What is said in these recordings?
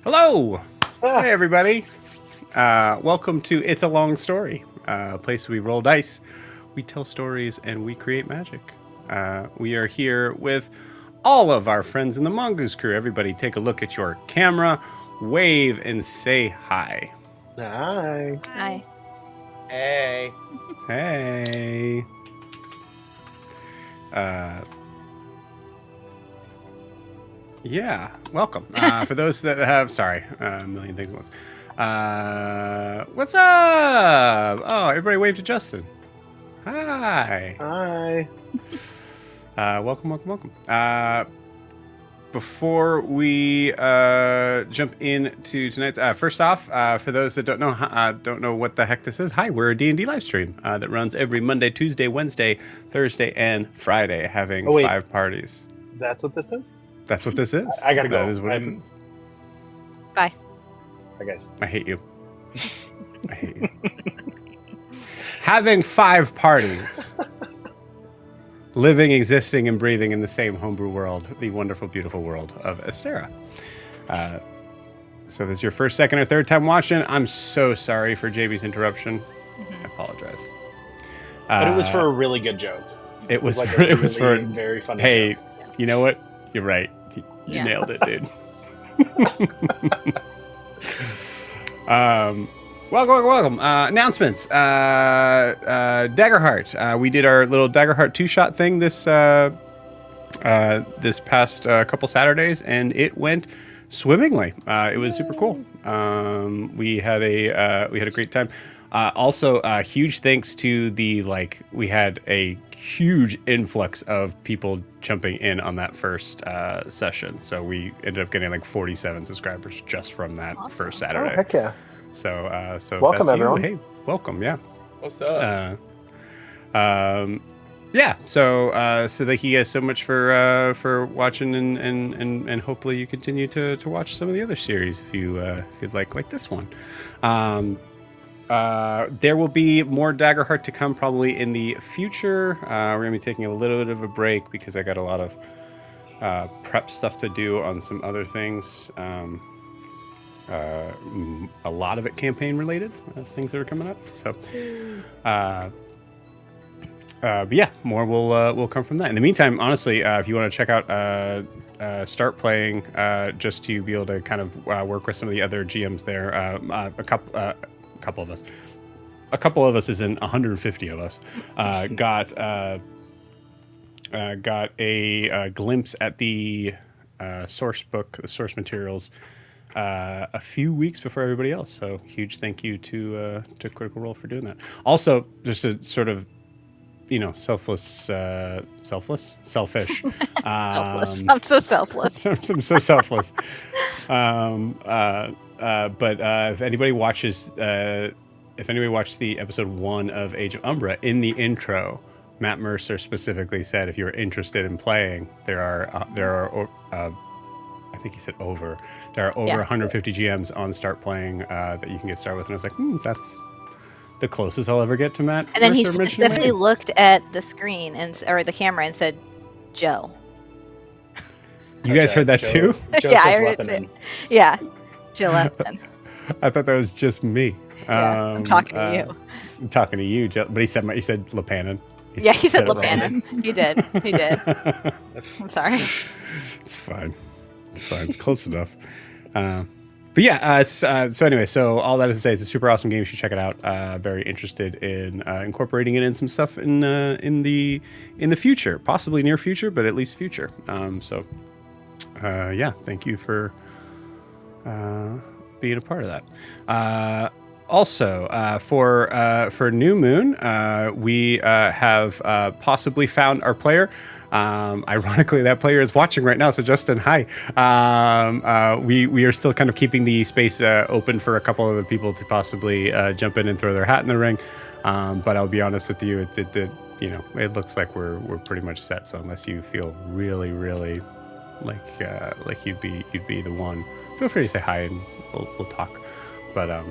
Hello! Hey, everybody. Welcome to It's a Long Story, a place we roll dice, we tell stories, and we create magic. We are here with all of our friends in the Mongoose crew. Everybody take a look at your camera, wave, and say hi. Hi. Hi. Hey. Hey. Yeah, welcome. For those that have, a million things at once. What's up? Oh, everybody wave to Justin. Hi. Hi. Welcome. Before we jump into tonight's, first off, for those that don't know what the heck this is, hi, we're a D&D live stream that runs every Monday, Tuesday, Wednesday, Thursday, and Friday, having 5 parties. That's what this is? That's what this is. I gotta go. That is what it is. Bye. Bye, guys. I hate you. I hate you. Having 5 parties. Living, existing, and breathing in the same homebrew world, the wonderful, beautiful world of Astera. So this is your first, second, or third time watching. I'm so sorry for JB's interruption. Mm-hmm. I apologize. But it was for a really good joke. It was like for, it was for very funny. Hey, joke. You know what? You're right. You nailed it, dude. Welcome. Announcements. Daggerheart. We did our little Daggerheart 2-shot thing this past couple Saturdays, and it went swimmingly. It was super cool. We had a great time. Also, huge thanks to we had a huge influx of people jumping in on that first session. So we ended up getting 47 subscribers just from that first Saturday. Oh, heck yeah. So welcome, that's everyone. Hey, welcome. Yeah. What's up? Yeah. So thank you guys so much for watching, and hopefully you continue to watch some of the other series if you'd like this one. There will be more Daggerheart to come probably in the future. We're gonna be taking a little bit of a break because I got a lot of prep stuff to do on some other things. A lot of it campaign related, things that are coming up. So, but yeah, more will come from that. In the meantime, honestly, if you want to check out Start Playing, just to be able to kind of work with some of the other GMs there, a couple of us is in 150 of us, got a glimpse at the source book, the source materials, a few weeks before everybody else. So huge thank you to Critical Role for doing that. Also, just a sort of, selfish. Selfless. I'm so selfless. I'm so selfless. But if anybody watched the episode 1 of Age of Umbra, in the intro, Matt Mercer specifically said, if you're interested in playing, there are I think he said there are over 150 GMs on Start Playing that you can get started with. And I was like, that's the closest I'll ever get to Matt. And then Mercer he specifically looked at the screen or the camera and said, Joe. You guys heard that too? Yeah, I heard it too. Yeah, Jill Epton. I thought that was just me. Yeah, I'm talking to you. I'm talking to you, Jill. But he said Lepanin. He said Lepanin. He did. I'm sorry. It's fine. It's close enough. But yeah, so anyway, so all that is to say, it's a super awesome game. You should check it out. Very interested in incorporating it in some stuff in the future, possibly near future, but at least future. Yeah, thank you for being a part of that. Also, for New Moon, we have possibly found our player. Ironically, that player is watching right now. So Justin, hi. We are still kind of keeping the space open for a couple other people to possibly jump in and throw their hat in the ring. But I'll be honest with you, it looks like we're pretty much set. So unless you feel really, really like you'd be the one, feel free to say hi and we'll talk. But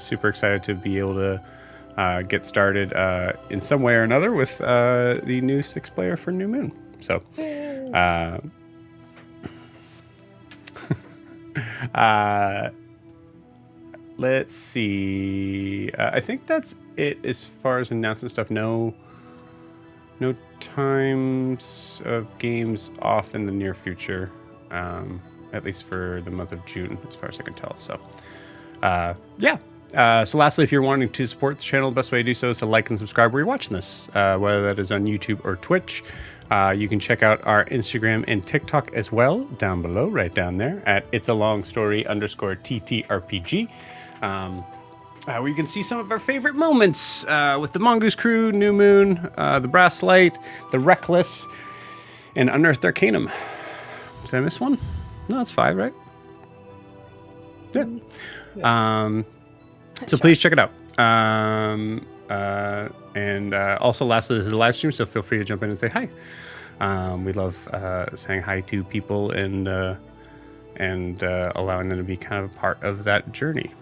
super excited to be able to get started in some way or another with the new 6 player for New Moon. So let's see. I think that's it as far as announcing stuff. No No times of games off in the near future, at least for the month of June, as far as I can tell. So, yeah. So lastly, if you're wanting to support the channel, the best way to do so is to like and subscribe where you're watching this, whether that is on YouTube or Twitch. You can check out our Instagram and TikTok as well, down below, right down there, at It's a Long Story _TTRPG. Where you can see some of our favorite moments with the Mongoose crew, New Moon, the Brass Light, the Reckless, and Unearthed Arcanum. Did I miss one? No, it's 5, right? Yeah. So please check it out. And also, lastly, this is a live stream, so feel free to jump in and say hi. We love saying hi to people and allowing them to be kind of a part of that journey.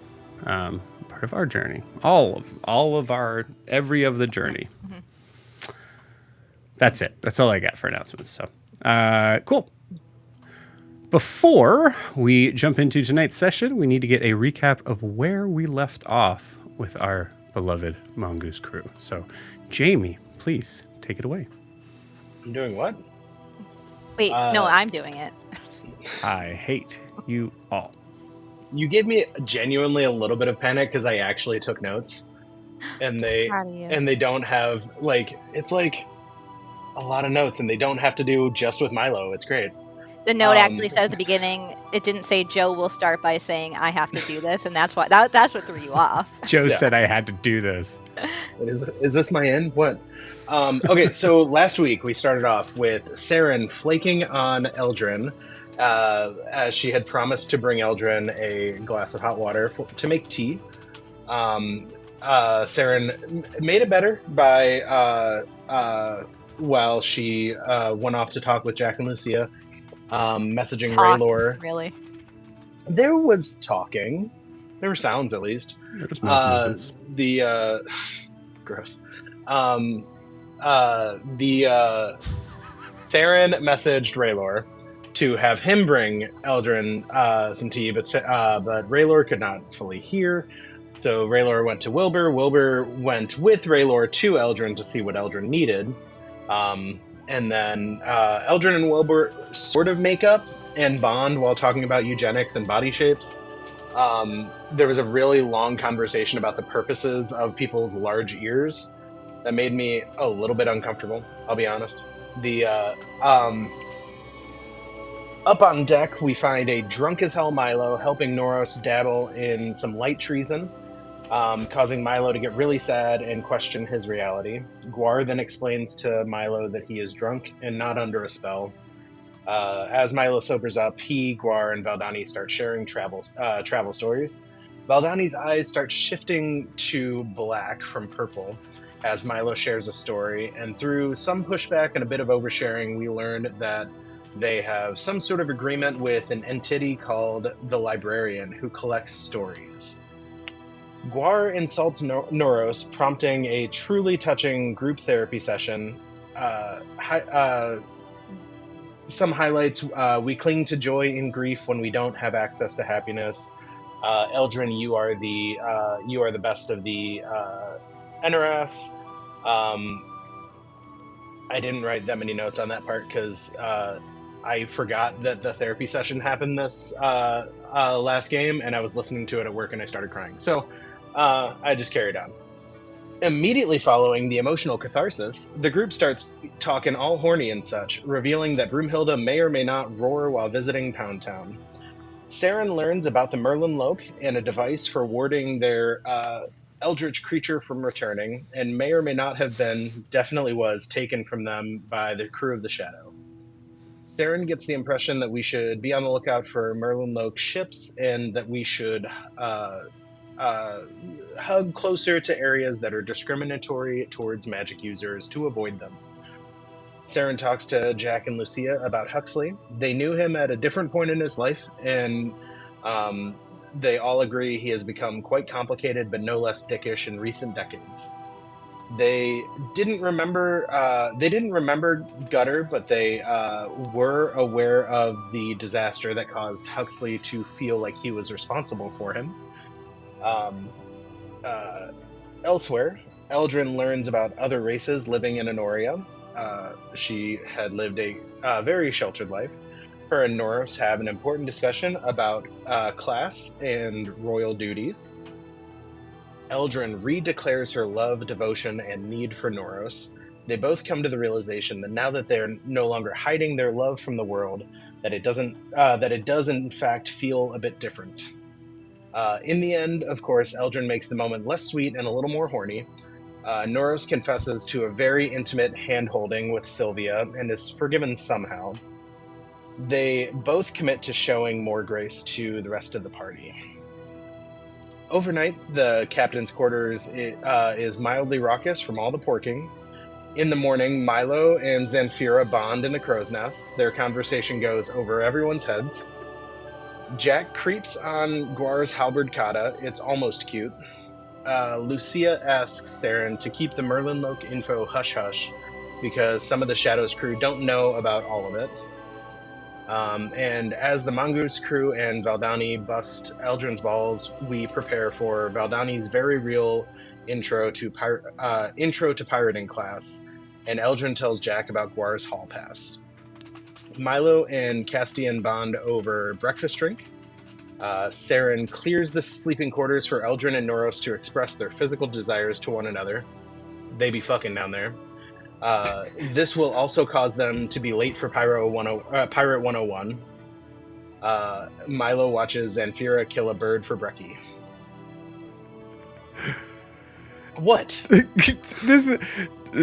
Part of our journey, all of our every of the journey. Mm-hmm. That's it. That's all I got for announcements. So cool. Before we jump into tonight's session, we need to get a recap of where we left off with our beloved Mongoose crew. So Jamie, please take it away. I'm doing what? Wait, no, I'm doing it. I hate you all. You gave me genuinely a little bit of panic because I actually took notes, and they don't have it's like a lot of notes, and they don't have to do just with Milo. It's great. The note actually said at the beginning, it didn't say Joe will start by saying I have to do this, and that's what threw you off. Joe said I had to do this. Is this my end? What? Okay, so last week we started off with Saren flaking on Eldrin. As she had promised to bring Eldrin a glass of hot water to make tea. Saren made it better by while she went off to talk with Jack and Lucia, messaging Raylor. Really? There was talking. There were sounds, at least. Gross. Saren messaged Raylor to have him bring Eldrin some tea, but Raylor could not fully hear. So Raylor went to Wilbur. Wilbur went with Raylor to Eldrin to see what Eldrin needed. And then Eldrin and Wilbur sort of make up and bond while talking about eugenics and body shapes. There was a really long conversation about the purposes of people's large ears that made me a little bit uncomfortable, I'll be honest. Up on deck, we find a drunk-as-hell Milo helping Noros dabble in some light treason, causing Milo to get really sad and question his reality. Guar then explains to Milo that he is drunk and not under a spell. As Milo sobers up, he, Guar, and Valdani start sharing travel stories. Valdani's eyes start shifting to black from purple as Milo shares a story, and through some pushback and a bit of oversharing, we learn that they have some sort of agreement with an entity called the Librarian, who collects stories. Guar insults Noros, prompting a truly touching group therapy session. Some highlights: we cling to joy in grief when we don't have access to happiness. Eldrin, you are the best of the NRFs. I didn't write that many notes on that part because I forgot that the therapy session happened this last game, and I was listening to it at work and I started crying. So I just carried on. Immediately following the emotional catharsis, the group starts talking all horny and such, revealing that Broomhilda may or may not roar while visiting Pound Town. Saren learns about the Merlin Loke and a device for warding their eldritch creature from returning, and may or may not have been, definitely was, taken from them by the crew of the Shadow. Saren gets the impression that we should be on the lookout for Merlin Loke ships, and that we should hug closer to areas that are discriminatory towards magic users to avoid them. Saren talks to Jack and Lucia about Huxley. They knew him at a different point in his life, and they all agree he has become quite complicated, but no less dickish in recent decades. They didn't remember Gutter, but they were aware of the disaster that caused Huxley to feel like he was responsible for him. Elsewhere, Eldrin learns about other races living in Honoria. she had lived a very sheltered life. Her and Noros have an important discussion about class and royal duties. Eldrin redeclares her love, devotion, and need for Noros. They both come to the realization that now that they're no longer hiding their love from the world, that it does in fact feel a bit different. In the end, of course, Eldrin makes the moment less sweet and a little more horny. Noros confesses to a very intimate hand-holding with Sylvia and is forgiven somehow. They both commit to showing more grace to the rest of the party. Overnight, the captain's quarters is mildly raucous from all the porking. In the morning, Milo and Zanfira bond in the crow's nest. Their conversation goes over everyone's heads. Jack creeps on Guar's halberd kata. It's almost cute. Lucia asks Saren to keep the Merlin Loke info hush-hush because some of the Shadows crew don't know about all of it. And as the Mongoose crew and Valdani bust Eldrin's balls, we prepare for Valdani's very real intro to pirating class, and Eldrin tells Jack about Guar's hall pass. Milo and Castian bond over breakfast drink. Saren clears the sleeping quarters for Eldrin and Noros to express their physical desires to one another. They be fucking down there. This will also cause them to be late for Pirate 101. Milo watches Zanfira kill a bird for Brekkie. What? This is,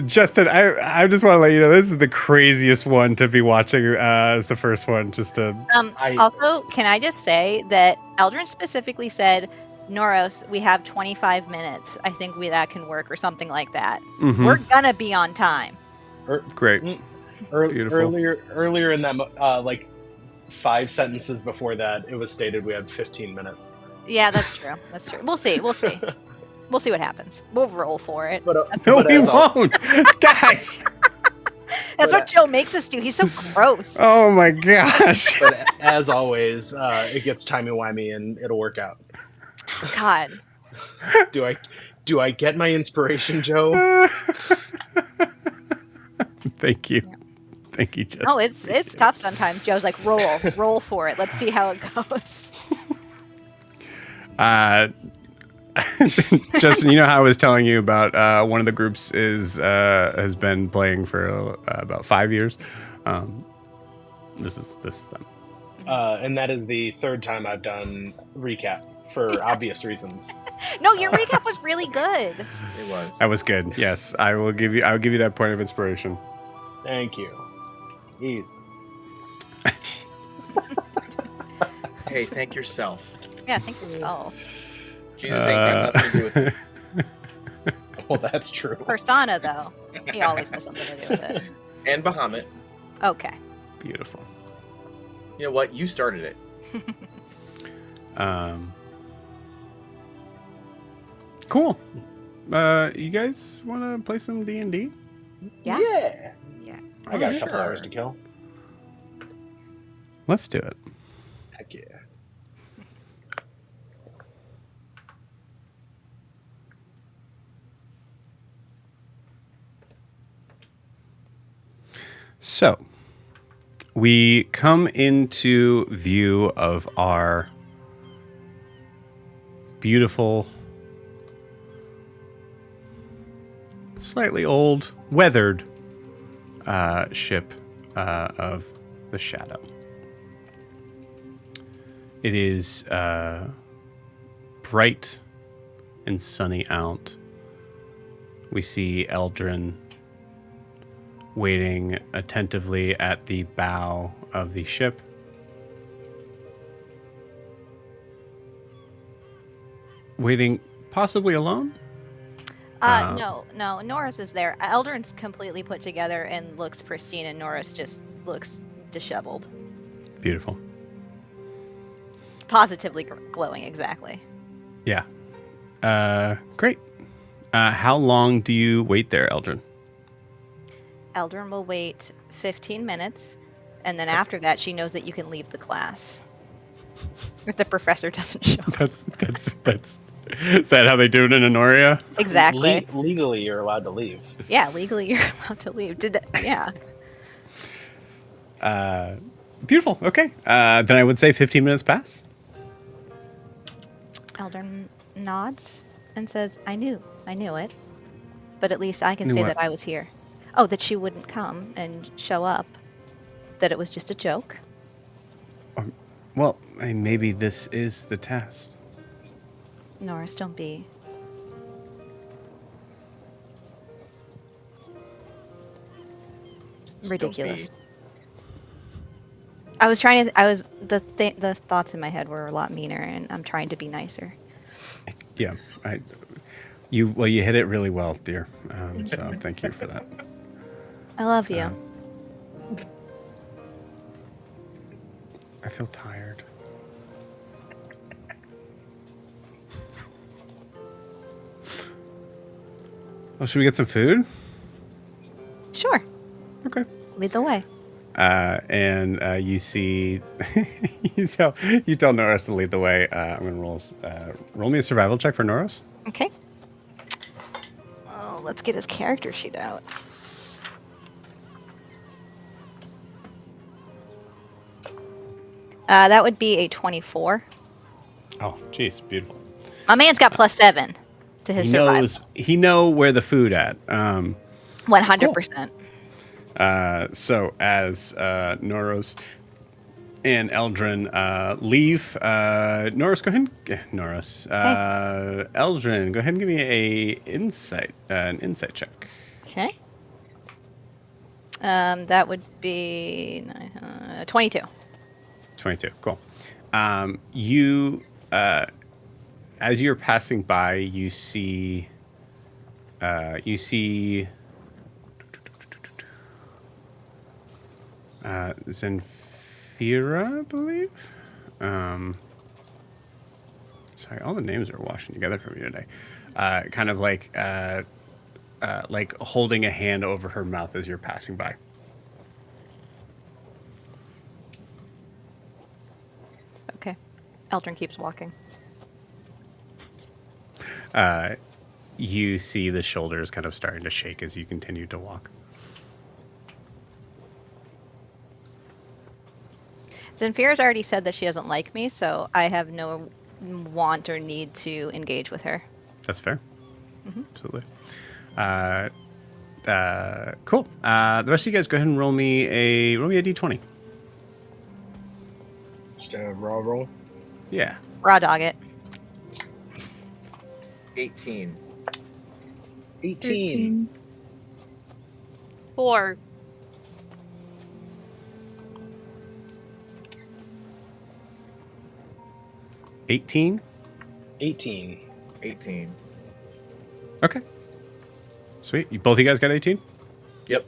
Justin, I just want to let you know this is the craziest one to be watching as the first one. Also, can I just say that Eldrin specifically said, Noros, we have 25 minutes. I think that can work, or something like that. Mm-hmm. We're gonna be on time. Great. Beautiful. Earlier in that, like 5 sentences before that, it was stated we had 15 minutes. Yeah, that's true. That's true. We'll see. We'll see what happens. We'll roll for it. No, we won't, guys. That's what Joe makes us do. He's so gross. Oh my gosh. But as always, it gets timey-wimey and it'll work out. God. Do I get my inspiration, Joe? Thank you. Thank you, Justin. Oh, it's tough sometimes. Joe's like, roll for it. Let's see how it goes. Justin, you know how I was telling you about one of the groups has been playing for about 5 years. This is them. And that is the third time I've done recap for obvious reasons. No, your recap was really good. It was. That was good. Yes, I'll give you that point of inspiration. Thank you. Jesus. Hey, thank yourself. Yeah, thank yourself. Jesus ain't got nothing to do with it. Well, that's true. Persona, though, he always has something to do with it. And Bahamut. Okay. Beautiful. You know what? You started it. Cool. You guys want to play some D&D? Yeah. Yeah. I got a couple Sure. hours to kill. Let's do it. Heck yeah. So, we come into view of our beautiful, slightly old, weathered ship of the Shadow. It is bright and sunny out. We see Eldrin waiting attentively at the bow of the ship. Waiting possibly alone? No, Norris is there. Eldrin's completely put together and looks pristine, and Norris just looks disheveled. Beautiful. Positively glowing, exactly. Yeah. Great. How long do you wait there, Eldrin? Eldrin will wait 15 minutes, and then after that, she knows that you can leave the class. If the professor doesn't show up. That's Is that how they do it in Honoria? Exactly. Legally, you're allowed to leave. Yeah, legally you're allowed to leave. Yeah. Beautiful. Okay. Then I would say 15 minutes pass. Eldrin nods and says, I knew it. But at least I can Knew say what? that I was here. Oh, that she wouldn't come and show up. That it was just a joke. Well, maybe this is the test. Norris, don't be. Ridiculous. The thoughts in my head were a lot meaner, and I'm trying to be nicer. Yeah, you hit it really well, dear. So thank you for that. I love you. I feel tired. Well, should we get some food? Sure. Okay. Lead the way. And you see, you tell Norris to lead the way. I'm gonna roll me a survival check for Norris. Okay. Oh, let's get his character sheet out. That would be a 24. Oh, jeez, beautiful. My man's got +7 to his survival. He know where the food at. 100%. So as Noros and Eldrin leave, Norris, go ahead. Norris, Eldrin, go ahead and give me an insight check. Okay. That would be 22. 22. Cool. As you're passing by, you see Zenfira, I believe. Sorry, all the names are washing together for me today. Kind of like holding a hand over her mouth as you're passing by. Okay. Eldrin keeps walking. You see the shoulders kind of starting to shake as you continue to walk. Zenfira's already said that she doesn't like me, so I have no want or need to engage with her. That's fair. Mm-hmm. Absolutely. Cool. The rest of you guys go ahead and roll me a d20. Just a raw roll. Yeah. Raw dog it. 18. 18. 4. $18. 18. 18. Okay. Sweet. Both of you guys got 18? Yep.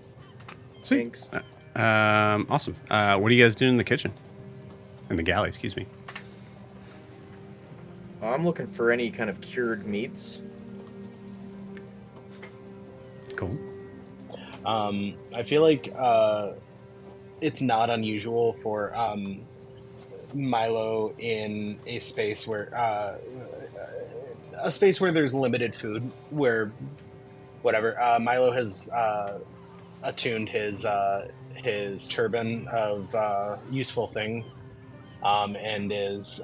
Sweet. Thanks. Awesome. What are you guys doing in the kitchen? In the galley, excuse me. I'm looking for any kind of cured meats. Cool. I feel like it's not unusual for Milo in a space where there's limited food, where whatever Milo has attuned his turban of useful things, and is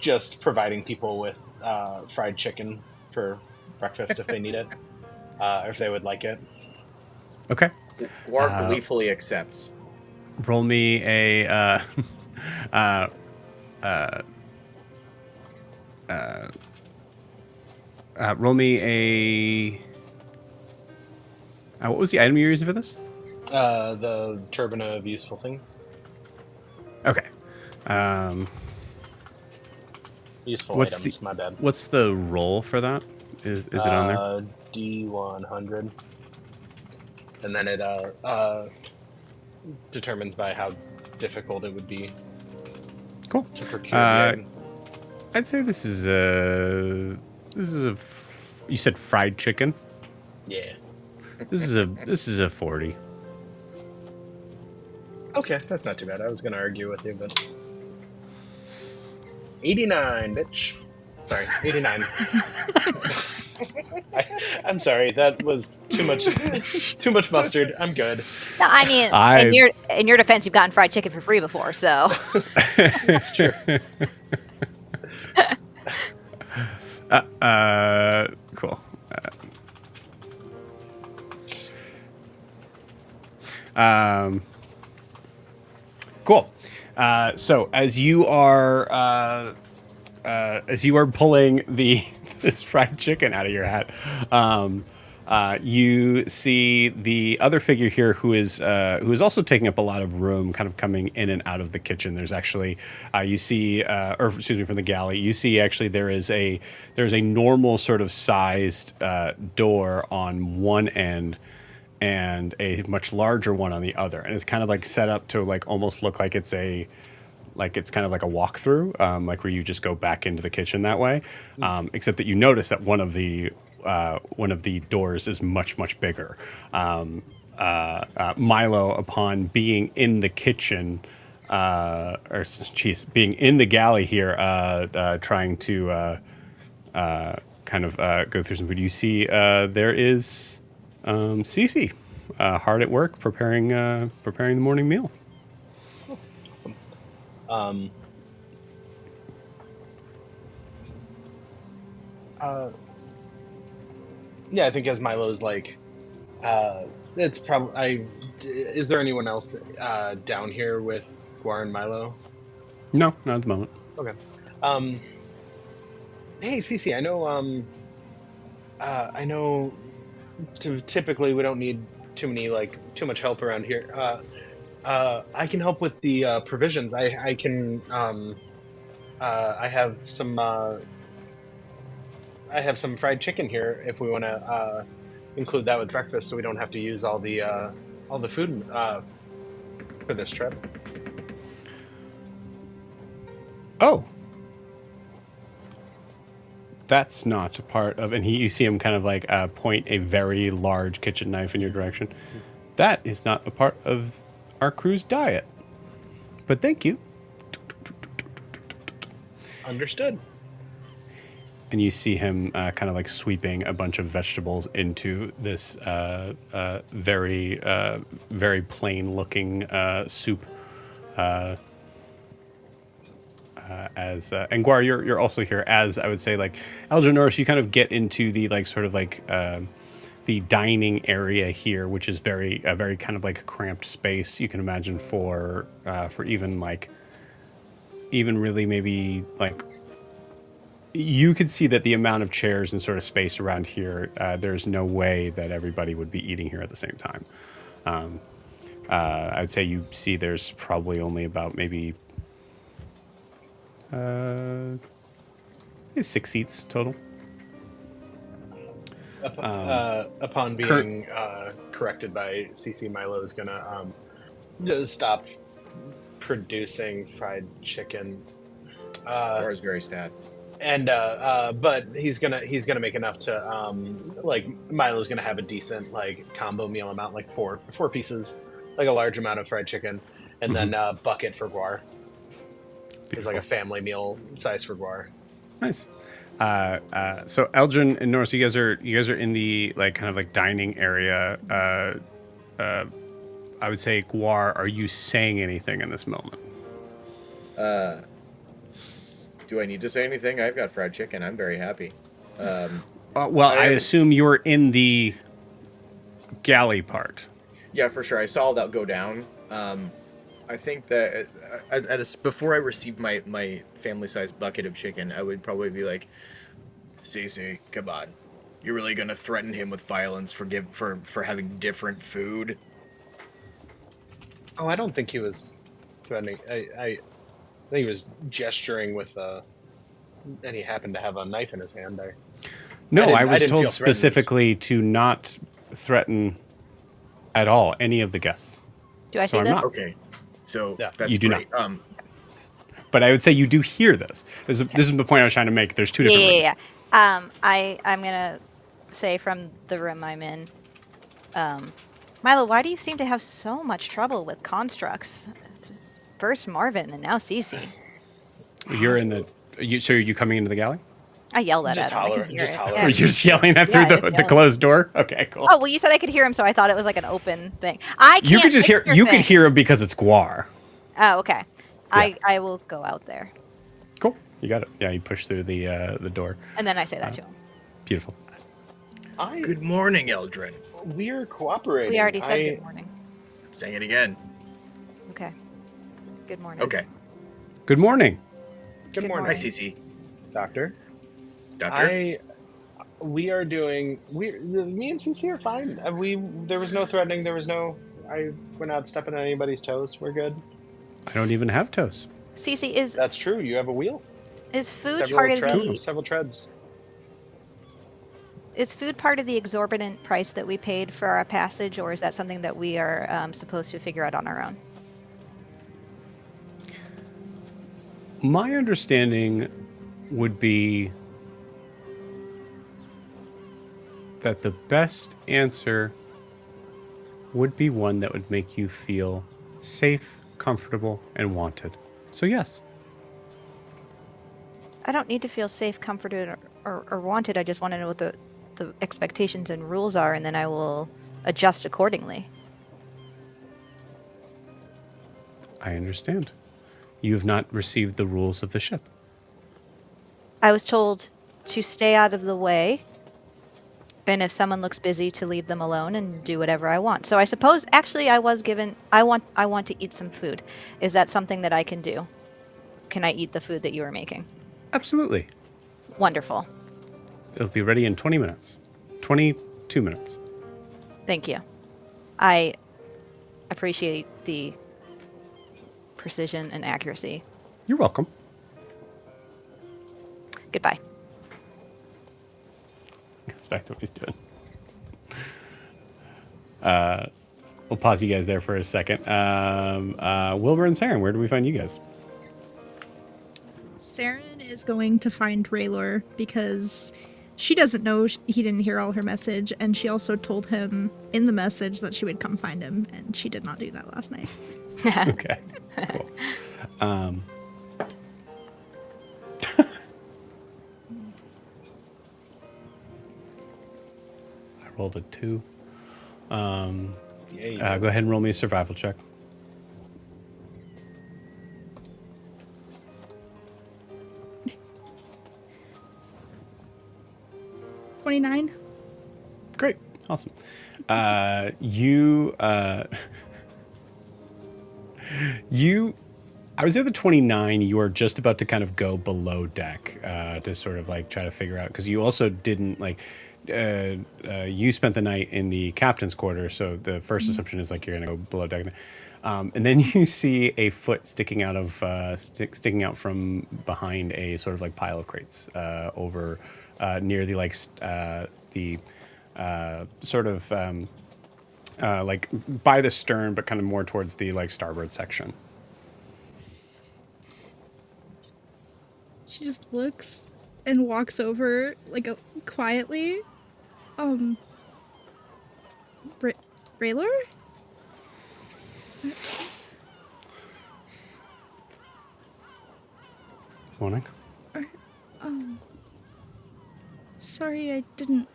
just providing people with fried chicken for breakfast if they need it, or if they would like it. Okay. Warg gleefully accepts. Roll me a roll me a what was the item you're using for this? The turban of useful things. Okay. Useful What's items, my bad. What's the roll for that? Is it on there? D100. And then it determines by how difficult it would be Cool. to procure the item. I'd say this is a you said fried chicken? Yeah. This is a 40. Okay, that's not too bad. I was gonna argue with you, but 89, bitch. Sorry, 89. I'm sorry, that was too much mustard. I'm good. No, I mean, in your defense, you've gotten fried chicken for free before, so. That's true. Cool. Cool. So as you are pulling this fried chicken out of your hat, you see the other figure here who is also taking up a lot of room, kind of coming in and out of the kitchen. There's actually you see, or excuse me, from the galley. You see actually there's a normal sort of sized door on one end, and a much larger one on the other, and it's kind of like set up to like almost look like it's kind of like a walkthrough, like where you just go back into the kitchen that way. Except that you notice that one of the doors is much bigger. Milo, upon being in the kitchen, being in the galley here, trying to kind of go through some food, you see there is Cece hard at work preparing the morning meal. Yeah, I think as Milo's like, it's probably. Is there anyone else down here with Guar and Milo? No, not at the moment. Okay. Hey, Cece, I know. Typically, we don't need too much help around here. I can help with the provisions. I can. I have some fried chicken here. If we want to include that with breakfast, so we don't have to use all the food for this trip. Oh, that's not a part of. And you see him kind of like point a very large kitchen knife in your direction. That is not a part of our crew's diet. But thank you. Understood. And you see him kind of like sweeping a bunch of vegetables into this very plain looking soup. And Guar, you're also here as, I would say, like Eldrin Norris, you kind of get into the like sort of like the dining area here, which is very kind of like a cramped space. You can imagine for even really maybe like, you could see that the amount of chairs and sort of space around here, there's no way that everybody would be eating here at the same time. I would say you see there's probably only about maybe 6 seats total. Upon being corrected by CC, Milo is gonna stop producing fried chicken. Or is very sad. And but he's gonna make enough to like Milo's gonna have a decent like combo meal amount, like four pieces, like a large amount of fried chicken, and then a bucket for Guar. It's like a family meal size for Guar. Nice. So Eldrin and Norris, you guys are in the like kind of like dining area. I would say, Guar, are you saying anything in this moment? Do I need to say anything? I've got fried chicken. I'm very happy. Well, I assume you're in the galley part. Yeah, for sure. I saw that go down. I think that before I received my family-sized bucket of chicken, I would probably be like, Cece, come on. You're really going to threaten him with violence for having different food? Oh, I don't think he was threatening. I think he was gesturing with and he happened to have a knife in his hand there. No, I was told specifically to not threaten at all any of the guests. Do I say that? Okay. So yeah. that's you do great. not. But I would say you do hear this. This is the point I was trying to make. There's two different rooms. Yeah. I'm gonna say from the room I'm in, Milo, why do you seem to have so much trouble with constructs? First Marvin and now Cece. You're in the. So are you coming into the galley? I yelled that Just at him. I holler- can hear just it. holler. Yeah. Were you just yelling that through Yeah, the, just the yelling. closed door? Okay, cool. Oh, well, you said I could hear him, so I thought it was like an open thing. I can't You could just hear. fix your You could thing. hear him because it's Guar. Oh, okay. Yeah. I will go out there, Cool. You got it. Yeah, you push through the door. and then I say that to him. Beautiful. Good morning, Eldrin. We're cooperating. We already said good morning. I'm saying it again. Okay. Good morning. Okay. Good morning. Good Good morning, Hi, Cece. Doctor. Doctor. We are doing. Me and Cece are fine. There was no threatening. There was no. We're not stepping on anybody's toes. We're good. I don't even have toes. Cece, is That's true. You have a wheel. food part of the Several treads. is food part of the exorbitant price that we paid for our passage, or is that something that we are supposed to figure out on our own? My understanding would be that the best answer would be one that would make you feel safe, comfortable, and wanted. So yes. I don't need to feel safe, comforted, or wanted. I just want to know what the expectations and rules are, and then I will adjust accordingly. I understand. You have not received the rules of the ship. I was told to stay out of the way, and if someone looks busy, to leave them alone and do whatever I want. So I suppose, actually, I was given. I want to eat some food. Is that something that I can do? Can I eat the food that you are making? Absolutely. Wonderful. It'll be ready in 20 minutes. 22 minutes. Thank you. I appreciate the precision and accuracy. You're welcome. Goodbye. That's back to what he's doing. We'll pause you guys there for a second. Wilbur and Saren, where do we find you guys? Saren is going to find Raylor because she doesn't know he didn't hear all her message, and she also told him in the message that she would come find him, and she did not do that last night. Okay, cool. I rolled a 2. Yeah. Go ahead and roll me a survival check. $29. Great. Awesome. You I was the other 29. You are just about to kind of go below deck to sort of like try to figure out, because you also didn't like you spent the night in the captain's quarter, so the first assumption is like you're gonna go below deck. And then you see a foot sticking out of sticking out from behind a sort of like pile of crates over near the like sort of like by the stern, but kind of more towards the like starboard section. She just looks and walks over, like, quietly. Raylor? Morning. Sorry I didn't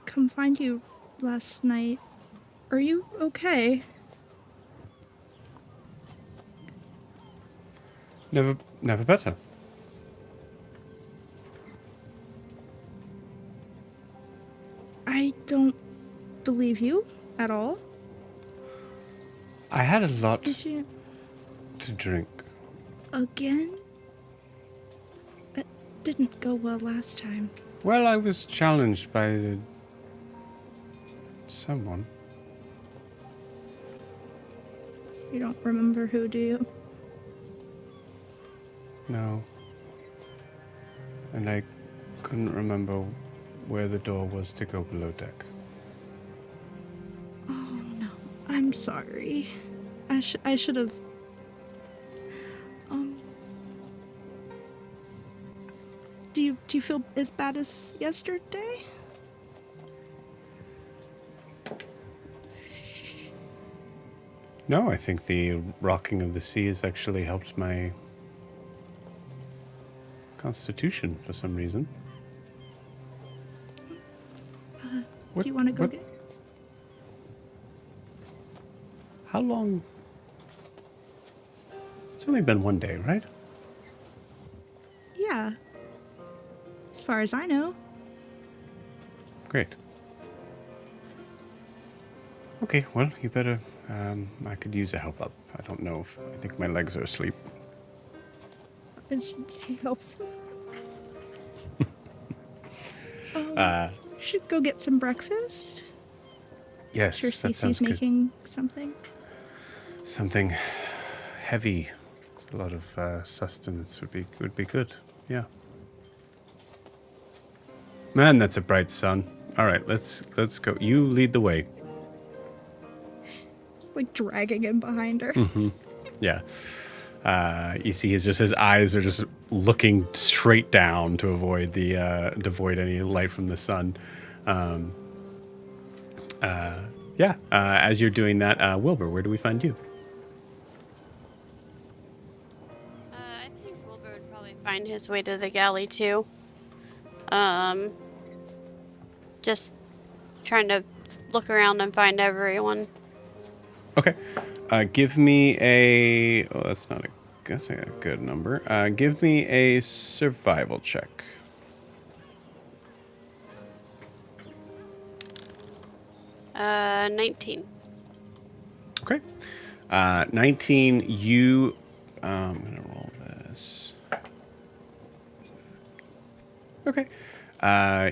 come find you last night. Are you okay? Never better. I don't believe you at all. I had a lot Did you to drink. again? That didn't go well last time. Well, I was challenged by someone. You don't remember who, do you? No. And I couldn't remember where the door was to go below deck. Oh no, I'm sorry. I should have. Do you feel as bad as yesterday? No, I think the rocking of the sea has actually helped my constitution for some reason. Do you want to go what- get? How long? It's only been one day, right? Yeah. As far as I know. Great. Okay, well, you better. I could use a help up. I don't know if. I think my legs are asleep. And she helps him. Should go get some breakfast. Yes, Sure, that sounds Cece's good. making something. Something heavy. A lot of sustenance would be good. Yeah. Man, that's a bright sun. All right, let's go. You lead the way. Just like dragging him behind her. Yeah. You see, his eyes are just looking straight down to avoid any light from the sun. Yeah. As you're doing that, Wilbur, where do we find you? I think Wilbur would probably find his way to the galley too. Just trying to look around and find everyone. Okay. Give me a. Oh, that's not a. That's a good number. Give me a survival check. 19. Okay. 19. You. I'm gonna roll this. Okay.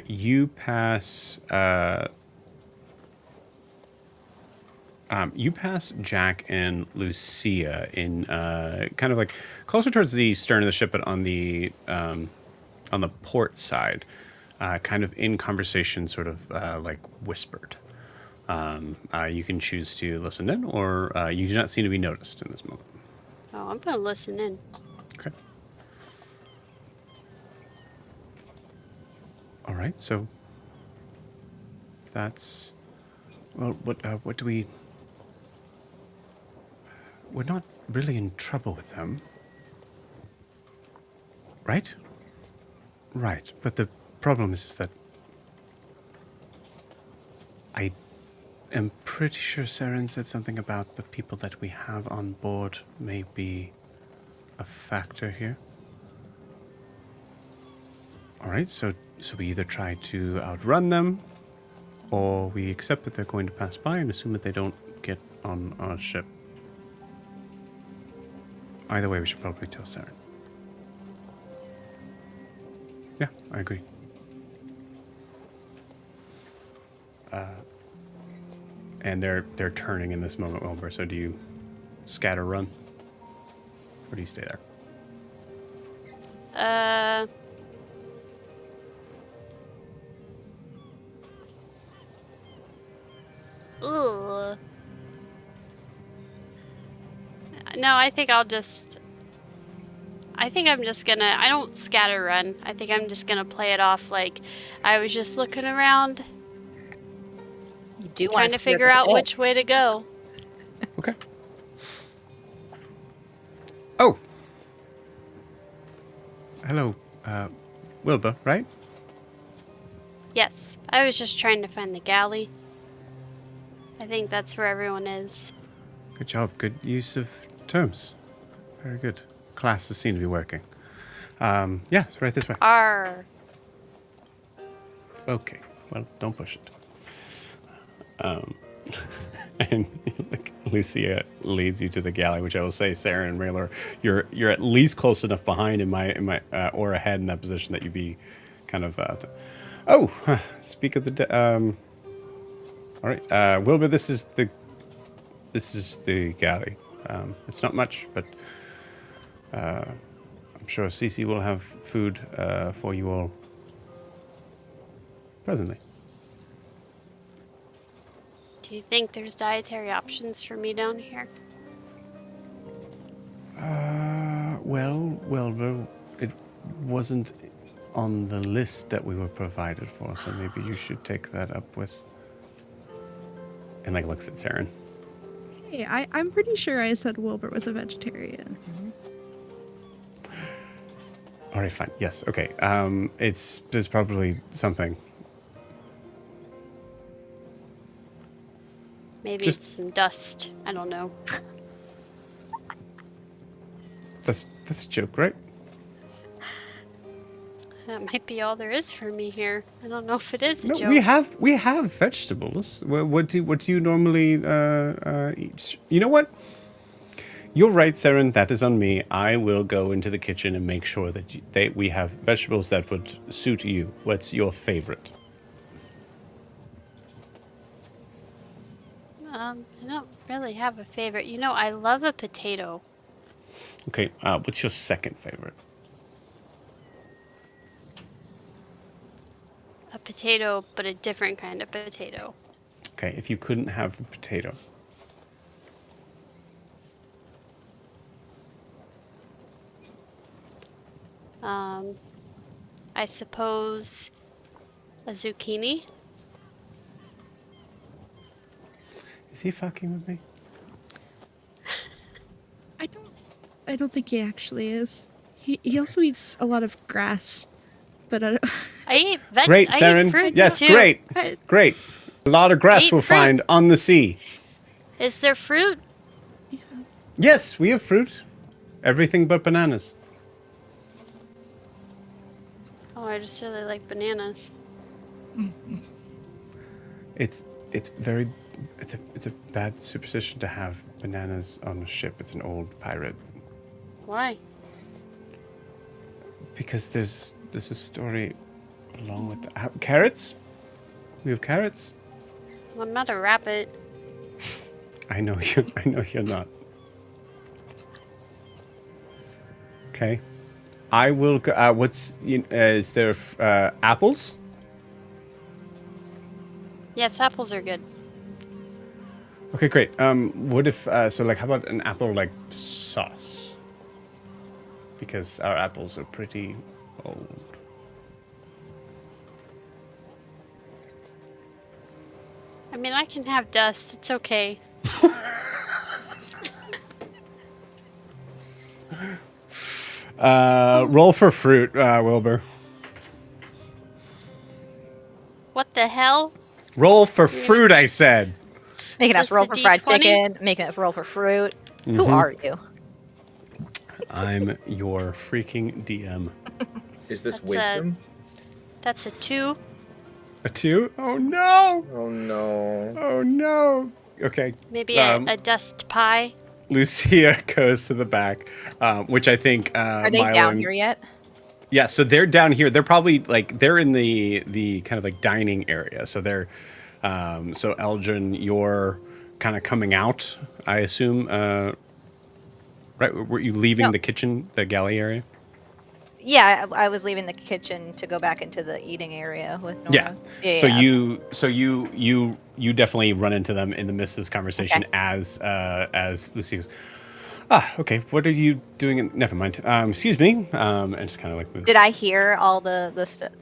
You pass. You pass Jack and Lucia in kind of like closer towards the stern of the ship, but on the port side, kind of in conversation, sort of like whispered. You can choose to listen in, or you do not seem to be noticed in this moment. Oh, I'm gonna listen in. Okay. All right. So that's well. What do we? We're not really in trouble with them, right? Right. But the problem is that I am pretty sure Saren said something about the people that we have on board may be a factor here. All right, so we either try to outrun them, or we accept that they're going to pass by and assume that they don't get on our ship. Either way, we should probably tell Saren. Yeah, I agree. And they're turning in this moment, Wilbur. So do you scatter run? Or do you stay there? Ugh. No, I think I'm just gonna, I don't scatter run. I think I'm just gonna play it off like I was just looking around, You do trying want to steer figure clear. out which way to go. Okay. Oh. Hello, Wilbur, right? Yes, I was just trying to find the galley. I think that's where everyone is. Good job. Good use of terms. Very good. Classes seem to be working. Yeah, it's right this way. Arr. Okay. Well, don't push it. And like, Lucia leads you to the galley, which I will say, Sarah and Raylar, you're at least close enough behind in my or ahead in that position that you'd be kind of. Oh, speak of the. All right, Wilbur. This is the galley. It's not much, but I'm sure Cece will have food for you all presently. Do you think there's dietary options for me down here? Well, Wilbur, it wasn't on the list that we were provided for, so maybe you should take that up with. And like looks at Saren. Hey, I'm pretty sure I said Wilbur was a vegetarian. All right, fine. Yes, okay. There's probably something. Maybe Just- it's some dust. I don't know. That's a joke, right? That might be all there is for me here. I don't know if it is a No, joke. we have vegetables. What do you normally eat? You know what? You're right, Saren. That is on me. I will go into the kitchen and make sure that we have vegetables that would suit you. What's your favorite? I don't really have a favorite. You know, I love a potato. Okay, what's your second favorite? A potato, but a different kind of potato. Okay, if you couldn't have a potato. I suppose a zucchini. Is he fucking with me? I don't think he actually is. He also eats a lot of grass, but I don't. I eat Great, I eat Saren. fruits Yes, too. great. I- Great. A lot of grass Eat we'll fruit. find on the sea. Is there fruit? Yes, we have fruit. Everything but bananas. Oh, I just really like bananas. It's a bad superstition to have bananas on a ship. It's an old pirate. Why? Because there's a story along with the carrots. We have carrots. Well, I'm not a rabbit. I know you're not. Okay. I will go, is there apples? Yes, apples are good. Okay, great. What if so like how about an apple like sauce? Because our apples are pretty old. I mean, I can have dust. It's okay. Roll for fruit, Wilbur. What the hell? Roll for fruit, I said. Making us Just roll a for fried D20? chicken, making us roll for fruit. Who are you? I'm your freaking DM. Is this That's wisdom? That's a 2. A 2? Oh no! Oh no. Oh no! Okay. Maybe a dust pie. Lucia goes to the back, which I think Are they Milo down and- here yet? Yeah, so they're down here. They're probably like they're in the kind of like dining area. So they're so Elgin, you're kind of coming out, I assume. Right? Were you leaving No. the kitchen, the galley area? Yeah, I was leaving the kitchen to go back into the eating area with Nora. Yeah. So you definitely run into them in the midst of this conversation Okay. as Lucy goes, okay. What are you doing? Never mind. Excuse me. And just kind of like moves. Did I hear all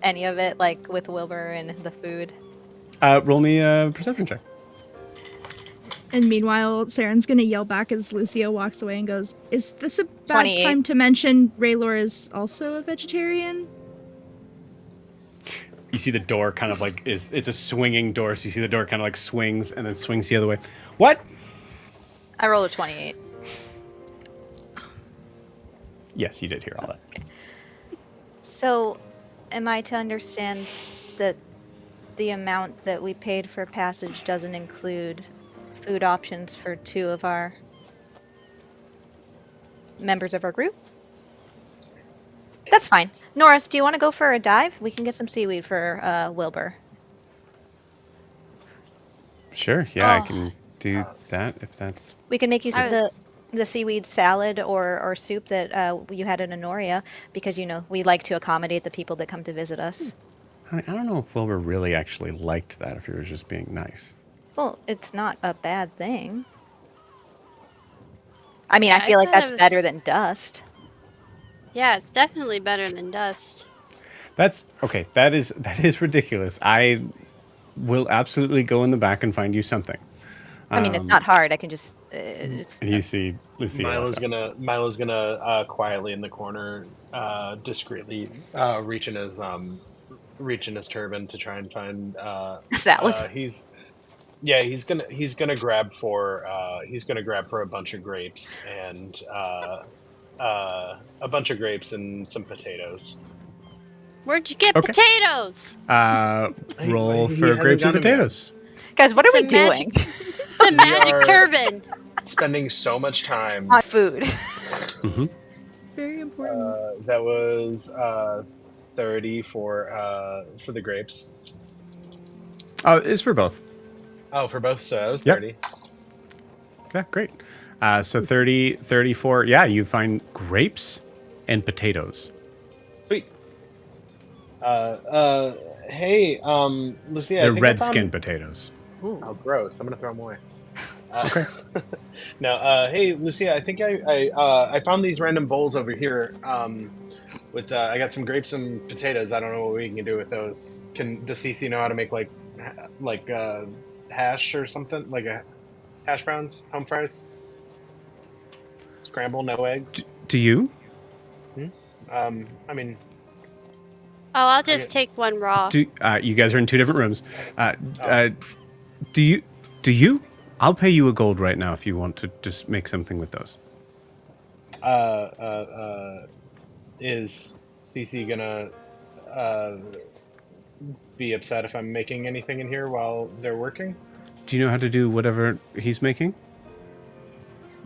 any of it, like with Wilbur and the food? Roll me a perception check. And meanwhile, Saren's gonna yell back as Lucio walks away and goes, "Is this a bad 28. time to mention Raylor is also a vegetarian?" You see the door kind of like it's a swinging door, so you see the door kind of like swings and then swings the other way. What? I rolled a 28. Yes, you did hear all that. So, am I to understand that the amount that we paid for passage doesn't include food options for 2 of our members of our group? That's fine. Norris, do you want to go for a dive? We can get some seaweed for Wilbur. Sure. Yeah, I Oh. can do that if that's. We can make use I of the seaweed salad or soup that you had in Honoria, because we like to accommodate the people that come to visit us. I don't know if Wilbur really actually liked that. If he was just being nice. Well, it's not a bad thing. I mean, Yeah, I feel I like thought that's it better was- than dust. Yeah, it's definitely better than dust. That's okay. That is ridiculous. I will absolutely go in the back and find you something. I mean, it's not hard. I can just. And you see Lucy. Milo's gonna quietly in the corner, discreetly reach in his turban to try and find Salad. Yeah, he's gonna grab for a bunch of grapes and some potatoes. Where'd you get Okay. potatoes? Roll He for hasn't grapes and got 'em yet. potatoes. Guys, what are It's we a magic- doing? It's a We magic are- turban. Spending so much time. On food. Hmm. Very important. That was 30 for the grapes. Oh, it's for both. Oh, for both, so that was Yep. 30. Yeah, great. So 30, 34. Yeah, you find grapes and potatoes. Sweet. Hey, Lucia, I They're think I red found... skinned potatoes. Ooh. Oh, gross! I'm gonna throw them away. Okay. No, hey, Lucia, I think I found these random bowls over here. With I got some grapes and potatoes. I don't know what we can do with those. Does Cece know how to make like hash or something, like a hash browns, home fries, scramble, no eggs? Do you? I mean, Oh, I'll just take one raw. Do you guys are in 2 different rooms? Do you? Do you? I'll pay you a gold right now if you want to just make something with those. is Cece gonna be upset if I'm making anything in here while they're working? Do you know how to do whatever he's making?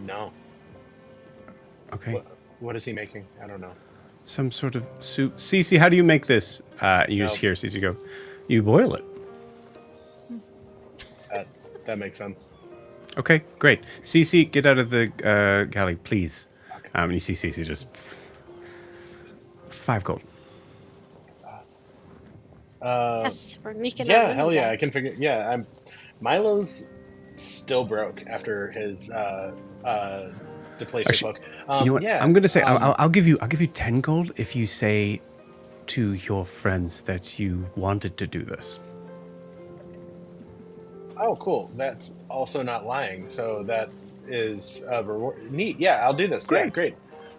No. Okay. What is he making? I don't know. Some sort of soup. Cece, how do you make this? You just No. hear Cece go, you boil it. That makes sense. Okay, great. Cece, get out of the galley, please. And you see Cece just 5 gold. Yes, we're making our Yeah, money hell yeah, back. I can figure. Yeah, Milo's still broke after his deflation Actually, cloak. You know what? Yeah, I'm gonna say I'll give you 10 gold if you say to your friends that you wanted to do this. Oh, cool. That's also not lying. So that is a reward. Neat. Yeah, I'll do this. Yeah, Great.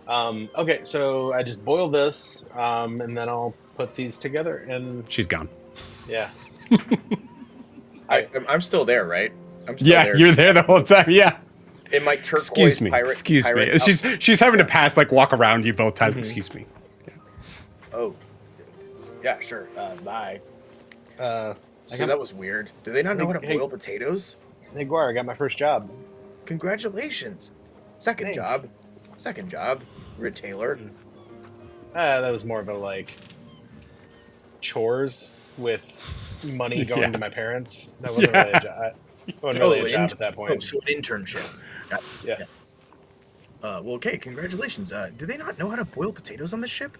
great. Okay, so I just boil this, and then I'll put these together, and She's gone. yeah. I'm still there, right? I'm still Yeah, there. you're there the whole time. Yeah. In my turquoise Excuse me. pirate. Excuse me. pirate She's having to pass, like walk around you both times. Excuse me. Oh, yeah, sure. Bye. I So got- that was weird. Do they not know how to Hey. boil potatoes? Hey, Guar, I got my first job. Congratulations. Second Thanks. job. Second job. You're a tailor. That was more of a like chores with money going Yeah. to my parents. That wasn't really a job. Wasn't really a job at that Oh, point. so an internship. Yeah. Well, okay. Congratulations. Do they not know how to boil potatoes on this ship?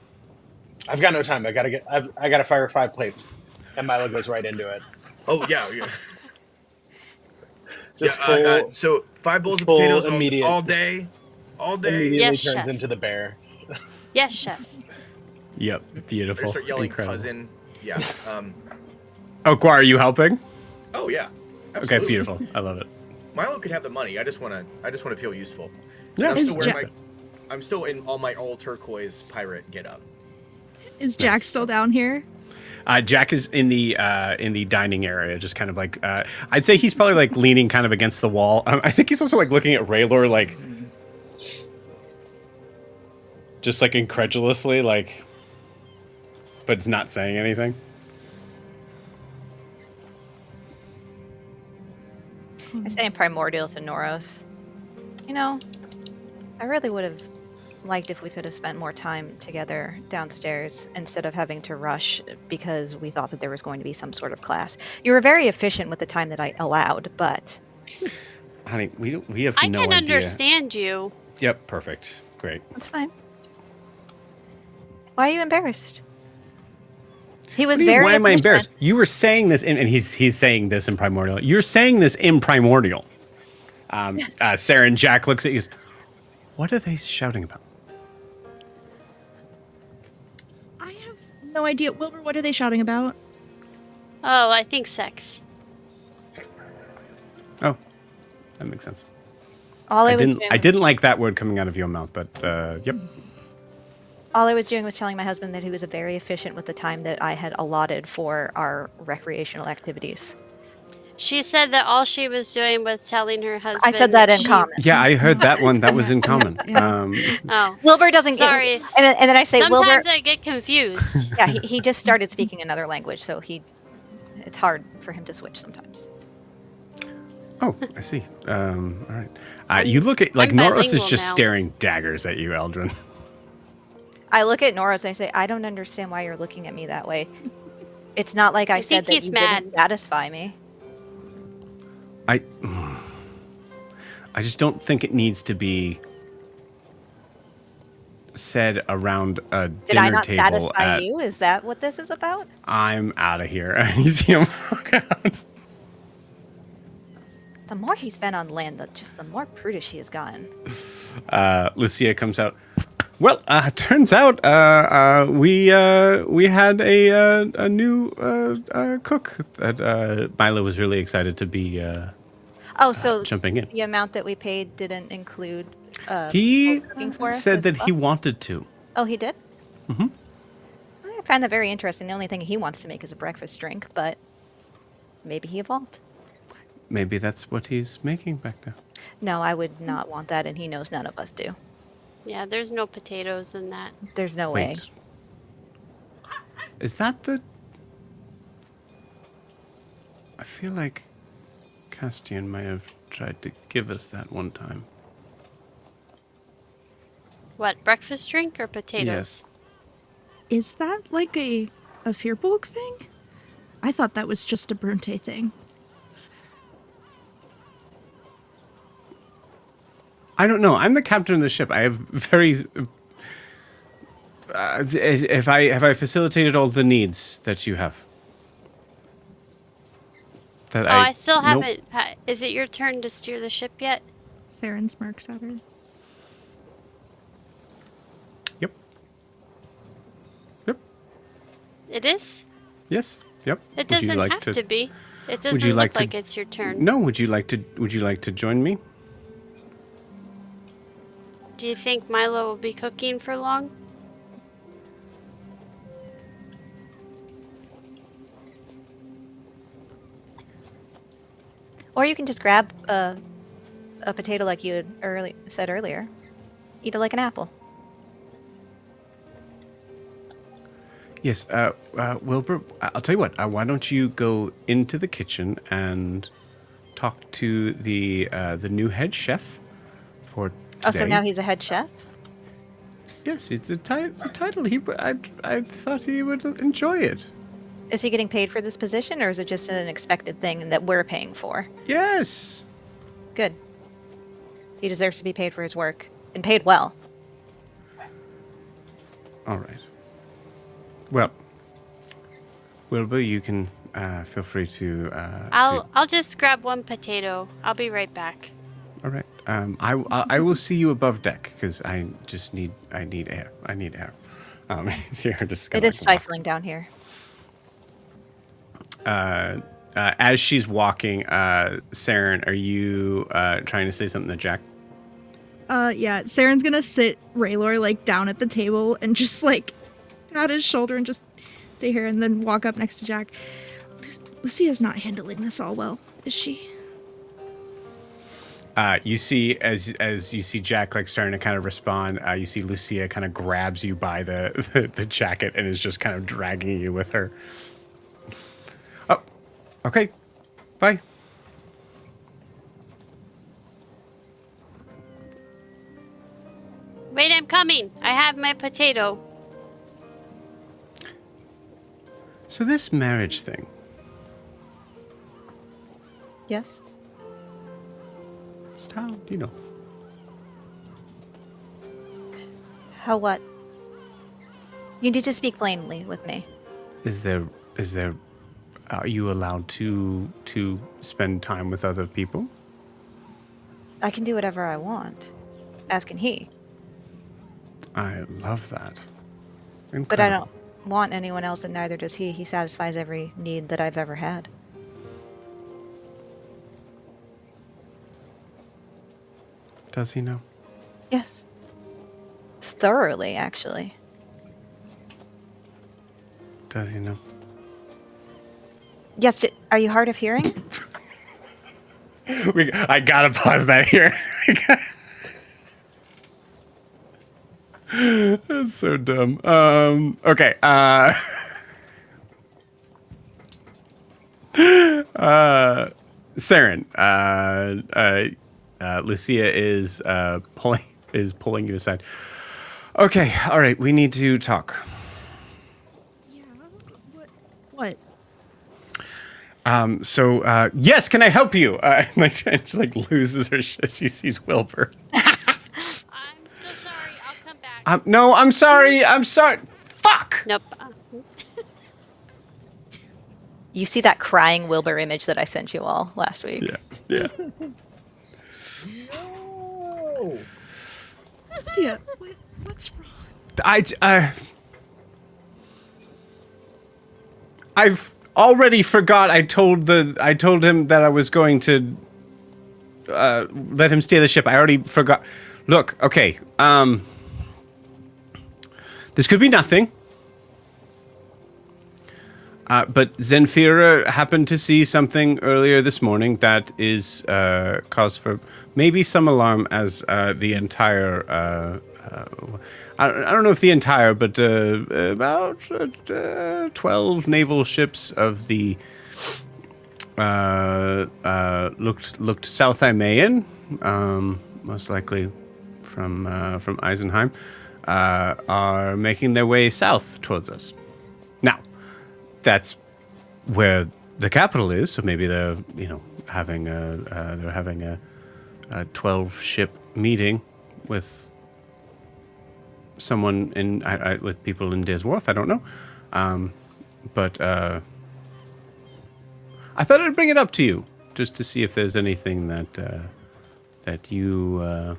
I've got no time. I gotta fire 5 plates, and Milo goes right into it. Oh yeah, yeah. Just yeah, full, so 5 bowls of full potatoes immediate- all day, all day. immediately Yes, turns chef. into the bear. Yes, chef. Yep. I Beautiful. start yelling, Incredible. cousin. Yeah. Oh, Guar, are you helping? Oh yeah. Okay, Absolutely. beautiful. I love it. Milo could have the money. I just wanna feel useful. Yeah. I'm Is still, wearing Jack- I'm still in all my all turquoise pirate getup. Is Jack still down here? Jack is in the dining area, just kind of like I'd say he's probably like leaning kind of against the wall. I think he's also like looking at Raylor like just like incredulously, like, but it's not saying anything. I say in Primordial to Noros. You know, I really would have liked if we could have spent more time together downstairs instead of having to rush because we thought that there was going to be some sort of class. You were very efficient with the time that I allowed, but Honey, we have I no can idea. understand you. Yep, perfect, great. that's fine. Why are you embarrassed? He was What do you mean, very why am I efficient. embarrassed? You were saying this, and he's saying this in Primordial. You're saying this in Primordial. Sarah and Jack looks at you. What are they shouting about? I have no idea. Wilbur, what are they shouting about? Oh, I think sex. Oh, that makes sense. All I was didn't. doing I was- didn't like that word coming out of your mouth, but yep. All I was doing was telling my husband that he was very efficient with the time that I had allotted for our recreational activities. She said that all she was doing was telling her husband. I said that in she- common. Yeah, I heard that one. That was in common. Yeah. Oh, Wilbur doesn't sorry. get. And then I say Wilbur. Sometimes I get confused. Yeah, he just started speaking another language, so it's hard for him to switch sometimes. Oh, I see. All right. You look at, like, I'm Noros is bilingual just now. staring daggers at you, Eldrin. I look at Noros and I say, I don't understand why you're looking at me that way. It's not like I said think that he's you mad. didn't satisfy me. I just don't think it needs to be said around a Did dinner I not table. satisfy you? Is that what this is about? I'm out of here. You see him walk out. The more he's been on land, the more prudish he has gotten. Lucia comes out. Well, turns out we had a new cook that Milo was really excited to be So jumping in. the amount that we paid didn't include He cooking for us said as that he well? wanted to. Oh, he did? Mhm. I find that very interesting. The only thing he wants to make is a breakfast drink, but maybe he evolved. Maybe that's what he's making back there. No, I would not want that, and he knows none of us do. Yeah, there's no potatoes in that. There's no way. Wait. Is that the... I feel like Castian might have tried to give us that one time. What, breakfast drink or potatoes? Is that like a Fearbulk thing? I thought that was just a Brunte thing. I don't know. I'm the captain of the ship. I have very... have I facilitated all the needs that you have? That I still Nope. haven't. Is it your turn to steer the ship yet? Saren smirks at her. Yep. Yep. It is? Yes. Yep. It Would you doesn't like have to be. It doesn't you like look like to- it's your turn. No. Would you like to join me? Do you think Milo will be cooking for long? Or you can just grab a potato like you had said earlier. Eat it like an apple. Yes. Wilbur, I'll tell you what. Why don't you go into the kitchen and talk to the new head chef for today? Oh, so now he's a head chef? Yes, it's a title. I thought he would enjoy it. Is he getting paid for this position, or is it just an expected thing that we're paying for? Yes. Good. He deserves to be paid for his work, and paid well. All right. Well, Wilbur, you can feel free to. I'll just grab one potato. I'll be right back. All right. I will see you above deck because I need air. I need air. So you're just It gonna, is stifling down here. as she's walking, Saren, are you trying to say something to Jack? Yeah, Saren's gonna sit Raylor, like, down at the table and just, like, pat his shoulder and just stay here and then walk up next to Jack. Lucia's not handling this all well, is she? You see, as you see Jack, like, starting to kind of respond, you see Lucia kind of grabs you by the jacket and is just kind of dragging you with her. Oh, okay. Bye. Wait, I'm coming. I have my potato. So this marriage thing, Yes? just how do you know? How what? You need to speak plainly with me. Is there, are you allowed to spend time with other people? I can do whatever I want. As can he. I love that. But I Incredible. don't want anyone else, and neither does he. He satisfies every need that I've ever had. Does he know? Yes. Thoroughly, actually. Does he know? Yes, are you hard of hearing? I gotta pause that here. That's so dumb. Okay. Saren. Lucia is pulling you aside. Okay. All right. We need to talk. Yeah. What? Yes. Can I help you? It's like loses her shit. She sees Wilbur. I'm so sorry. I'll come back. No. I'm sorry. I'm sorry. Fuck. Nope. You see that crying Wilbur image that I sent you all last week? Yeah. No. Lucia, what's wrong? I've already forgot. I told him that I was going to let him steal the ship. I already forgot. Look, okay. This could be nothing. But Zenfira happened to see something earlier this morning that is cause for maybe some alarm, as the entire I don't know if the entire, but about 12 naval ships of the looked South Imaean, most likely from Eisenheim, are making their way south towards us. Now, that's where the capital is, so maybe they're having a 12 ship meeting with someone with people in Des Wharf. I don't know, but I thought I'd bring it up to you just to see if there's anything that you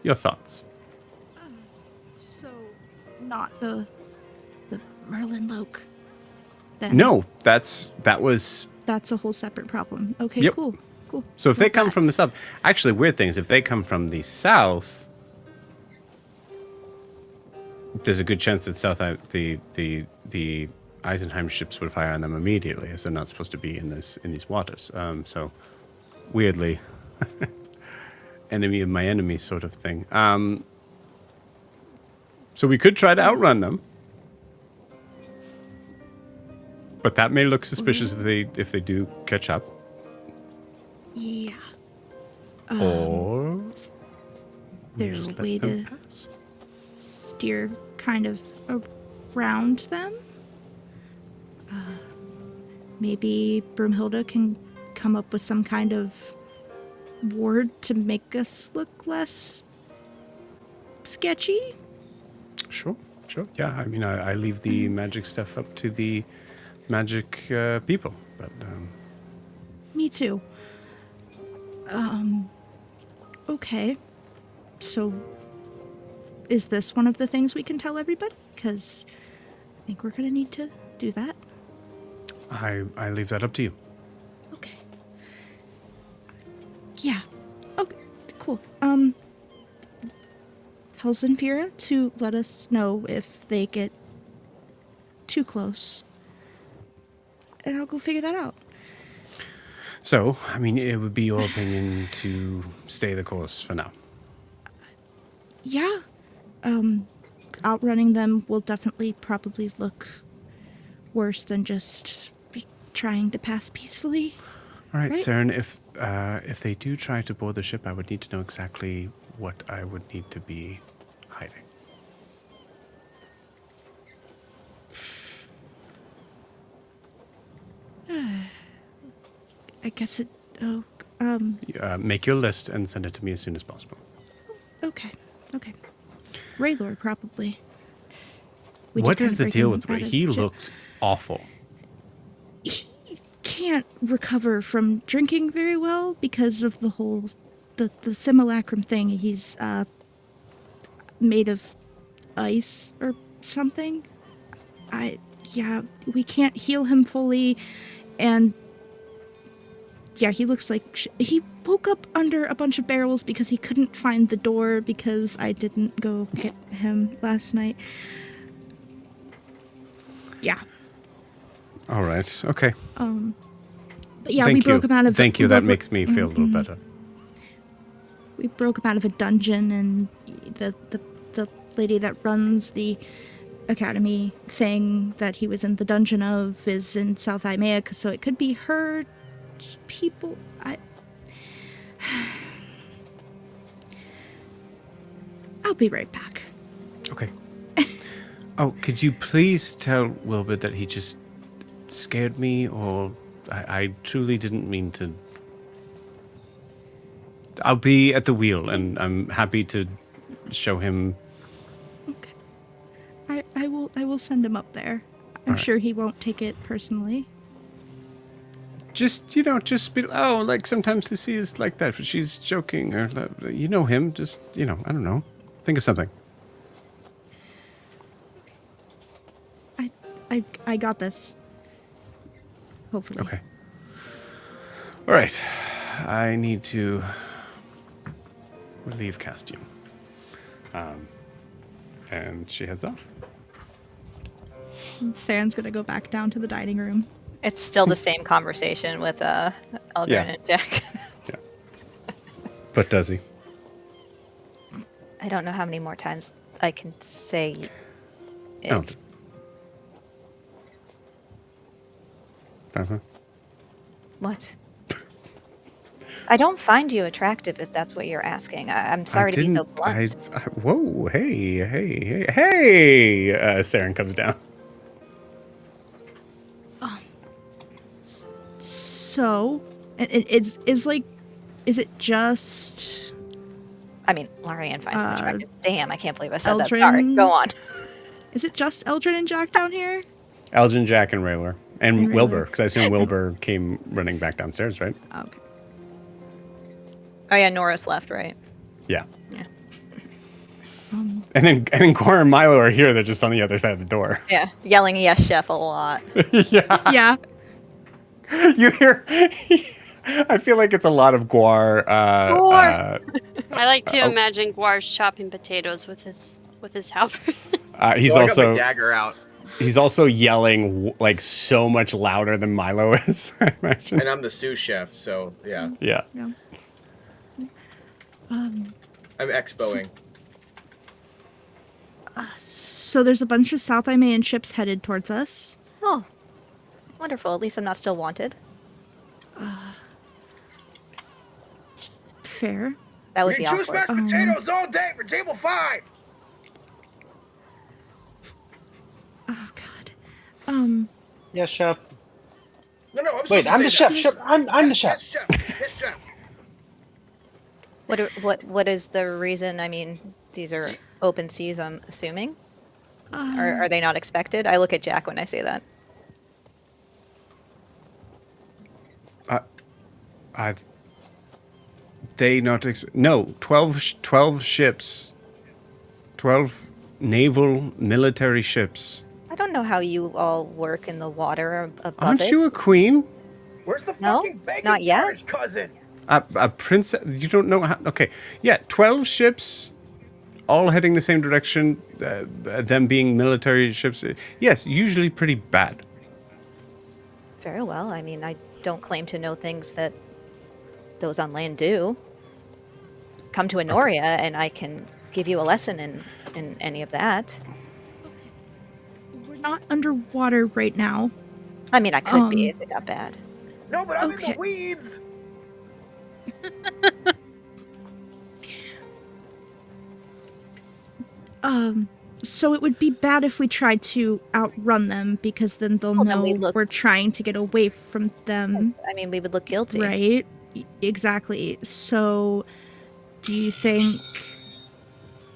your thoughts. So, not the Merlin Loke. Then. No, that was. That's a whole separate problem. Okay, Yep. cool. So if they Love come that. from the south, actually, weird thing is if they come from the south, there's a good chance that the Eisenheim ships would fire on them immediately, as they're not supposed to be in these waters. So weirdly, enemy of my enemy sort of thing. So we could try to outrun them, but that may look suspicious if they do catch up. Yeah. Or There's a just let way them to pass. steer kind of around them. Maybe Broomhilda can come up with some kind of ward to make us look less sketchy. Sure. Yeah, I mean, I leave the magic stuff up to the magic people, but Me too. Okay. So, is this one of the things we can tell everybody? Because I think we're gonna need to do that. I leave that up to you. Okay. Yeah. Okay. Cool. Tell Zenfira to let us know if they get too close, and I'll go figure that out. So, I mean, it would be your opinion to stay the course for now. Yeah. Outrunning them will definitely probably look worse than just trying to pass peacefully. All right, Right. Saren, if they do try to board the ship, I would need to know exactly what I would need to be hiding. I guess it. Make your list and send it to me as soon as possible. Okay. Raylord, probably. We What did kind is of the break deal him with Ray? out of He jail. looked awful. He can't recover from drinking very well because of the whole the simulacrum thing. He's made of ice or something. We can't heal him fully, and yeah, he looks like he woke up under a bunch of barrels because he couldn't find the door because I didn't go get him last night. Yeah. All right. Okay. But yeah, Thank we broke you. him out of. Thank you. That makes me feel a little better. We broke him out of a dungeon, and the lady that runs the academy thing that he was in the dungeon of is in South Imaic, so it could be her people. I'll be right back. Okay. Oh, could you please tell Wilbur that he just scared me, or I truly didn't mean to. I'll be at the wheel, and I'm happy to show him. Okay. I will send him up there. I'm sure he won't take it personally. Just, just be, like sometimes Lucy is like that, but she's joking, or, you know him, just, I don't know. Think of something. I got this. Hopefully. Okay. All right. I need to relieve Castium. And she heads off. Saren's gonna go back down to the dining room. It's still the same conversation with Eldrin and Jack. Yeah. But does he? I don't know how many more times I can say it. Oh. Uh-huh. What? I don't find you attractive if that's what you're asking. I'm sorry to be so blunt. Whoa, hey. Saren comes down. So, is it just... I mean, Larian finds him attractive. Damn, I can't believe I said that. Eldrin? Sorry, go on. Is it just Eldrin and Jack down here? Eldrin, Jack, and Raylor. And And Wilbur, Raylor. because I assume Wilbur came running back downstairs, right? Okay. Oh yeah, Norris left, right? Yeah. Yeah. And then Cora and Milo are here. They're just on the other side of the door. Yeah, yelling "Yes, chef" a lot. Yeah. Yeah. You hear... I feel like it's a lot of Guar. Guar! I like to imagine Guar's chopping potatoes with his halberd. He's I got my also dagger out, he's also yelling like so much louder than Milo is. I imagine. and I'm the sous chef, so yeah, Yeah. Yeah. I'm expoing. So there's a bunch of South Imaean ships headed towards us. Oh, wonderful. At least I'm not still wanted. Fair. That would We be need two awkward. smashed potatoes all day for table 5. Oh God. Yes, chef. No, I'm supposed Wait, to I'm say the that. chef. Chef, I'm the chef. Yes, chef. Yes, chef. What is the reason? I mean, these are open seas, I'm assuming. Are they not expected? I look at Jack when I say that. They not no 12 ships, 12 naval military ships. I don't know how you all work in the water above Aren't it. you a queen? Where's the No, fucking bacon not yet. Irish cousin? A princess? You don't know how? Okay, yeah, 12 ships, all heading the same direction. Them being military ships. Yes, usually pretty bad. Very well. I mean, I don't claim to know things that those on land do. Come to Honoria, and I can give you a lesson in any of that. We're not underwater right now. I mean, I could be if it got bad. No, but I'm in Okay. the weeds. So it would be bad if we tried to outrun them, because then they'll Well, then know we look- we're trying to get away from them, I mean, we would look guilty. right? Exactly. So, do you think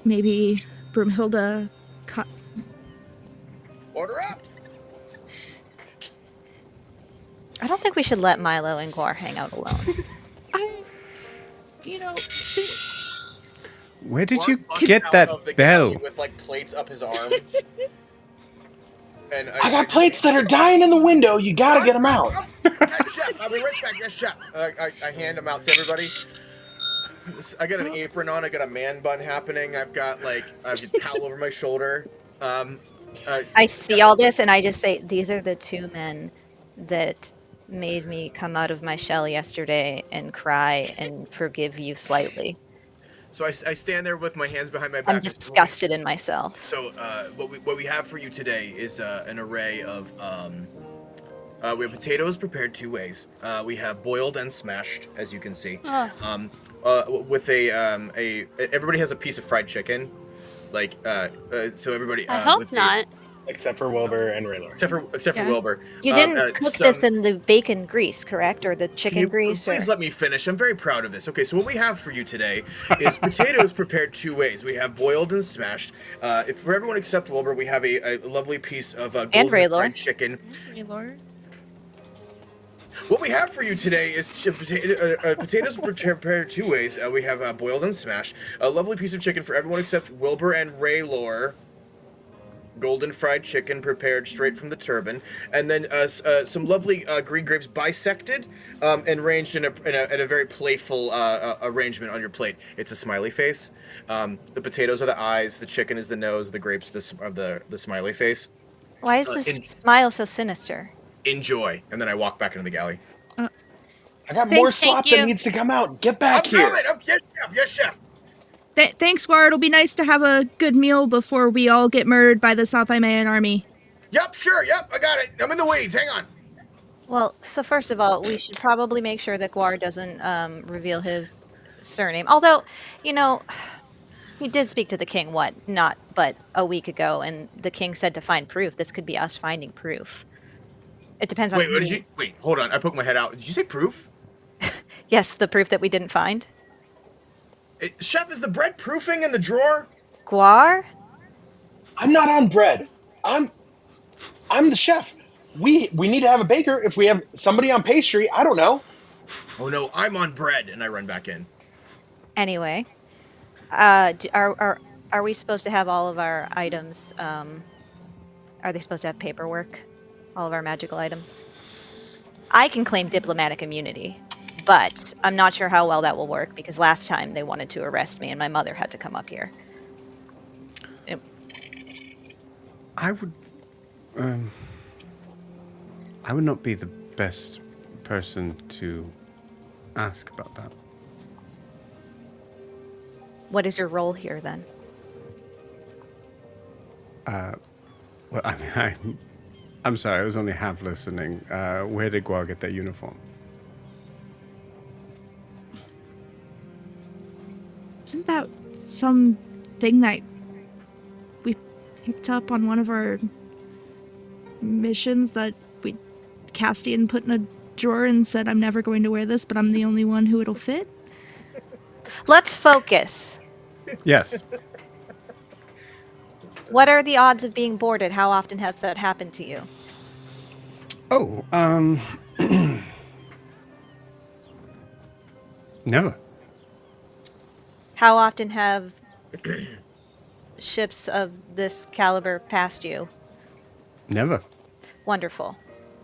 maybe Broomhilda cut? Order up. I don't think we should let Milo and Guar hang out alone. Where did Guar you busts get out that of the bell? galley with like plates up his arm. And I got plates that are dying in the window. You gotta get them out. Yes, chef. I'll be right back. Yes, chef. I hand them out to everybody. I got an apron on. I got a man bun happening. I've got a towel over my shoulder. I see all this, and I just say, these are the two men that made me come out of my shell yesterday and cry and forgive you slightly. So I stand there with my hands behind my back. I'm disgusted in myself. So what we have for you today is an array of we have potatoes prepared 2 ways. We have boiled and smashed, as you can see. Ugh. With everybody has a piece of fried chicken, like so everybody. I hope with not. Except for Wilbur and Raylor. Except for Yeah. Wilbur. You didn't cook this in the bacon grease, correct? Or the Can chicken you grease? please let me finish? I'm very proud of this. Okay, so what we have for you today is potatoes prepared 2 ways. We have boiled and smashed. If for everyone except Wilbur, we have a lovely piece of golden Raylor. fried chicken. Raylor. What we have for you today is potatoes prepared 2 ways. We have boiled and smashed. A lovely piece of chicken for everyone except Wilbur and Raylor. Golden fried chicken prepared straight from the turban, and then some lovely green grapes bisected and arranged in a very playful arrangement on your plate. It's a smiley face. The potatoes are the eyes, the chicken is the nose, the grapes are the smiley face. Why is this smile so sinister? Enjoy, and then I walk back into the galley. I got more Thank slop you. that needs to come out. Get back I'm here. coming. Yes, chef. Thanks, Squire. It'll be nice to have a good meal before we all get murdered by the South Imayan army. Yep, sure. Yep, I got it. I'm in the weeds. Hang on. Well, so first of all, we should probably make sure that Guar doesn't reveal his surname. Although, you know, he did speak to the king, not but a week ago, and the king said to find proof. This could be us finding proof. It depends on Wait, what did you? Wait, hold on. I poked my head out. Did you say proof? Yes, the proof that we didn't find. Chef, is the bread proofing in the drawer? Guar? I'm not on bread. I'm the chef. We need to have a baker. If we have somebody on pastry, I don't know. Oh no, I'm on bread, and I run back in. Anyway, are we supposed to have all of our items? Are they supposed to have paperwork? All of our magical items? I can claim diplomatic immunity, but I'm not sure how well that will work because last time they wanted to arrest me and my mother had to come up here. I would not be the best person to ask about that. What is your role here then? Well, I mean, I'm sorry, I was only half listening. Where did Guar get that uniform? Isn't that some thing that we picked up on one of our missions that Castian put in a drawer and said, I'm never going to wear this, but I'm the only one who it'll fit? Let's focus. Yes. What are the odds of being boarded? How often has that happened to you? Oh, never. How often have ships of this caliber passed you? Never. Wonderful.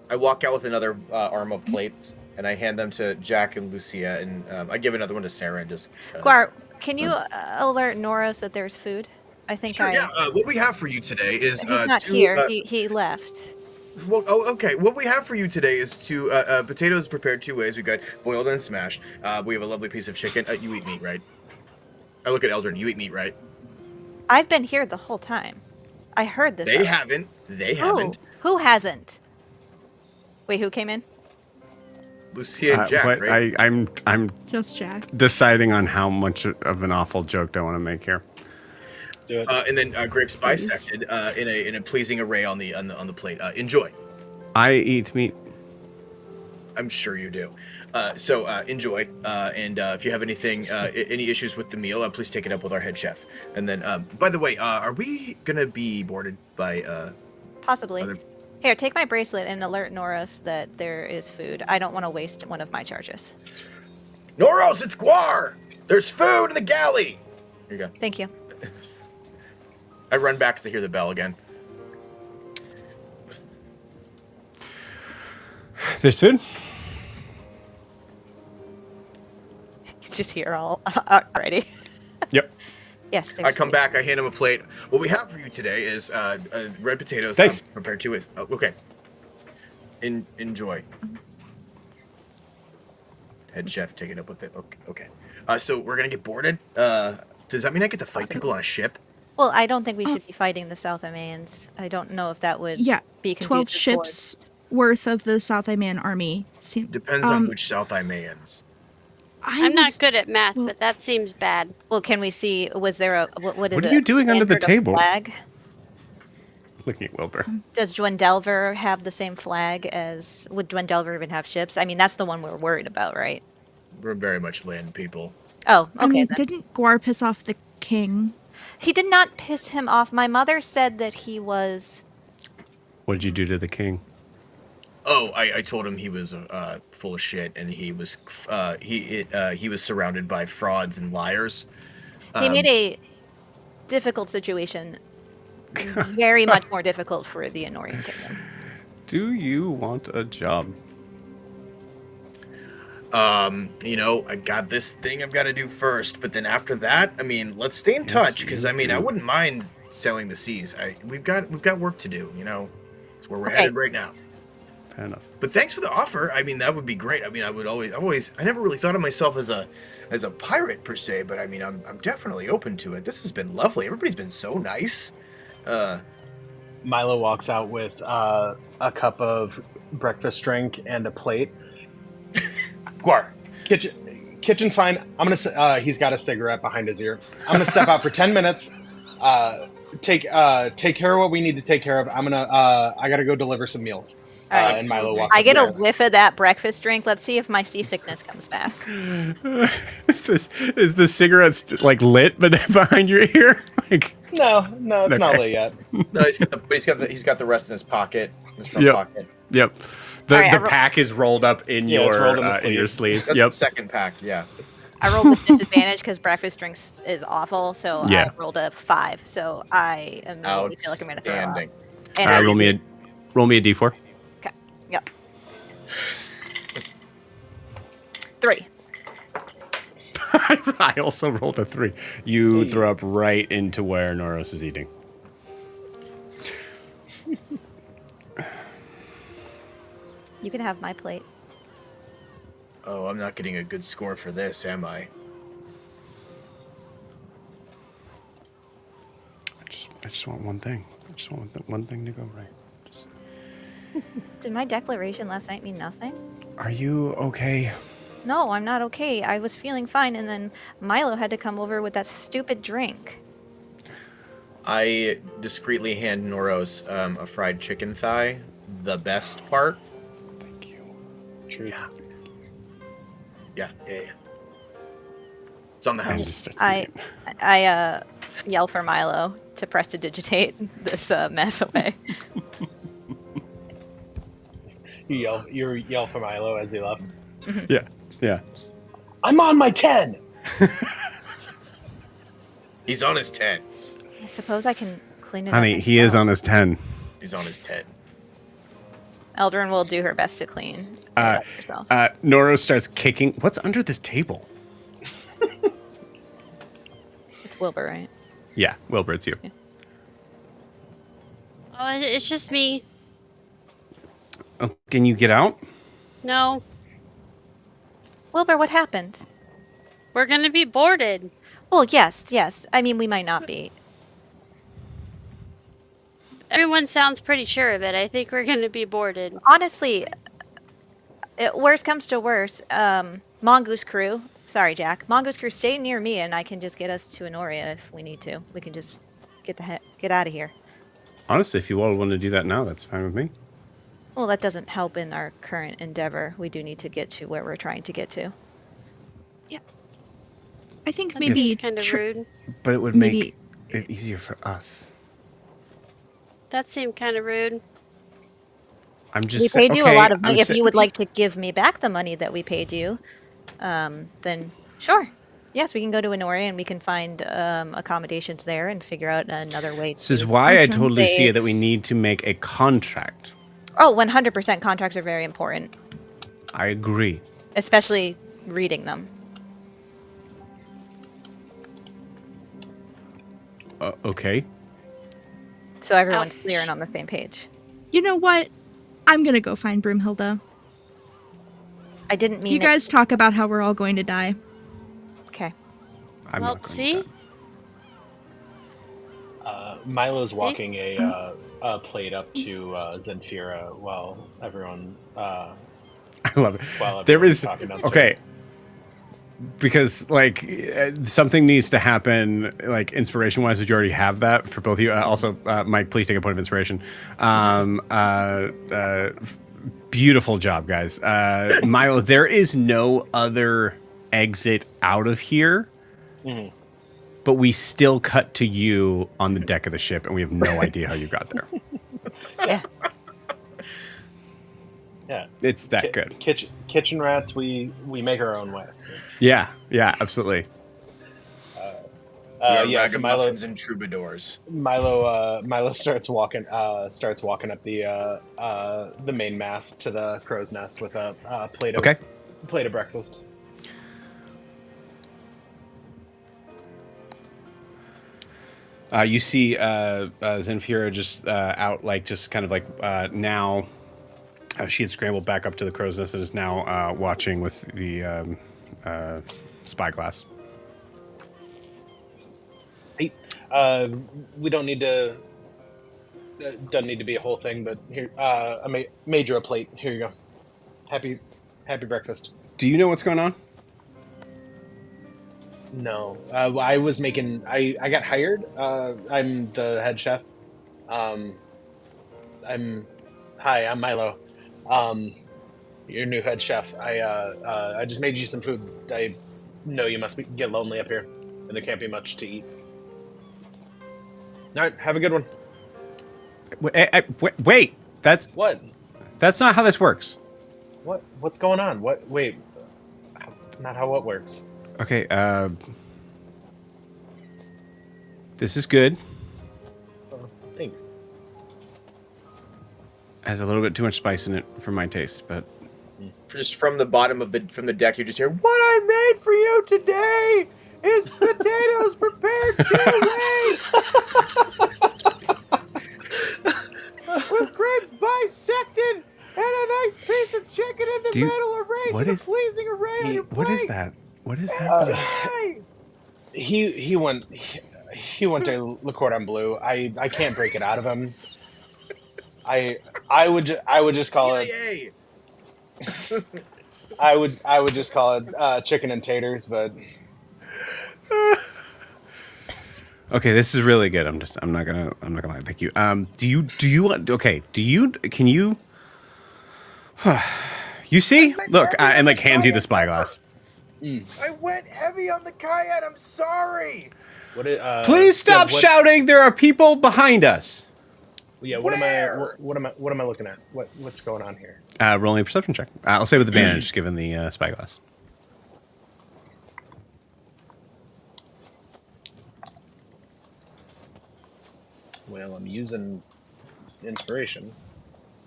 I walk out with another arm of plates, and I hand them to Jack and Lucia, and I give another one to Sarah, and just... Guar, can you alert Noros that there's food? I think Sure, yeah. What we have for you today is... He's not here. He left. Well, okay. What we have for you today is potatoes prepared 2 ways. We've got boiled and smashed. We have a lovely piece of chicken. You eat meat, right? I look at Eldrin. You eat meat, right? I've been here the whole time. I heard this. They haven't. They haven't. Who hasn't? Wait, who came in? Lucia and Jack, but right? I'm Just Jack. deciding on how much of an awful joke I want to make here. Do it. And then grapes bisected in a pleasing array on the plate. Enjoy. I eat meat. I'm sure you do. So enjoy. And if you have anything, any issues with the meal, please take it up with our head chef. And then, by the way, are we gonna be boarded by? Possibly. Other... Here, take my bracelet and alert Noros that there is food. I don't want to waste one of my charges. Noros, it's Guar. There's food in the galley. Here you go. Thank you. I run back as I hear the bell again. There's food? You just hear all already. Yep. Yes. I come back. I hand him a plate. What we have for you today is red potatoes. Thanks. Prepared 2 ways. Oh, okay. Enjoy. Head chef, take it up with it. Okay. So we're gonna get boarded. Does that mean I get to fight people on a ship? Well, I don't think we should be fighting the South Americans. I don't know if that would Yeah, be 12 conducive ships worth of the South Iman army. Depends on which South Imayans. I'm not good at math, but that seems bad. Well, can we see? Was there a what is What it? are you doing under the standard of table? Flag? Looking at Wilbur. Does Dwendelver have the same flag as? Would Dwendelver even have ships? I mean, that's the one we're worried about, right? We're very much land people. Oh, okay. I mean, then. didn't Guar piss off the king? He did not piss him off. My mother said that he was. What did you do to the king? Oh, I told him he was full of shit, and he was surrounded by frauds and liars. He made a difficult situation very much more difficult for the Anorian kingdom. Do you want a job? I got this thing I've got to do first, but then after that, I mean, let's stay in touch, because I mean, I wouldn't mind sailing the seas. We've got work to do. It's where we're headed right now. Fair enough. But thanks for the offer. I mean, that would be great. I mean, I never really thought of myself as a pirate per se, but I mean, I'm definitely open to it. This has been lovely. Everybody's been so nice. Milo walks out with a cup of breakfast drink and a plate. Guar, kitchen's fine. I'm gonna. He's got a cigarette behind his ear. I'm gonna step out for 10 minutes. Take care of what we need to take care of. I gotta go deliver some meals. All right. And Milo walks. I get a up whiff of that breakfast drink. Let's see if my seasickness comes back. Is the cigarette lit but behind your ear? No, it's not lit yet. No, he's got the rest in his pocket. His front pocket. Yep. The pack is rolled up in in your sleeve. That's the second pack. Yeah. I rolled with disadvantage because breakfast drinks is awful, so Yeah. I rolled a 5. So I immediately feel like I'm gonna throw up. Outstanding. And Roll me a d4. Okay. Yep. 3. I also rolled a 3. You throw up right into where Noros is eating. You can have my plate. Oh, I'm not getting a good score for this, am I? I just want one thing. I just want one thing to go right. Did my declaration last night mean nothing? Are you okay? No, I'm not okay. I was feeling fine, and then Milo had to come over with that stupid drink. I discreetly hand Noros a fried chicken thigh, the best part. Thank you. Truth. Yeah. It's on the house. I yell for Milo to prestidigitate this mess away. You yell for Milo as he left. Yeah. I'm on my 10. He's on his 10. I suppose I can clean it Honey, up. he is on his 10. He's on his 10. Eldrin will do her best to clean it up herself. Noros starts kicking. What's under this table? It's Wilbur, right? Yeah, Wilbur, it's you. Yeah. Oh, it's just me. Oh, can you get out? No, Wilbur, what happened? we're gonna be boarded. Well, yes. I mean, we might not be. Everyone sounds pretty sure of it. I think we're gonna be boarded. Honestly, worst comes to worst, Mongoose crew. Sorry, Jack. Mongoose crew, stay near me, and I can just get us to Honoria if we need to. We can just get out of here. Honestly, if you all want to do that now, that's fine with me. Well, that doesn't help in our current endeavor. We do need to get to where we're trying to get to. I think maybe Kind of rude. But it would Maybe- make it easier for us. That seemed kind of rude. I'm just We paid you a lot of money. I'm If you would like to give me back the money that we paid you, then sure. Yes, we can go to Honoria and we can find accommodations there and figure out another way This is to... why I told They- Lucia that we need to make a contract. Oh, 100% contracts are very important, I agree. especially reading them. Okay. So everyone's Ouch. clear and on the same page. You know what? I'm gonna go find Broomhilda. I didn't mean You guys talk about how we're all going to die. Okay. I'm Well, not going see? with Milo's See? walking a plate up to Zenfira while everyone that. I love it. while There everyone's is talking downstairs. okay. Because like something needs to happen, like inspiration wise, but you already have that for both of you. Also, Mike, please take a point of inspiration. Beautiful job, guys. Milo, there is no other exit out of here, Mhm. but we still cut to you on the deck of the ship, and we have no idea how you got there. Yeah. Yeah. It's that good. Kitchen rats. We make our own way. Yeah, absolutely. We are Yeah. So Milo ragamuffins and troubadours. Milo starts walking up the main mast to the crow's nest with a plate of Okay. breakfast. You see Zenfira just out, like, just kind of like now. She had scrambled back up to the crow's nest and is now watching with the spyglass. Hey, we don't need to. Doesn't need to be a whole thing, but here, I made you a plate. Here you go. Happy breakfast. Do you know what's going on? No, I was making. I got hired. I'm the head chef. I'm Milo. Your new head chef. I just made you some food. I know you must get lonely up here, and there can't be much to eat. All right, have a good one. Wait, that's What? not how this works. What's going on? What? Wait, not how it works. Okay, this is good. Thanks. Has a little bit too much spice in it for my taste, but Just from the bottom of the deck, you just hear, "What I made for you today is potatoes prepared too late, with grapes bisected, and a nice piece of chicken in the middle, arranged what in a is- pleasing array on your plate." what is that? What is happening? Hey! He went to Le Cordon Bleu. I can't break it out of him. I would just call it. Yay! I would just call it chicken and taters, but Okay, this is really good. I'm not gonna lie. Thank you. Do you want? Okay. Can you? You see? Look, and like hands you the spyglass. I went heavy on the cayenne. I'm sorry. what? Please stop shouting! There are people behind us. Yeah. Where? What am I looking at? What's going on here? Rolling a perception check. I'll say with advantage, given the spyglass. Well, I'm using inspiration.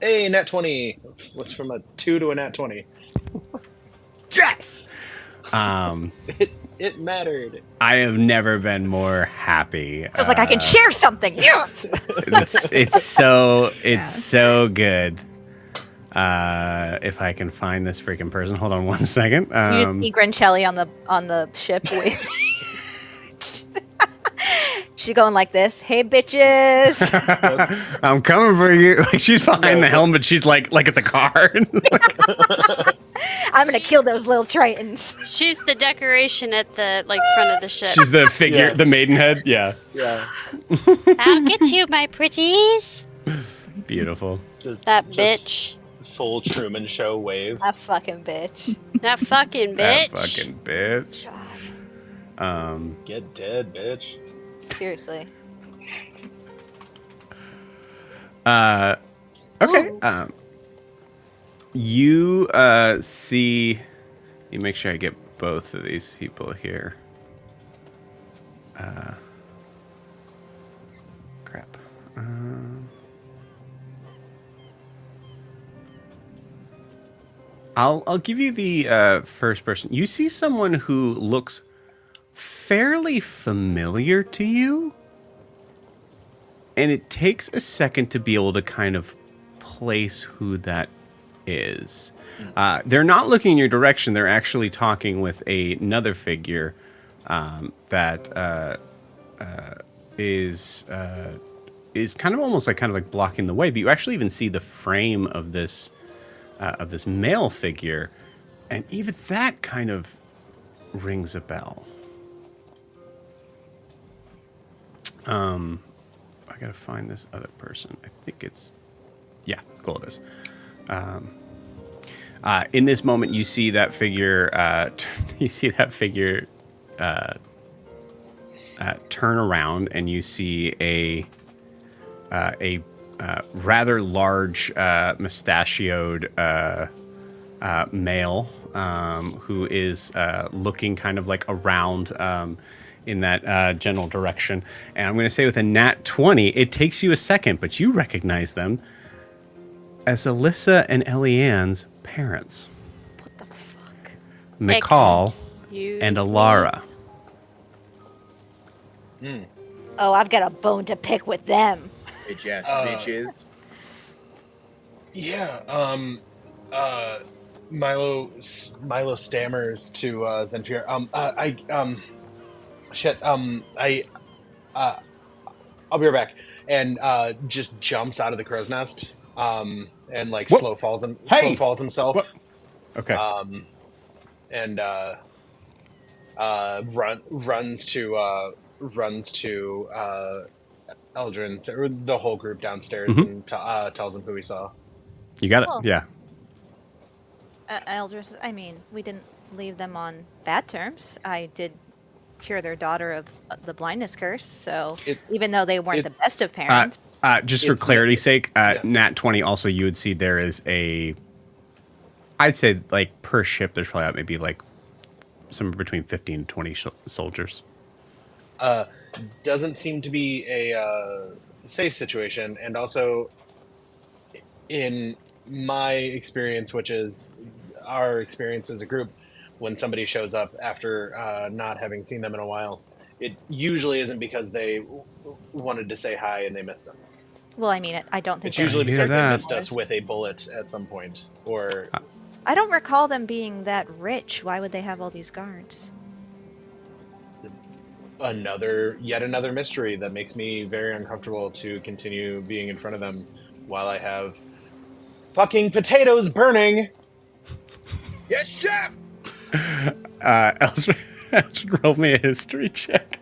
Hey, nat 20. What's from a 2 to a nat 20? Yes. It mattered. I have never been more happy. I was like, I can share something. Yes. It's so good. If I can find this freaking person, hold on one second. You just see Grancelli on the ship waving. She's going like this. Hey, bitches. I'm coming for you. Like she's behind the helm, but she's like it's a car. I'm gonna kill those little tritons. She's the decoration at the front of the ship. She's the figure, Yeah. the maidenhead. Yeah, Yeah. I'll get you, my pretties. beautiful. That Just bitch. Full Truman Show wave. That fucking bitch. That fucking That bitch. fucking bitch. God, Get dead, bitch. seriously. Okay. You see. You make sure I get both of these people here. Crap. I'll give you the first person. You see someone who looks fairly familiar to you, and it takes a second to be able to kind of place who that is. They're not looking in your direction. They're actually talking with another figure that is kind of almost like blocking the way. But you actually even see the frame of this male figure, and even that kind of rings a bell. I gotta find this other person. I think it's, yeah, cool it is. In this moment, you see that figure. Turn around, and you see a rather large, mustachioed male who is looking kind of like around in that general direction. And I'm going to say with a nat 20, it takes you a second, but you recognize them as Alyssa and Eliane's parents. What the fuck? McCall Excuse and me? Alara. Oh, I've got a bone to pick with them. Bitch ass bitches. Yeah. Milo stammers to Zenfir. I'll be right back. And just jumps out of the crow's nest. And like Whoop. slow falls Hey! himself. What? Okay. And runs to Eldrin's, or the whole group downstairs, and tells him who he saw. You got it? Oh. Yeah. Eldris, I mean, we didn't leave them on bad terms. I did cure their daughter of the blindness curse, so even though they weren't the best of parents. Just for clarity's sake, nat 20 also, you would see there is I'd say like per ship, there's probably maybe like somewhere between 15 and 20 soldiers. Doesn't seem to be a safe situation, and also in my experience, which is our experience as a group, when somebody shows up after not having seen them in a while, it usually isn't because they wanted to say hi and they missed us. Well, I mean, I don't think It's usually because they that. missed us with a bullet at some point, or I don't recall them being that rich. Why would they have all these guards? yet another mystery that makes me very uncomfortable to continue being in front of them while I have fucking potatoes burning. Yes, chef. Eldrin, roll me a history check.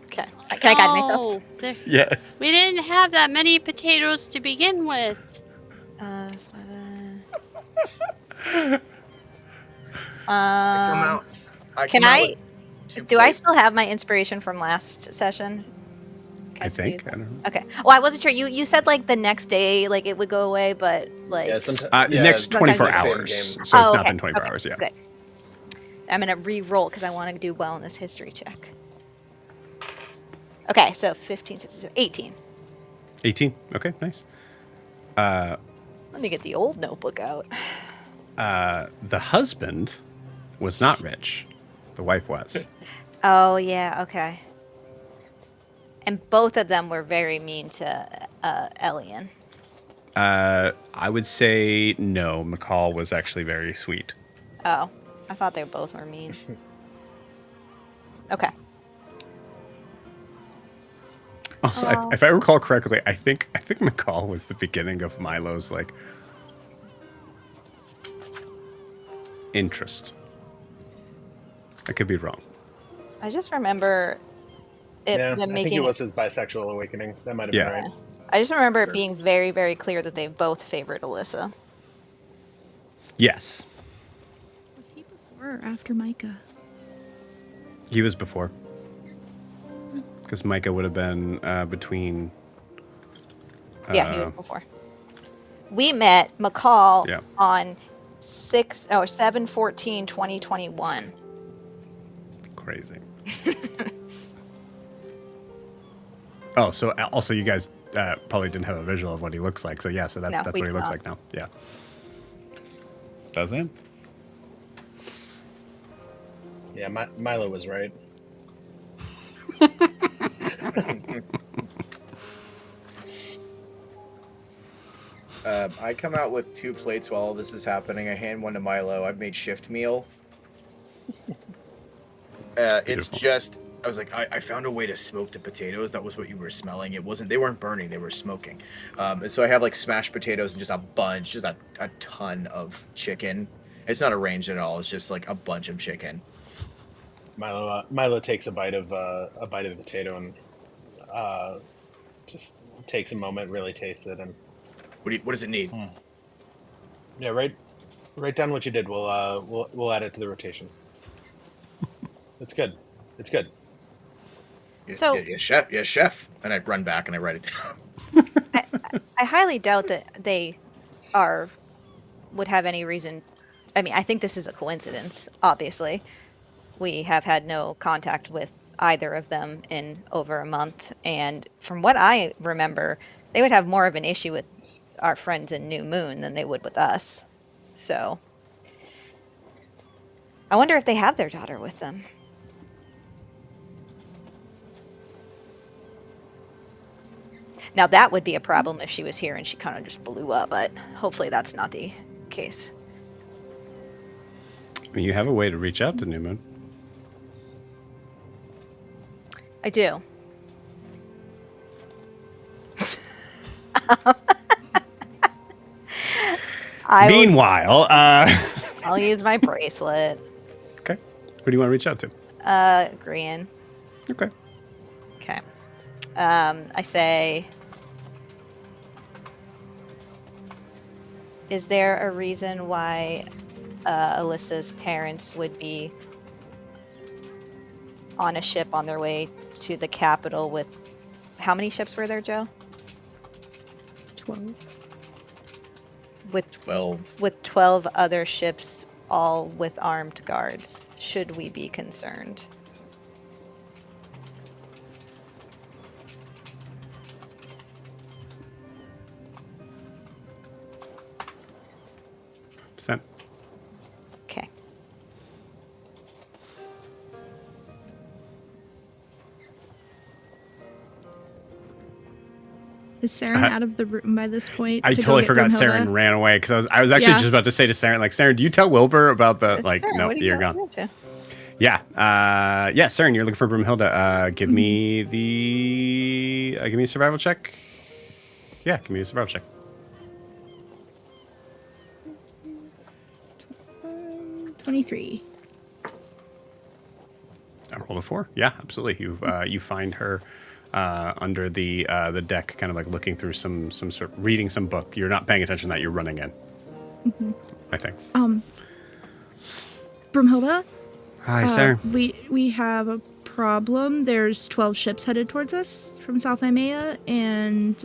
Okay. Can I guide myself? Oh, there- Yes. we didn't have that many potatoes to begin with. 7. Come out. Can come out I? with 2 Do I plates. still have my inspiration from last session? Can I still think. use that? I don't know. Okay. Well, I wasn't sure. You said like the next day, like it would go away, but like. Yeah, sometimes. The next 24 sometimes it's hours. in-game. So it's Oh, not okay, been 24 okay, hours yet. Good. I'm gonna re-roll because I want to do well in this history check. Okay, so 15, 16, 18. 18. Okay, nice. Let me get the old notebook out. The husband was not rich. The wife was. Oh yeah, okay. And both of them were very mean to Elian. I would say no. McCall was actually very sweet. Oh, I thought they both were mean. Okay. Also, Oh. if I recall correctly, I think McCall was the beginning of Milo's like interest. I could be wrong. I just remember it Yeah, them I making. think it was his bisexual awakening. That might have Yeah. been right. I just remember Sure. it being very, very clear that they both favored Alyssa. Yes, Was he before or after Micah? he was before. Because Micah would have been between. Yeah, he was before. We met McCall Yeah. on 7/14/2021. Crazy. Oh, so also you guys probably didn't have a visual of what he looks like. So yeah, so that's No, what we he did looks not. like now. Yeah. Does it? Yeah, Milo was right. I come out with 2 plates while all this is happening. I hand one to Milo. I've made shift meal. It's Beautiful. just, I was like, I found a way to smoke the potatoes. That was what you were smelling. They weren't burning, they were smoking. And so I have like smashed potatoes and just a bunch, just a ton of chicken. It's not arranged at all. It's just like a bunch of chicken. Milo takes a bite of the potato and just takes a moment, really tastes it, and What does it need? yeah, write down what you did. We'll add it to the rotation. It's good. It's good. So- Yes, chef. Yes, chef. And I run back and I write it down. I highly doubt that they would have any reason. I mean, I think this is a coincidence, obviously. We have had no contact with either of them in over a month, and from what I remember, they would have more of an issue with our friends in New Moon than they would with us. So, I wonder if they have their daughter with them. Now, that would be a problem if she was here and she kind of just blew up, but hopefully that's not the case. I mean, you have a way to reach out to New Moon. I do. Meanwhile, I'll use my bracelet. okay. Who do you want to reach out to? Grian. Okay. Okay. I say, is there a reason why Alyssa's parents would be on a ship on their way to the capital with... How many ships were there, Joe? 12. With 12. with 12 other ships, all with armed guards. Should we be concerned? Percent. Okay. Is Saren out of the room by this point? I to go totally get forgot Brunhilde? Saren ran away because I was actually Yeah. just about to say to Saren, like, Saren, do you tell Wilbur about the like? Saren, No, what are you're going gone. into? Yeah, yeah, Saren, you're looking for Broomhilda. Give me the give me a survival check. Yeah, give me a survival check. 23. I rolled a 4. Yeah, absolutely. You find her under the deck, kind of like looking through some sort, reading some book. You're not paying attention to that. You're running in. I think. Brumhilda, Hi, Saren. we have a problem. There's 12 ships headed towards us from South Imea, and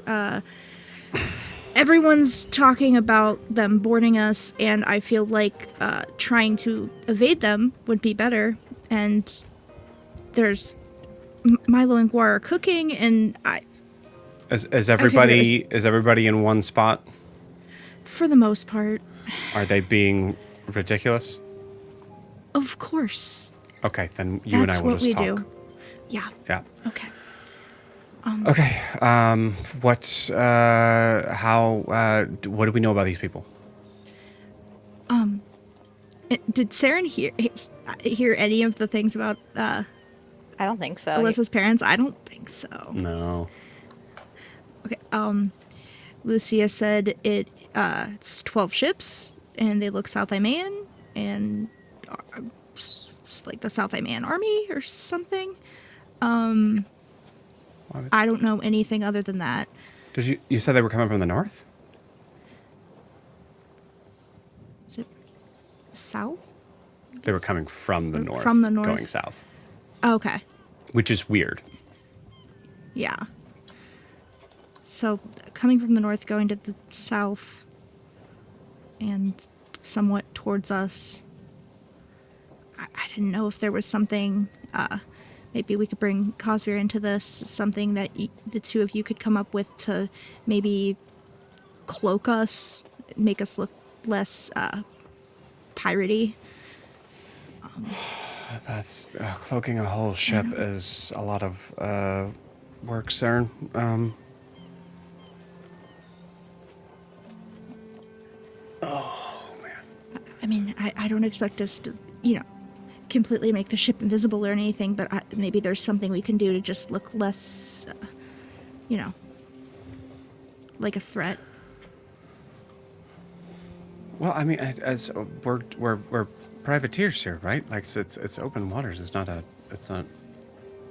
everyone's talking about them boarding us, and I feel like trying to evade them would be better. And there's Milo and Guar are cooking, and Is everybody in one spot? for the most part, Are they being ridiculous? of course. Okay, then you and I That's will what just we talk. do. Yeah. Yeah. Okay. Okay. What do we know about these people? Did Saren hear any of the things about I don't think so. Alyssa's parents? I don't think so. No. Okay. Lucia said it's 12 ships, and they look South Imean, and like the South Imean army or something. I don't know anything other than that. Did you said they were coming from the north? Is it south? They were coming from the north. From the north. Going south. Okay. Which is weird. Yeah. So coming from the north, going to the south, and somewhat towards us. I didn't know if there was something. Maybe we could bring Cosvir into this. Something that the two of you could come up with to maybe cloak us, make us look less piratey. That's cloaking a whole ship is a lot of work, Saren. I don't expect us to, completely make the ship invisible or anything, but maybe there's something we can do to just look less, like a threat. Well, I mean, as we're privateers here, right? Like it's open waters. It's not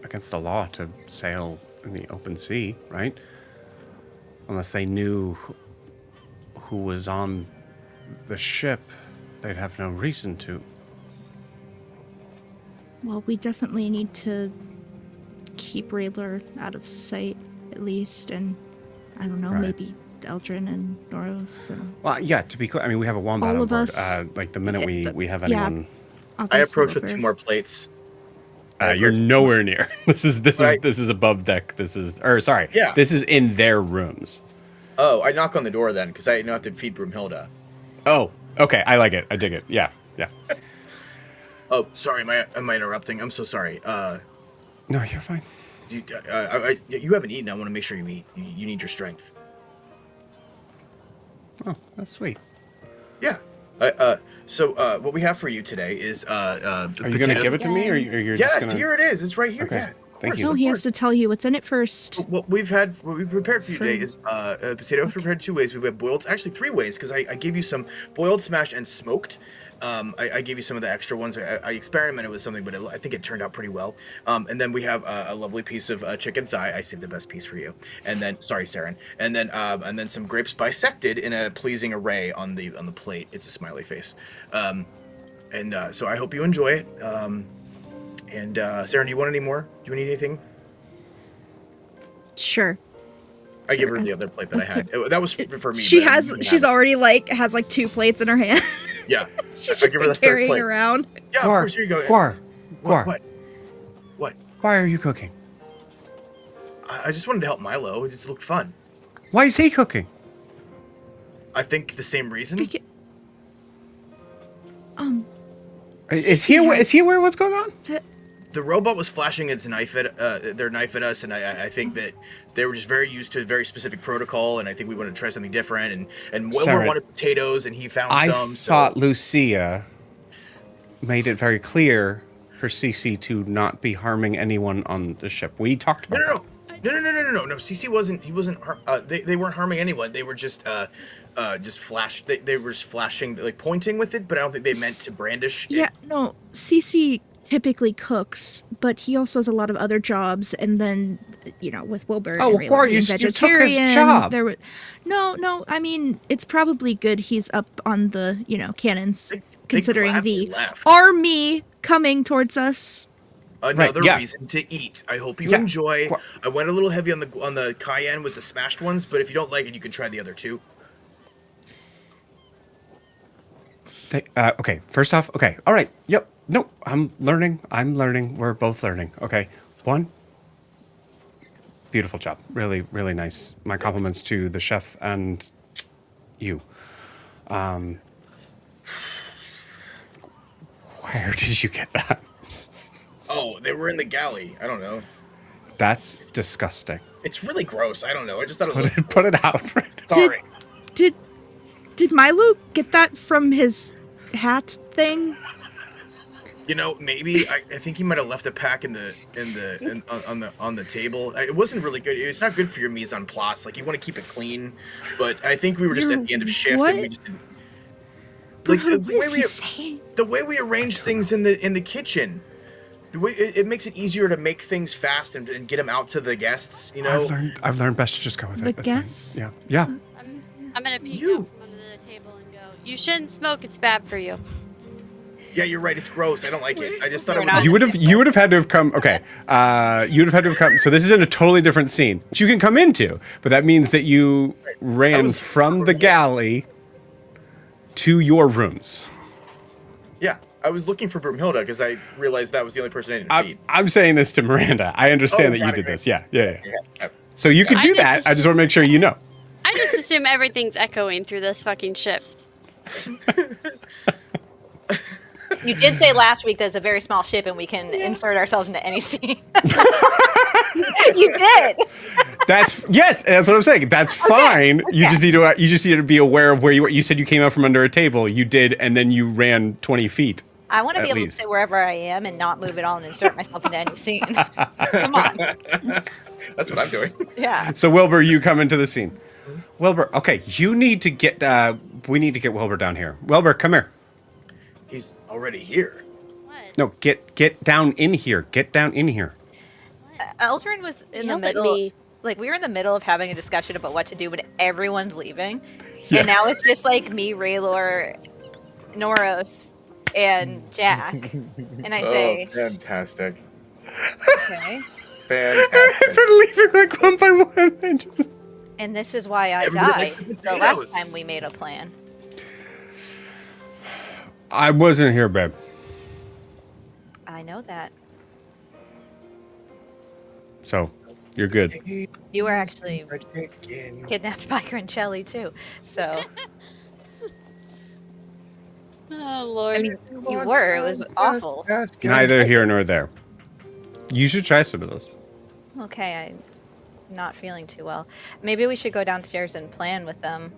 against the law to sail in the open sea, right? Unless they knew who was on the ship, they'd have no reason to. Well, we definitely need to keep Raylor out of sight, at least, and I don't know, Right. maybe Eldrin and Noros and Well, yeah. To be clear, I mean, we have a wombat all on of board. us. Like the minute we have yeah. anyone, I obviously approach with Wilbur. 2 more plates. you're nowhere near. This is Right. this is above deck. This is sorry. Yeah. This is in their rooms. Oh, I knock on the door then, because I know I have to feed Broomhilda. Oh, okay. I like it. I dig it. Yeah. Oh, sorry, am I interrupting? I'm so sorry. No, you're fine. You haven't eaten. I want to make sure you eat. You need your strength. Oh, that's sweet. Yeah. So what we have for you today is Are you going to give it to me, or you're Yes, just going to... here it is. It's right here. Okay. Yeah. Of Thank course, you. No, of he course. has to tell you what's in it first. What we prepared for you today is potatoes prepared 2 ways. We have boiled, actually 3 ways, because I gave you some boiled, smashed, and smoked. I gave you some of the extra ones. I experimented with something, but I think it turned out pretty well. And then we have a lovely piece of chicken thigh. I saved the best piece for you. And then, sorry, Saren. And then some grapes bisected in a pleasing array on the plate. It's a smiley face. So I hope you enjoy it. And Saren, do you want any more? Do you need anything? Sure. I give her the other plate that I had. That was for me. She but has. you can She's have it. already has 2 plates in her hand. Yeah. She's I just give her been the third carrying plate. around. Yeah, of course. Here you go. Guar. What? Why are you cooking? I just wanted to help Milo. It just looked fun. Why is he cooking? I think the same reason. Is he aware of what's going on? The robot was flashing its knife at their knife at us, and I think that they were just very used to a very specific protocol, and I think we wanted to try something different. And Wilbur Saren, wanted potatoes, and he found I some. thought Lucia made it very clear for Cece to not be harming anyone on the ship. We talked about No. CC wasn't. He wasn't. They weren't harming anyone. They were just flash. They were just flashing, like pointing with it, but I don't think they meant to brandish. Yeah, no. Cece typically cooks, but he also has a lot of other jobs. And then, with Wilbur, Oh, and Guar, being you took his vegetarian, job. there were no. I mean, it's probably good he's up on the cannons, considering gladly the left. army coming towards us. Another yeah. reason to eat. I hope you Yeah. enjoy. I went a little heavy on the cayenne with the smashed ones, but if you don't like it, you can try the other 2. Okay, first off, okay, all right, yep, no, I'm learning, we're both learning, okay. 1, beautiful job, really, really nice. My compliments to the chef and you. Where did you get that? Oh, they were in the galley. I don't know. That's disgusting. It's really gross. I don't know. I just thought it looked. Put it out right now. Sorry. Did Milo get that from his hat thing? Maybe I think he might have left a pack on the table. It wasn't really good. It's not good for your mise en place. Like you want to keep it clean, but I think we were just at the end of shift and we just didn't. Like the way we arrange things in the kitchen, the way it makes it easier to make things fast and get them out to the guests. I've learned best to just go with The it. That's fine. guests? Yeah. I'm gonna peek out from under the table and go, you shouldn't smoke, it's bad for you. Yeah, you're right. It's gross. I don't like it. I just thought it We're was. You would have had to have come. Okay, you would have had to have come. So this is in a totally different scene, which you can come into, but that means that you ran from the galley to your rooms. Yeah, I was looking for Broomhilda because I realized that was the only person I didn't feed. I'm saying this to Miranda. I understand that you did this. Yeah. Yeah. So you could I do just that. I just want to make sure you know. I just assume everything's echoing through this fucking ship. You did say last week there's a very small ship and we can insert ourselves into any scene. You did. Yes, that's what I'm saying. That's fine. You just need to be aware of where you were. You said you came out from under a table. You did, and then you ran 20 feet. I want to be At able least. to sit wherever I am and not move at all and insert myself into any scene. Come on. That's what I'm doing. Yeah. So Wilbur, you come into the scene. Wilbur, okay, you need to get. We need to get Wilbur down here. Wilbur, come here. He's already here. What? No, get down in here. Get down in here. Eldrin was in the Yell at middle. me. Like, we were in the middle of having a discussion about what to do when everyone's leaving. Yeah. And now it's just like me, Raylor, Noros, and Jack. And I say, Fantastic. okay. I've Fantastic. been leaving like one by one. And just... And this is why I Everybody died likes the the potatoes. last time we made a plan. I wasn't here, babe. I know that. So, you're good. You were actually Chicken. kidnapped by Grincelli, too. So, Oh Lord. I mean, you were. It was awful. Neither here nor there. You should try some of those. Okay, I'm not feeling too well. Maybe we should go downstairs and plan with them.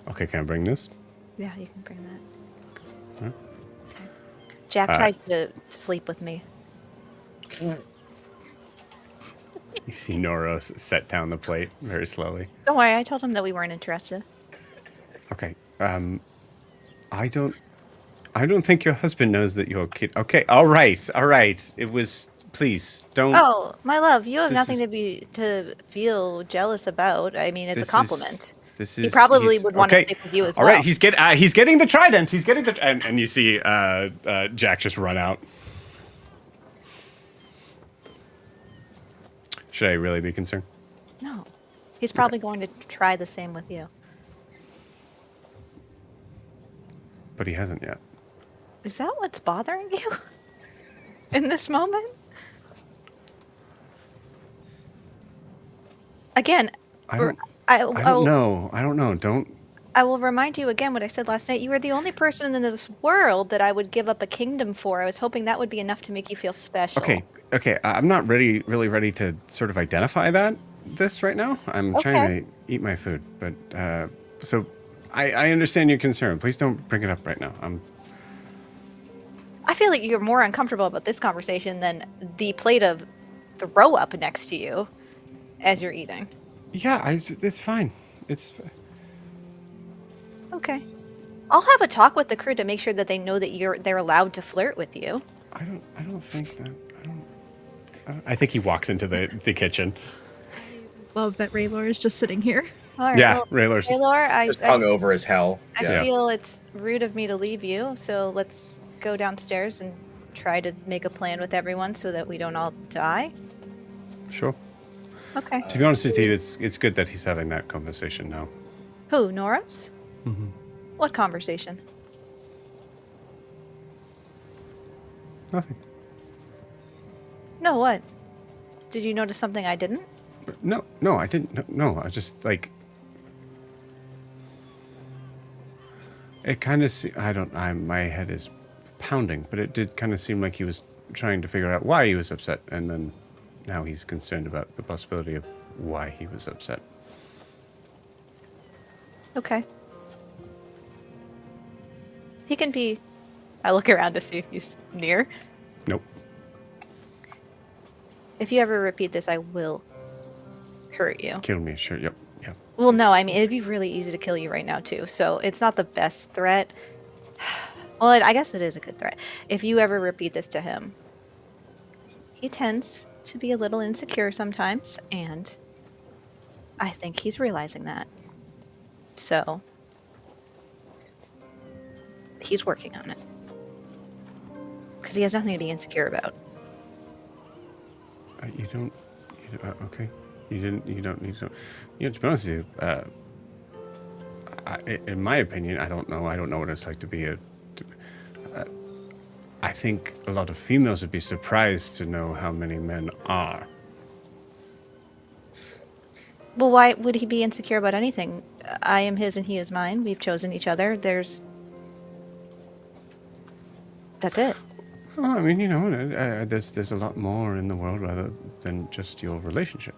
Okay, can I bring this? Yeah, you can bring that. Huh? Okay. Jack tried to sleep with me. You see Noros set down the plate very slowly. Don't worry, I told him that we weren't interested. Okay. I don't think your husband knows that you're a kid. Okay, all right. It was. Please don't. Oh, my love, you have This nothing is- to feel jealous about. I mean, it's a This is- compliment. This is. He probably he's- would want to okay. sleep with you as All well. right, he's getting the trident. He's getting the and you see Jack just run out. Should I really be concerned? No, he's probably going to try the same with you. But he hasn't yet. Is that what's bothering you in this moment? Again, I don't will- know. I don't know. Don't. I will remind you again what I said last night. You are the only person in this world that I would give up a kingdom for. I was hoping that would be enough to make you feel special. Okay. I'm not really ready to sort of identify this right now. I'm trying to eat my food, but so I understand your concern. Please don't bring it up right now. I feel like you're more uncomfortable about this conversation than the plate of throw up next to you as you're eating. Yeah, it's fine. It's Okay. I'll have a talk with the crew to make sure that they know that they're allowed to flirt with you. I don't think that. I think he walks into the kitchen. Love that Raylor is just sitting here. All right. Yeah, well, Raylor's. Raylor, Just hung over as hell. I Yeah. feel it's rude of me to leave you, so let's go downstairs and try to make a plan with everyone so that we don't all die. Sure. Okay. To be honest with you, it's good that he's having that conversation now. Who, Noros? Mm-hmm. What conversation? Nothing. No, what? Did you notice something I didn't? No, I didn't. No, I just like. It kind of. My head is pounding, but it did kind of seem like he was trying to figure out why he was upset, and then now he's concerned about the possibility of why he was upset. Okay. He can be... I look around to see if he's near. Nope. If you ever repeat this, I will hurt you. Kill me, sure. Yep. Well, no, I mean, it'd be really easy to kill you right now, too. So it's not the best threat. Well, I guess it is a good threat. If you ever repeat this to him, he tends to be a little insecure sometimes, and I think he's realizing that. So he's working on it. Because he has nothing to be insecure about. Okay. You don't need to. You know, to be honest with you, in my opinion, I don't know what it's like to be I think a lot of females would be surprised to know how many men are. Well, why would he be insecure about anything? I am his and he is mine. We've chosen each other. That's it. Well, I mean, there's a lot more in the world rather than just your relationship,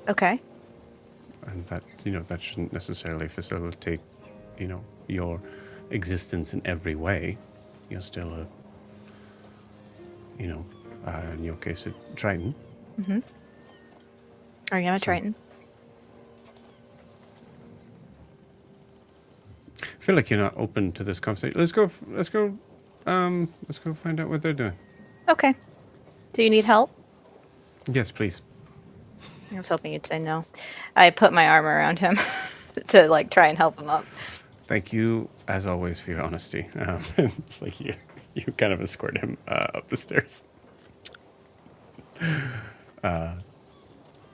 Okay. and that shouldn't necessarily facilitate, your existence in every way. You're still in your case, a Triton. Mm-hmm. Are you on a Triton? I feel like you're not open to this conversation. Let's go find out what they're doing. Okay. Do you need help? Yes, please. I was hoping you'd say no. I put my arm around him to like try and help him up. Thank you, as always, for your honesty. It's like you kind of escort him up the stairs.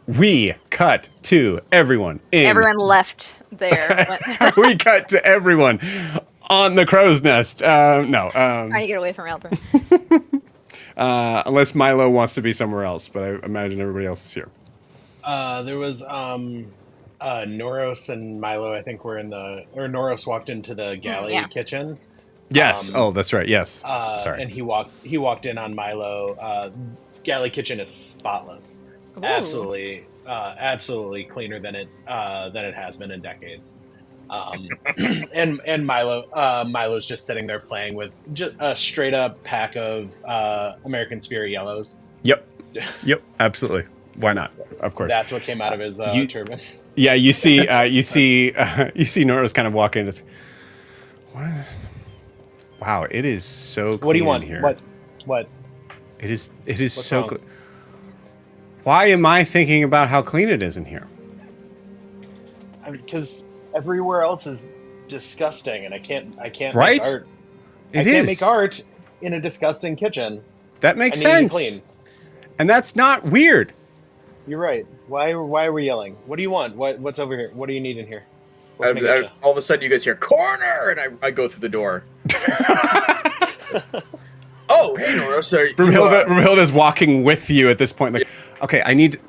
We cut to everyone in. Everyone left there. We cut to everyone on the crow's nest. Trying to get away from Elbrin. Unless Milo wants to be somewhere else, but I imagine everybody else is here. There was Noros and Milo. I think Noros walked into the galley kitchen. Yes. That's right. Yes. Sorry. And he walked in on Milo. Galley kitchen is spotless. Ooh. Absolutely cleaner than it has been in decades. And Milo's just sitting there playing with just a straight up pack of American Spirit Yellows. Yep. Absolutely. Why not? Of course. That's what came out of his turban. Yeah. You see Nora's kind of walk in. It's, what? Wow. It is so clean. What do you want here. What? It is What's so wrong? clean. Why am I thinking about how clean it is in here? Because everywhere else is disgusting, and I can't Right? make art. I can't make art in a disgusting kitchen. That makes I need it sense. clean. And that's not weird. You're right. Why are we yelling? What do you want? What's over here? What do you need in here? What can I get ya? All of a sudden, you guys hear corner, and I go through the door. Oh, hey, Nora. So Brumhilda's walking with you at this point. Like, okay, I need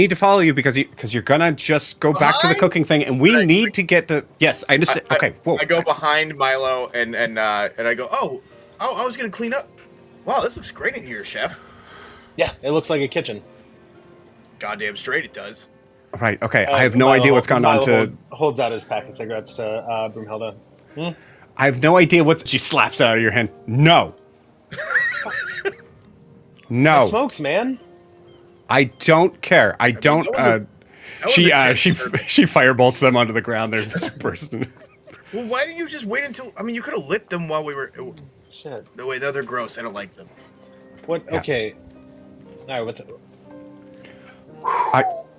to follow you because you're gonna just go back to the cooking thing, and we need to get to. Yes, I understand. Okay, whoa. I go behind Milo, and I go, oh, I was gonna clean up. Wow, this looks great in here, chef. Yeah, it looks like a kitchen. Goddamn straight it does. Right. Okay. I have no idea what's gone on to. Holds out his pack of cigarettes to Brumhilda. I have no idea what. She slaps it out of your hand. No. No. Smokes, man. I don't care. I don't. She firebolts them onto the ground. They're bursting. Well, why didn't you just wait until? I mean, you could have lit them while we were. Shit. No, wait, they're gross. I don't like them. What? Yeah. Okay. All right. What's it?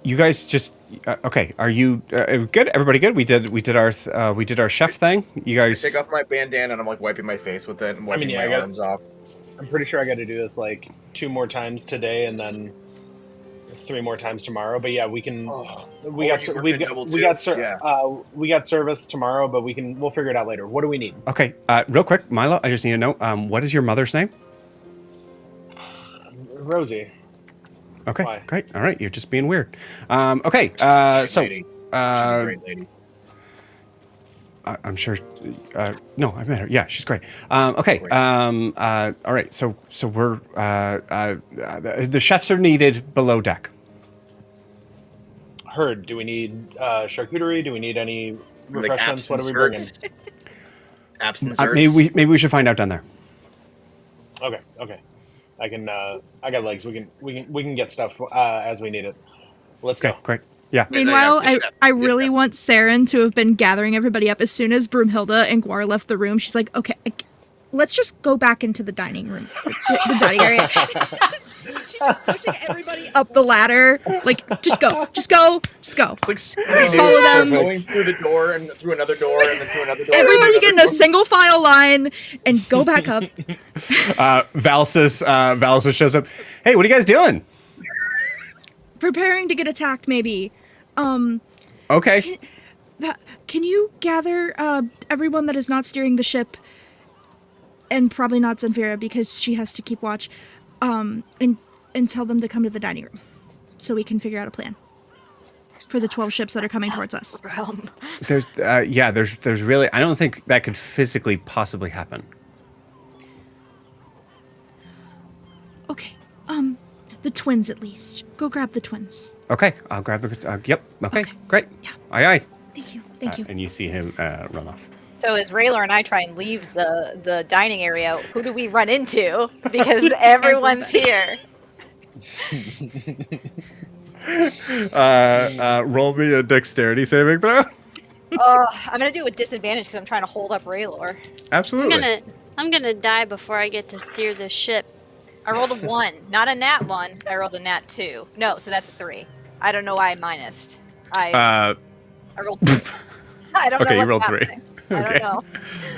You guys just okay? Are you good? Everybody good? We did our chef thing. You guys I take off my bandana and I'm like wiping my face with it and wiping my arms off. I'm pretty sure I got to do this like 2 more times today and then 3 more times tomorrow. But yeah, we can. We got service tomorrow, but we'll figure it out later. What do we need? Okay, real quick, Milo. I just need to know what is your mother's name? Rosie. Okay, Why? great. All right, you're just being weird. Okay, so She's a great lady. I'm sure. No, I met her. Yeah, she's great. Okay. Great. All right. So we're the chefs are needed below deck. Heard. Do we need charcuterie? Do we need any Like refreshments? What are we bringing? Absent Maybe we should find out down there. Okay. I got legs. We can get stuff as we need it. Let's Okay, go. great. Yeah. Meanwhile, I really want Saren to have been gathering everybody up. As soon as Broomhilda and Guar left the room, she's like, okay, let's just go back into the dining room, the dining area. She's just pushing everybody up the ladder. Like, just go. Like, just follow them. Going through the door and through another door and then through another door. Everybody get in a single file line and go back up. Valsis shows up. Hey, what are you guys doing? Preparing to get attacked, maybe. Okay. Can you gather everyone that is not steering the ship, and probably not Zenfira because she has to keep watch, and tell them to come to the dining room, so we can figure out a plan for the 12 ships that are coming towards us. There's really. I don't think that could physically possibly happen. twins at least. Go grab the twins. Okay, I'll grab the. Yep. Okay, Okay. great. Yeah. Aye, aye. Thank you. Thank you. And you see him run off. So as Raylor and I try and leave the dining area, who do we run into? Because everyone's here. Roll me a dexterity saving throw. I'm gonna do it with disadvantage because I'm trying to hold up Raylor. Absolutely. I'm gonna die before I get to steer the ship. I rolled a 1, not a nat 1. I rolled a nat 2. No, so that's a 3. I don't know why I minused. I rolled 3. I don't know. Okay, you what's rolled 3. happening. Okay.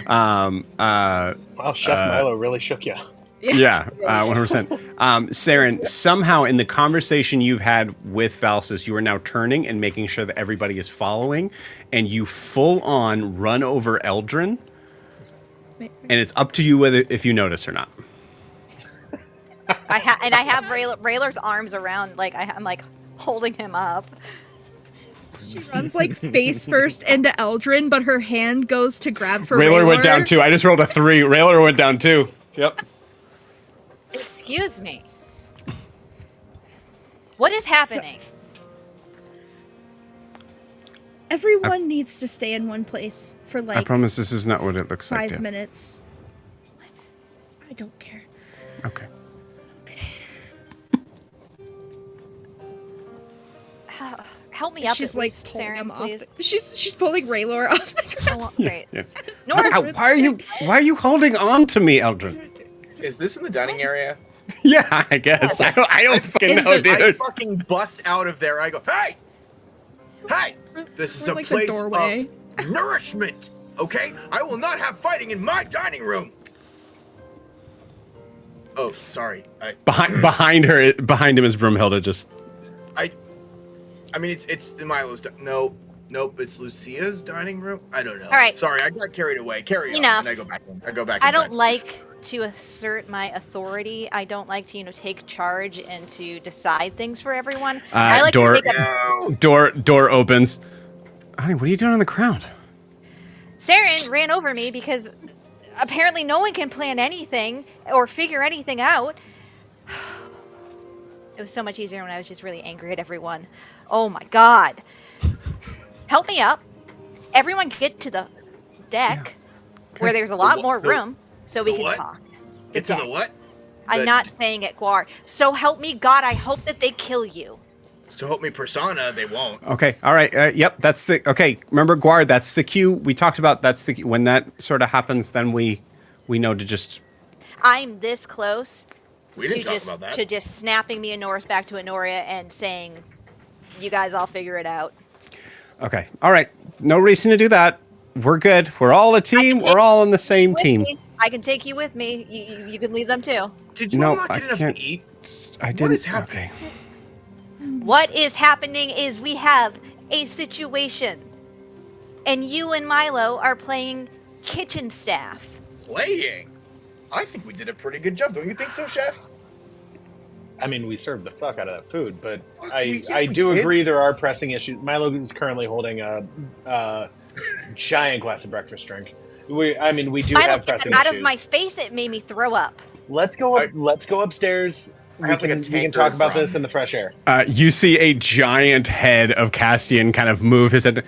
I don't know. Wow, Chef Milo really shook you. Yeah, 100%. Saren, somehow in the conversation you've had with Valsis, you are now turning and making sure that everybody is following, and you full on run over Eldrin, and it's up to you whether if you notice or not. I have Raylor's arms around, like I'm like holding him up. She runs like face first into Eldrin, but her hand goes to grab for Raylor Raylor. went down 2. I just rolled a 3. Raylor went down 2. Yep. Excuse me. What is happening? Everyone needs to stay in one place for like I promise this is not what it looks like. 5 Deb. minutes. I don't care. Okay. Help me up. She's at like least, pulling Saren, him off. please. She's pulling Raylor off the ground. Oh, great. Yeah. Nora, Ow, why are you holding on to me, Eldrin? Is this in the dining area? Yeah, I guess. I don't fucking know, I dude. fucking bust out of there. I go, hey! Hey! This is We're a like the place doorway. of nourishment, okay? I will not have fighting in my dining room. Oh, sorry. Behind him is Broomhilda. Just I mean, it's Milo's. Nope. It's Lucia's dining room. I don't know. All right. Sorry, I got carried away. Carry on. Enough. And I go back. I go back. I Inside. don't like to assert my authority. I don't like to, take charge and to decide things for everyone. I like door- to take a... door opens. Honey, what are you doing on the ground? Saren ran over me because apparently no one can plan anything or figure anything out. It was so much easier when I was just really angry at everyone. Oh my god. Help me up. Everyone get to the deck where there's a lot more room so we can what? talk. Get to the what? I'm not saying it, Guar. So help me God, I hope that they kill you. So help me, Persona. They won't. Okay, all right. Yep, that's the... Okay, remember, Guard, that's the cue we talked about. That's the... When that sort of happens, then we know to just... I'm this close We didn't talk about that. to just snapping me and Norris back to Honoria and saying, you guys all figure it out. Okay, all right. No reason to do that. We're good. We're all a team. We're all on the same team. I can take you with me. You can leave them too. Did you No, not I get enough can't. to eat? I didn't... What is happening? Okay. What is happening is we have a situation. And you and Milo are playing kitchen staff. Playing? I think we did a pretty good job. Don't you think so, Chef? I mean, we served the fuck out of that food, but We I do did. agree there are pressing issues. Milo is currently holding a giant glass of breakfast drink. We do Milo, have get pressing that out issues. of my face, it made me throw up. Let's go up. Let's go upstairs. I have like a We can tankard talk about from- this in the fresh air. You see a giant head of Castian kind of move his head.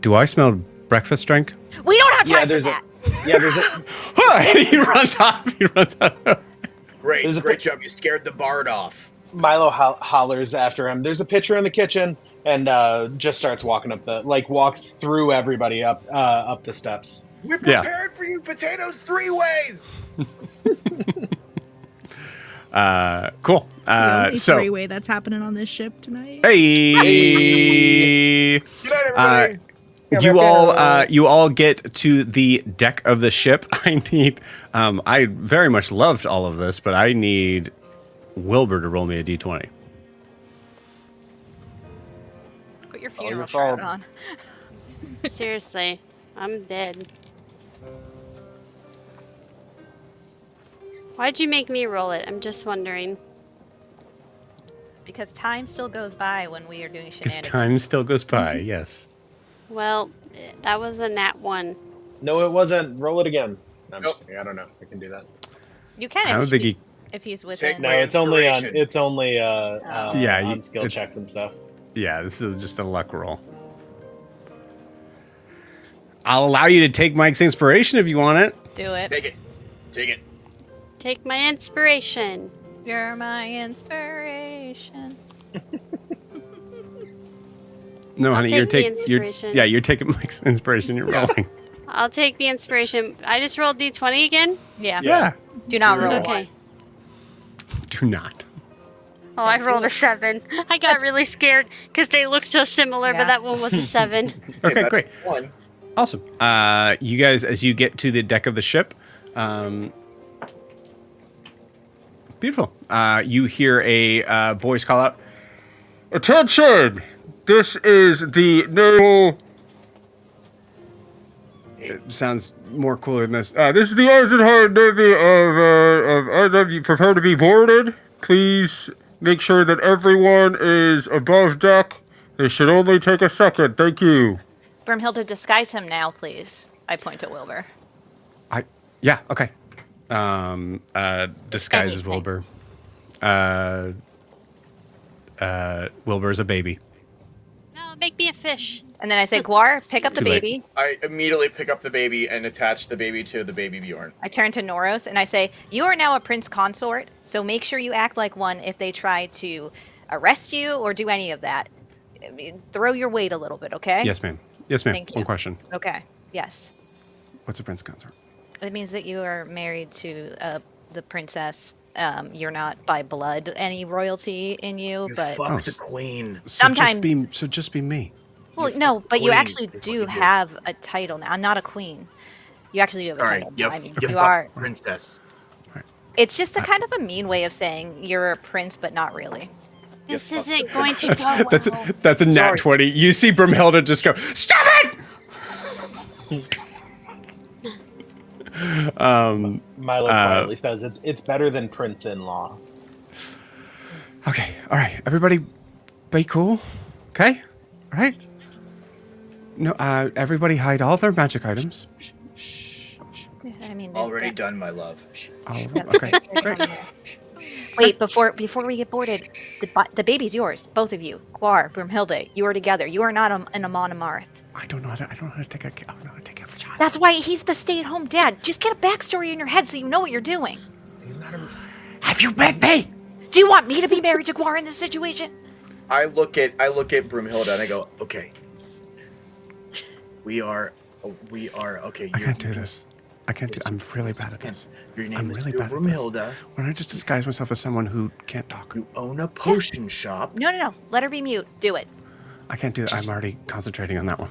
Do I smell breakfast drink? We don't have time Yeah, for there's that. There's a He runs off. He runs off. Great, There's a great job. You scared the bard off. Milo hollers after him. There's a pitcher in the kitchen, and just starts walking walks through everybody up the steps. We Yeah. prepared for you potatoes 3 ways. Cool. The only So, three-way that's happening on this ship tonight. hey. Good night, everybody. You all get to the deck of the ship. I very much loved all of this, but I need Wilbur to roll me a d20. Put your your funeral fault. shroud on. Seriously, I'm dead. Why'd you make me roll it? I'm just wondering. Because time still goes by when we are doing Because shenanigans. time still goes by, yes. Well, that was a nat 1. No, it wasn't. Roll it again. No, I'm Nope. just kidding. I don't know. I can do that. You can. I don't think he if he's within. my No, it's only on inspiration. Yeah, on skill it's- checks and stuff. Yeah, this is just a luck roll. I'll allow you to take Mike's inspiration if you want it. Do it. Take it. Take it. Take my inspiration. You're my inspiration. No, I'll honey, take you're the taking. inspiration. Yeah, you're taking Mike's inspiration. You're rolling. I'll take the inspiration. I just rolled D20 again? Yeah. Yeah. Do not You're roll. right. Okay. Do not. Oh, I rolled a 7. I got really scared because they look so similar, Yeah. but that one was a 7. Okay, that's great. 1. Awesome. You guys, as you get to the deck of the ship, beautiful. You hear a voice call out, "Attention! This is the naval." It sounds more cooler than this. This is the Eisenhower Navy of you prepare to be boarded. Please make sure that everyone is above deck. This should only take a second. Thank you. Brimhilda, disguise him now, please. I point at Wilbur. Yeah, okay. Disguise as anything. Wilbur. Wilbur's a baby. No, make me a fish. And then I say, Guar, pick up the Too late. baby. I immediately pick up the baby and attach the baby to the baby Bjorn. I turn to Noros and I say, you are now a prince consort, so make sure you act like one if they try to arrest you or do any of that. I mean, throw your weight a little bit, okay? Yes, ma'am. Yes, ma'am. Thank you. One question. Okay, yes. What's a prince consort? It means that you are married to the princess. You're not by blood any royalty in you, You but... fuck Oh, the queen. Sometimes- So just be me. Well, You no, fuck but you queen actually is what do you do. have a title now. I'm not a queen. You actually do have Sorry, a title you, now. I mean, you you fuck are... princess. It's just a kind of a mean way of saying you're a prince, but not really. This fuck isn't the going to go well. That's a nat Sorry. 20. You see Brimhilda just go, stop it! Milo quietly says it's better than prince-in-law. Okay, all right. Everybody be cool. Okay? All right? No, everybody hide all their magic items. I mean, Already done, my love. All of them. Okay, great. Wait, before we get boarded, the baby's yours, both of you. Guar, Brimhilda, you are together. You are not an Amon Amarth. I don't know how to take a care of a child. That's why he's the stay-at-home dad. Just get a backstory in your head so you know what you're doing. He's not a... Have you met me? Do you want me to be married to Guar in this situation? I look at Broomhilda and I go, okay. We are okay. I can't do this. I can't do. I'm really bad at this. Your name I'm is really still bad at this. Broomhilda. Why don't I just disguise myself as someone who can't talk? You own a potion shop. No. Let her be mute. Do it. I can't do that. I'm already concentrating on that one.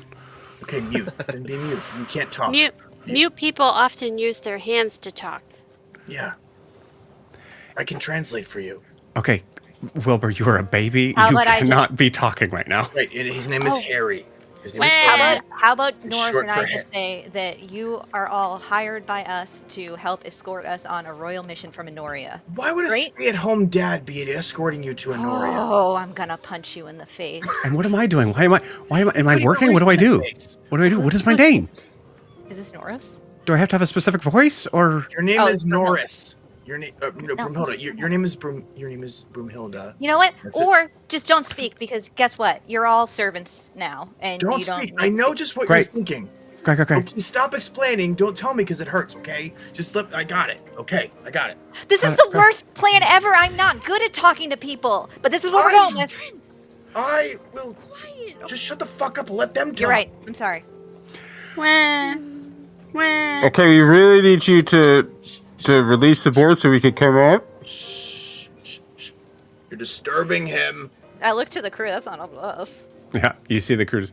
Okay, mute. Then be mute. You can't talk. Mute people often use their hands to talk. Yeah. I can translate for you. Okay, Wilbur, you are a baby. How You about I cannot be talking right now. Right, and his name is Oh. Harry. His name is Well- Harry. How about It's Norris short and for I just hair. say that you are all hired by us to help escort us on a royal mission from Anoria? Why would a Great. stay-at-home dad be escorting you to Anoria? Oh, I'm gonna punch you in the face. And what am I doing? Am I Put your working? What do I voice in do? my face. What do I do? What is my name? Is this Norris? Do I have to have a specific voice or? Your name Oh, is Broomhilda. Norris. Your name, no, this Broomhilda. is Your name is Broomhilda. You know what? That's it. Or just don't speak because guess what? You're all servants now, and Don't you don't. speak. need I to know speak. just what Great. you're thinking. Okay. So please stop explaining. Don't tell me because it hurts. Okay? Just let. I got it. Okay, I got it. This is the worst plan ever. I'm not good at talking to people, but this is what we're going with. I will. Quiet. Just shut the fuck up and let them talk. You're right. I'm sorry. Wah. Wah. Okay, we really need you to release the board so we can come out. Shh, shh, shh. You're disturbing him. I look to the crew. That's not up to us. Yeah, you see the crew.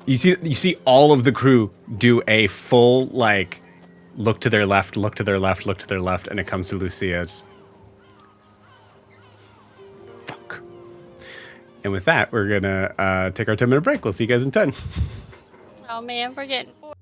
You see all of the crew do a full look to their left, look to their left, look to their left, and it comes to Lucia's. Fuck. And with that, we're gonna take our 10-minute break. We'll see you guys in 10. Oh man, we're getting bored.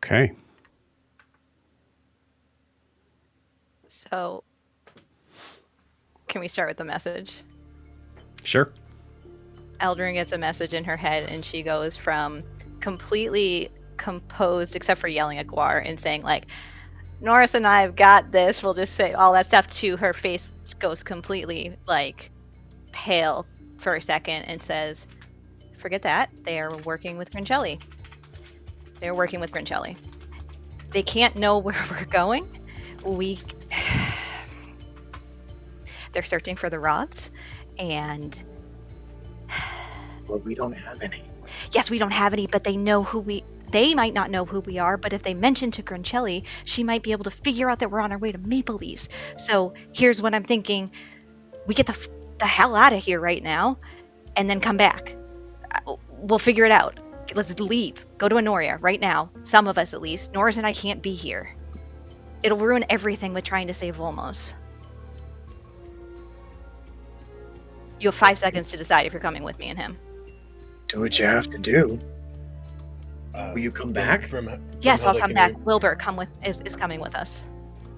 Okay. So, can we start with the message? Sure. Eldrin gets a message in her head, and she goes from completely composed, except for yelling at Guar and saying like, Norris and I have got this, we'll just say all that stuff, to her face goes completely like pale for a second and says, forget that, they are working with Grincelli. They're working with Grincelli. They can't know where we're going. They're searching for the rods, and Well, we don't have any. yes, we don't have any, but they might not know who we are, but if they mention to Grincelli, she might be able to figure out that we're on our way to Maple Leaves. So here's what I'm thinking. We get the hell out of here right now, and then come back. We'll figure it out. Let's leave. Go to Honoria right now. Some of us, at least. Norris and I can't be here. It'll ruin everything with trying to save Volmos. You have 5 seconds to decide if you're coming with me and him. Do what you have to do. Will you come back? Yes, I'll come back. Wilbur is coming with us.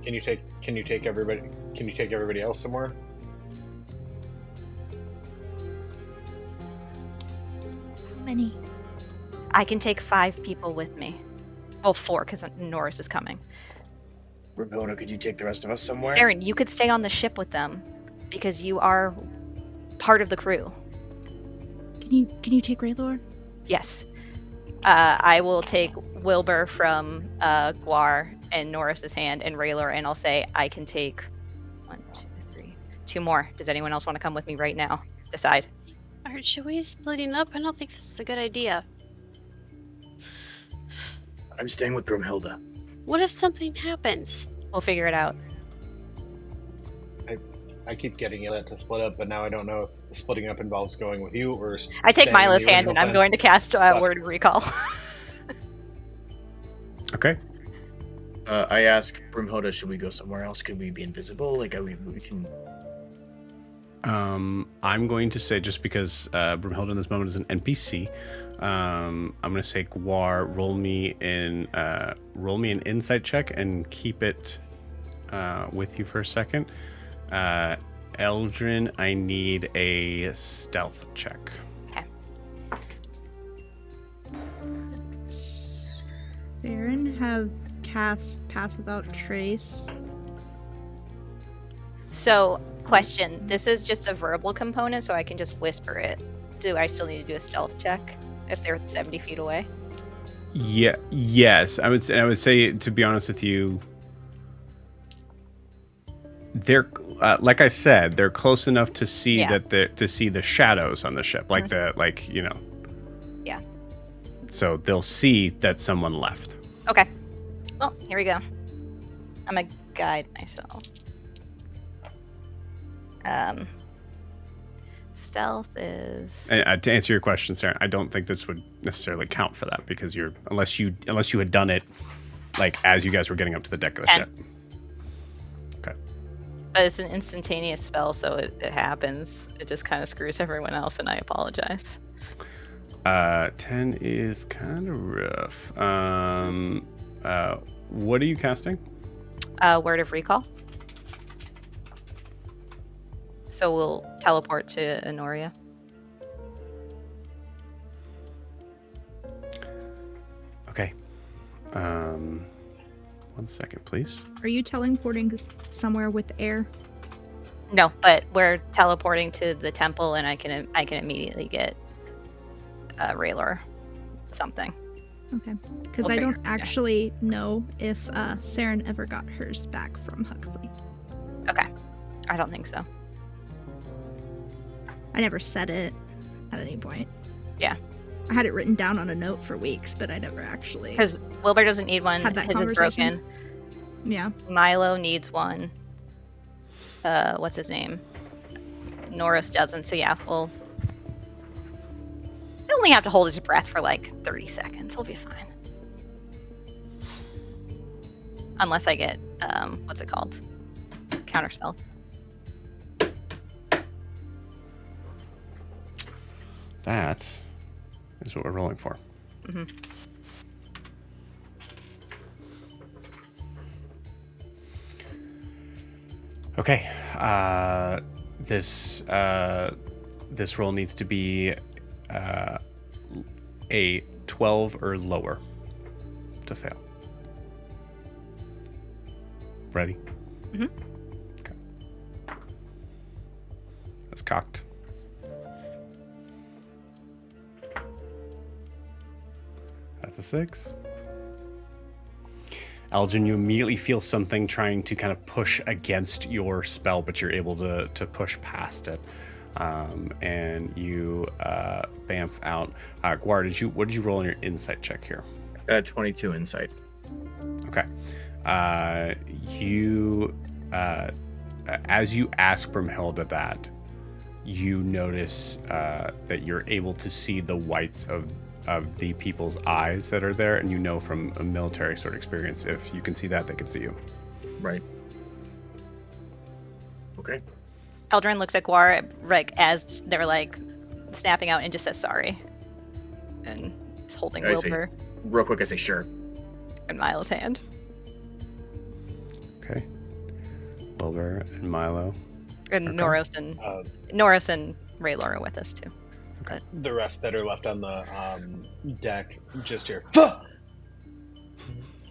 Can you take everybody else somewhere? How many? I can take 5 people with me. Well, 4, because Norris is coming. Ramona, could you take the rest of us somewhere? Saren, you could stay on the ship with them, because you are part of the crew. Can you take Raylor? Yes. I will take Wilbur from Guar and Norris's hand and Raylor, and I'll say I can take 1, 2, 3, 2 more. Does anyone else want to come with me right now? Decide. Alright, should we splitting up? I don't think this is a good idea. I'm staying with Brumhilda. What if something happens? We'll figure it out. I keep getting it to split up, but now I don't know if splitting up involves going with you or. I take staying in Milo's the hand original and I'm plan. going to cast Word of Recall. Okay. I ask Brumhilda, should we go somewhere else? Could we be invisible? Like, we can... I'm going to say, just because Brumhilda in this moment is an NPC, I'm going to say, Guar, roll me an insight check and keep it with you for a second. Eldrin, I need a stealth check. Okay. Saren have cast Pass Without Trace. So, question. This is just a verbal component, so I can just whisper it. Do I still need to do a stealth check if they're 70 feet away? Yeah. Yes, I would say, to be honest with you, they're like I said, they're close enough to see to see the shadows on the ship, like Yeah. So they'll see that someone left. Okay. Well, here we go. I'm a guide myself. Stealth is. And, to answer your question, Sarah, I don't think this would necessarily count for that, because unless you had done it like as you guys were getting up to the deck of the 10. ship. Okay. But it's an instantaneous spell, so it happens. It just kind of screws everyone else, and I apologize. 10 is kind of rough. What are you casting? Word of Recall. So we'll teleport to Honoria. Okay. 1 second, please. Are you teleporting somewhere with air? No, but we're teleporting to the temple, and I can immediately get Raylor something. Okay. Because We'll I don't figure- yeah. actually know if Saren ever got hers back from Huxley. Okay. I don't think so. I never said it at any point. Yeah. I had it written down on a note for weeks, but I never actually Because Wilbur doesn't need one. had that His is conversation. broken. Yeah. Milo needs one. What's his name? Norris doesn't. So yeah, we'll only have to hold his breath for like 30 seconds. He'll be fine. Unless I get what's it called? Counterspell. That is what we're rolling for. Mm-hmm. Okay. This roll needs to be a 12 or lower to fail. Ready? Mm-hmm. Okay. That's cocked. That's a 6. Elgin, you immediately feel something trying to kind of push against your spell, but you're able to push past it. And you bamf out. Guar, what did you roll in your insight check here? 22 insight. Okay. As you ask Brimhilda that, you notice that you're able to see the whites of the people's eyes that are there, and you know from a military sort of experience, if you can see that, they can see you. Right. Okay. Eldrin looks at Guar like as they're like snapping out and just says sorry. And he's holding Wilbur Real quick, I say sure. in Milo's hand. Okay. Wilbur and Milo. And Okay. Norris and Raylor are with us too. The rest that are left on the deck just hear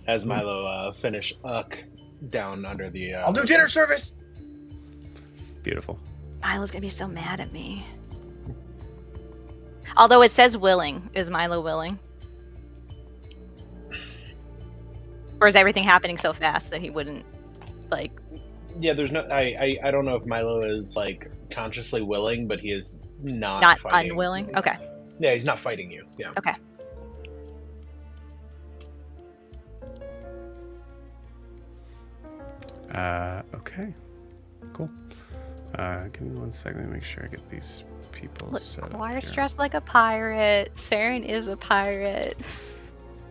as Milo finish down under the. I'll do dinner service. Beautiful. Milo's gonna be so mad at me. Although it says willing. Is Milo willing? Or is everything happening so fast that he wouldn't, like... Yeah, there's no. I don't know if Milo is like consciously willing, but he is not fighting. Unwilling? Okay. Yeah, he's not fighting you. Yeah. Okay. Okay. Cool. Give me 1 second to make sure I get these people Look, set up Guar's here. dressed like a pirate. Saren is a pirate.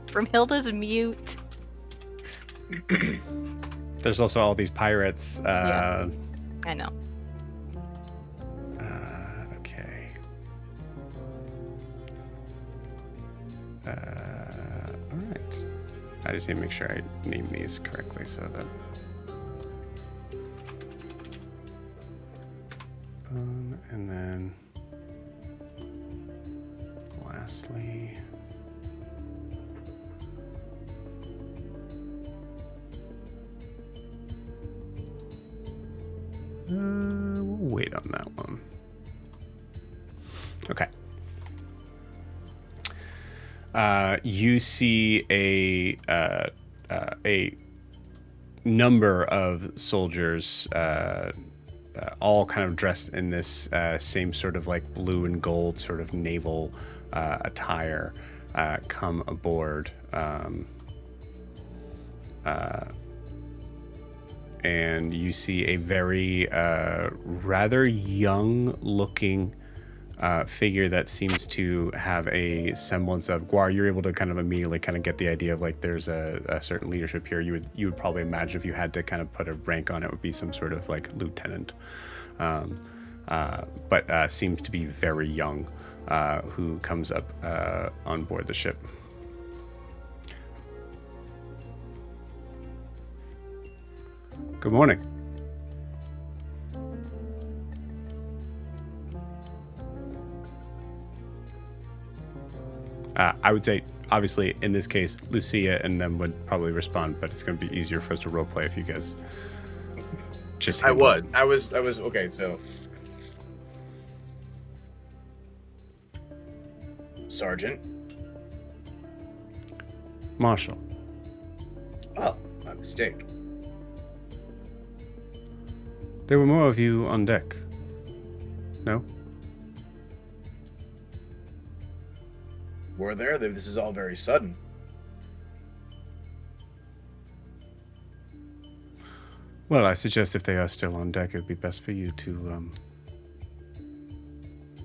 Brimhilda's mute. There's also all these pirates. Yeah. I know. Okay. All right. I just need to make sure I name these correctly so that. And then lastly. We'll wait on that one. Okay. You see a number of soldiers, all kind of dressed in this same sort of like blue and gold sort of naval attire, come aboard. And you see a very rather young-looking figure that seems to have a semblance of Guar. You're able to kind of immediately kind of get the idea of like there's a certain leadership here. You would probably imagine if you had to kind of put a rank on it, would be some sort of like lieutenant, but seems to be very young, who comes up on board the ship. Good morning. I would say, obviously, in this case, Lucia and them would probably respond, but it's going to be easier for us to roleplay if you guys just. I was okay. So, Sergeant. Marshal. Oh, my mistake. There were more of you on deck. No? Were there? This is all very sudden. Well, I suggest if they are still on deck, it would be best for you to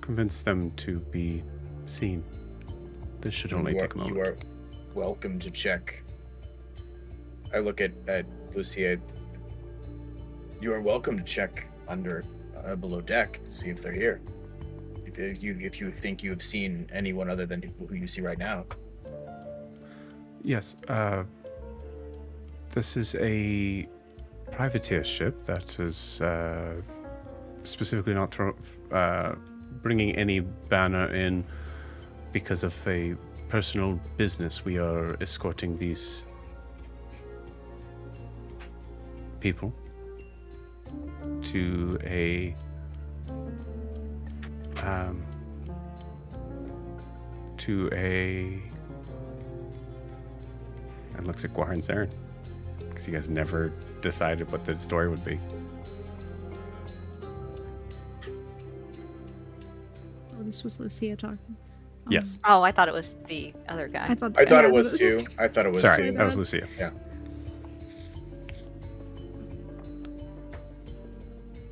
convince them to be seen. This should only take a moment. You are welcome to check. I look at Lucia. You are welcome to check under below deck to see if they're here. If you think you have seen anyone other than who you see right now. Yes. This is a privateer ship that is specifically not bringing any banner in because of a personal business, we are escorting these people to a and looks at Guar and Saren, because you guys never decided what the story would be. Oh, this was Lucia talking. Yes. Oh, I thought it was the other guy. I thought it was too. I thought it was Sorry, too. that was Lucia. Yeah.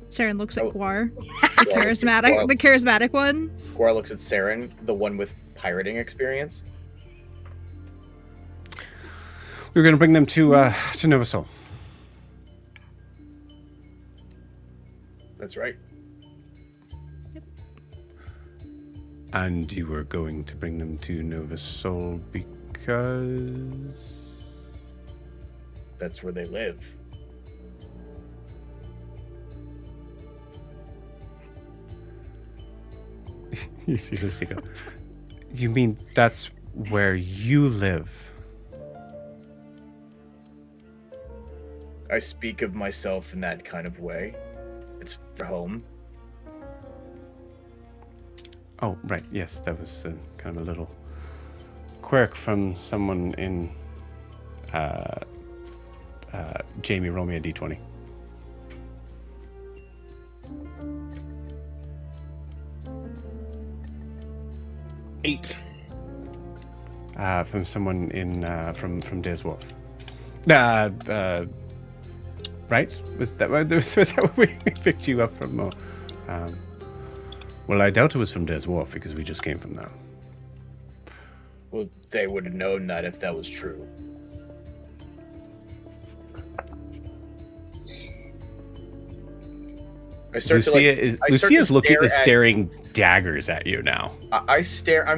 Saren looks at Oh. Guar, the Guar- charismatic one. Guar looks at Saren, the one with pirating experience. We were going to bring them to Nova Sol. That's right. And you were going to bring them to Nova Sol because... That's where they live. You see Lucy go, you mean that's where you live? I speak of myself in that kind of way. It's home. Oh, right, yes, that was kind of a little quirk from someone in Jamie, roll me a d20. Eight. From someone in from Des Wolf. Right? Was that where we picked you up from? Well, I doubt it was from Des Wolf because we just came from them. Well, they would have known that if that was true. I start Lucia's to staring daggers at you now. I'm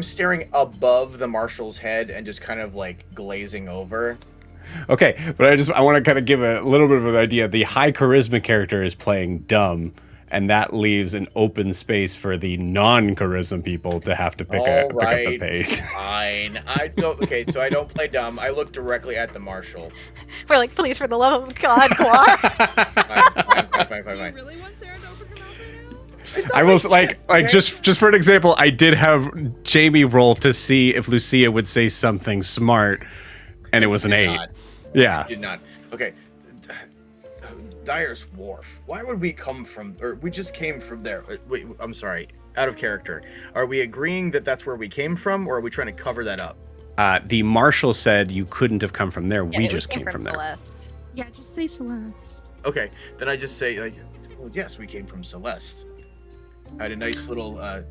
staring above the marshal's head and just kind of like glazing over. Okay, but I want to kind of give a little bit of an idea. The high charisma character is playing dumb, and that leaves an open space for the non-charisma people to have to pick up the pace. Fine. Okay, so I don't play dumb. I look directly at the marshal. We're like, please, for the love of God, Guar. Fine. Do you really want Sarah to open her mouth right now? I will like just for an example, I did have Jamie roll to see if Lucia would say something smart, and it was an 8. Yeah. Did not. Okay. Dyer's Wharf. Why would we come from, or we just came from there? Wait, I'm sorry. Out of character. Are we agreeing that that's where we came from, or are we trying to cover that up? The marshal said you couldn't have come from there. Yeah, we just came from there. Celeste. Yeah, just say Celeste. Okay, then I just say, like, well, yes, we came from Celeste. Had a nice little, a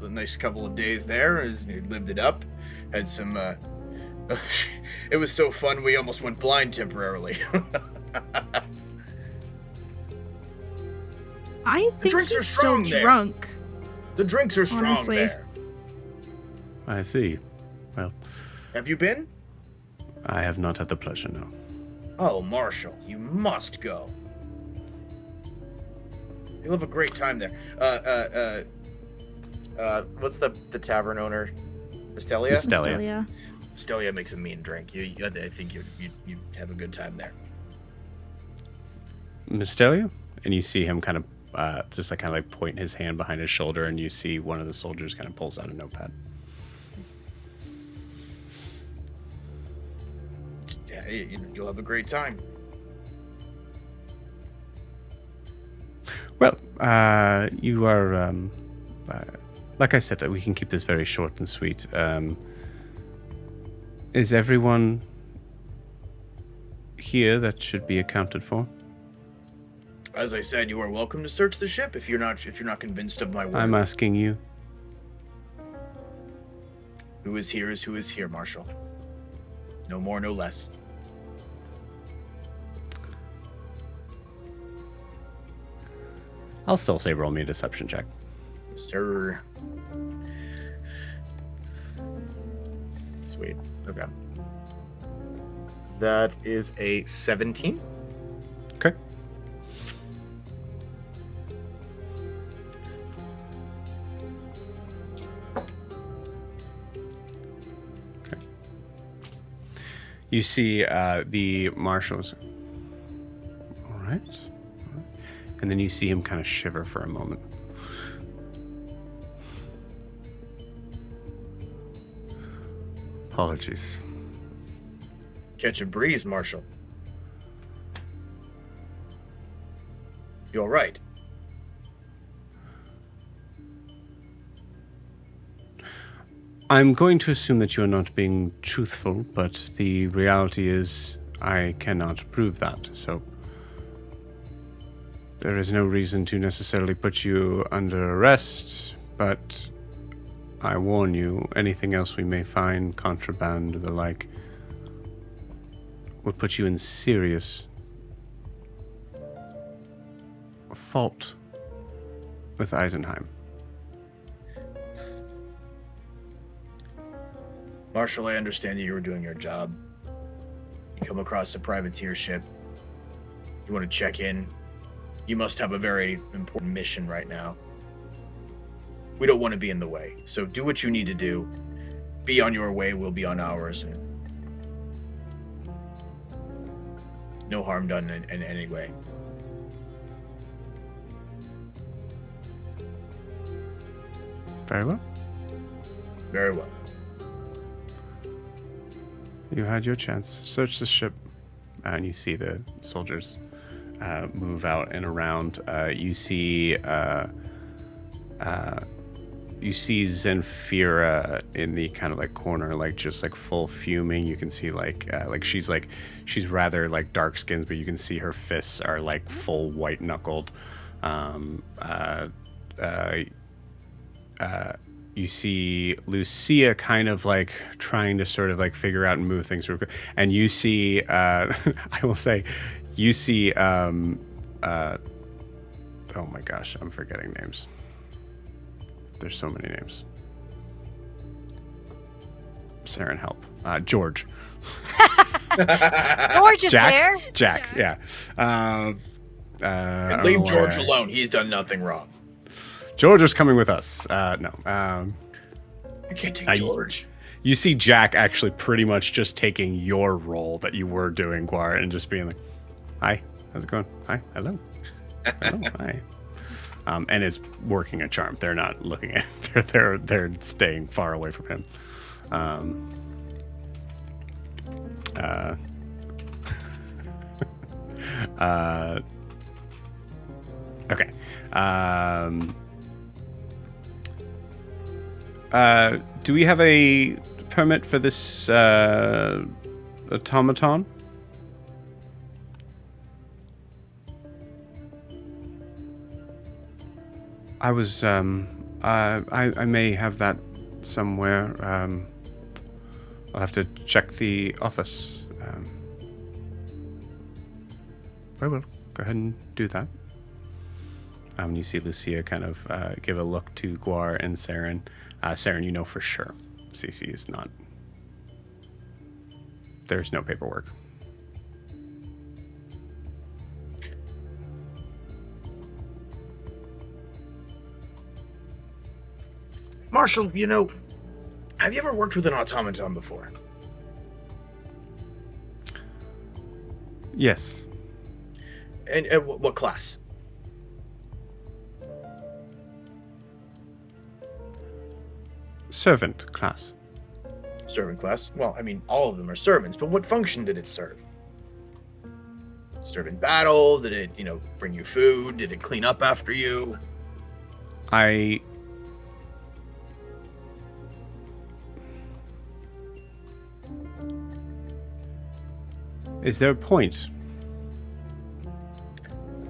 nice couple of days there, lived it up. Had some, it was so fun we almost went blind temporarily. I think drinks are he's still strong there. drunk. The drinks are strong Honestly. there. I see. Well, Have you been? I have not had the pleasure, no. Oh, Marshall, you must go. You'll have a great time there. What's the tavern owner? Estelia? Estelia. Estelia makes a mean drink. I think you have a good time there. Mysterio? And you see him kind of just like point his hand behind his shoulder, and you see one of the soldiers kind of pulls out a notepad. Yeah, you'll have a great time. Well, you are, like I said, we can keep this very short and sweet. Is everyone here that should be accounted for? As I said, you are welcome to search the ship if you're not convinced of my word. I'm asking you. Who is here, Marshal. No more, no less. I'll still say roll me a deception check. Sir. Sweet. Okay. That is a 17. Okay. You see the marshals. All right. And then you see him kind of shiver for a moment. Apologies. Catch a breeze, Marshal. You all right? I'm going to assume that you are not being truthful, but the reality is I cannot prove that, so there is no reason to necessarily put you under arrest, but I warn you, anything else we may find, contraband or the like, would put you in serious fault with Eisenheim. Marshal, I understand that you were doing your job. You come across a privateer ship. You want to check in. You must have a very important mission right now. We don't want to be in the way, so do what you need to do. Be on your way, we'll be on ours. No harm done in any way. Very well. Very well. You had your chance. Search the ship, and you see the soldiers move out and around. You see Zenfira in the kind of like corner, like just like full fuming. You can see like she's rather like dark skinned, but you can see her fists are like full white knuckled. You see Lucia kind of like trying to sort of like figure out and move things real quick. And you see, I will say, you see, oh my gosh, I'm forgetting names. There's so many names. Saren, help. George. George is there. Jack, yeah. And leave George alone. He's done nothing wrong. George is coming with us. No. You can't take George. You see Jack actually pretty much just taking your role that you were doing, Guar, and just being like, "Hi, how's it going? Hi, hello, hello, hi." And it's working a charm. They're not looking at. They're staying far away from him. Okay. Do we have a permit for this automaton? I was I may have that somewhere. I'll have to check the office. I will go ahead and do that. You see Lucia kind of give a look to Guar and Saren. Saren, you know for sure. Cece is not. There's no paperwork. Marshal, you know, have you ever worked with an automaton before? Yes. And what class? Servant class. Servant class? Well, I mean, all of them are servants, but what function did it serve? Serve in battle? Did it, bring you food? Did it clean up after you? Is there a point?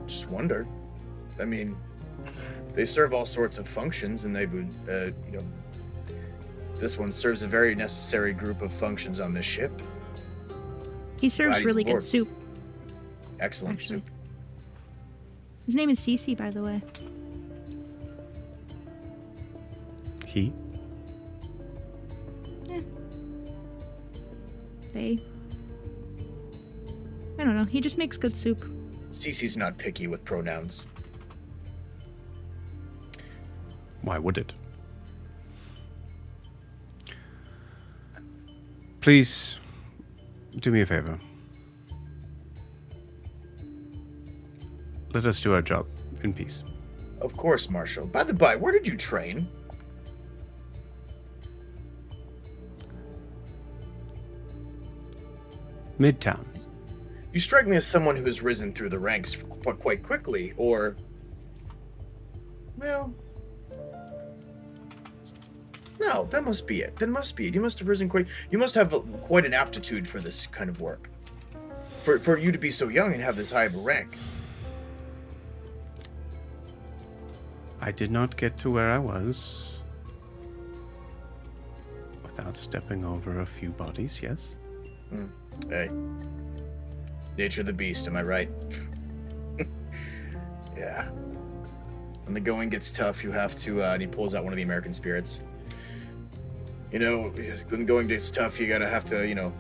Just wondered. I mean, they serve all sorts of functions, and they would, this one serves a very necessary group of functions on this ship. He serves Glad he's really good aboard. soup. Excellent Actually. soup. His name is Cece, by the way. He? I don't know. He just makes good soup. Cece's not picky with pronouns. Why would it? Please Do me a favor. Let us do our job in peace. Of course, Marshal. By the by, where did you train? Midtown. You strike me as someone who has risen through the ranks quite quickly, or... Well... No, that must be it. That must be it. You must have risen quite... You must have quite an aptitude for this kind of work. For you to be so young and have this high of a rank. I did not get to where I was without stepping over a few bodies, yes? Hey. Nature of the beast, am I right? Yeah. When the going gets tough, you have to, and he pulls out one of the American spirits. You know, when the going gets tough, you gotta have to, you know,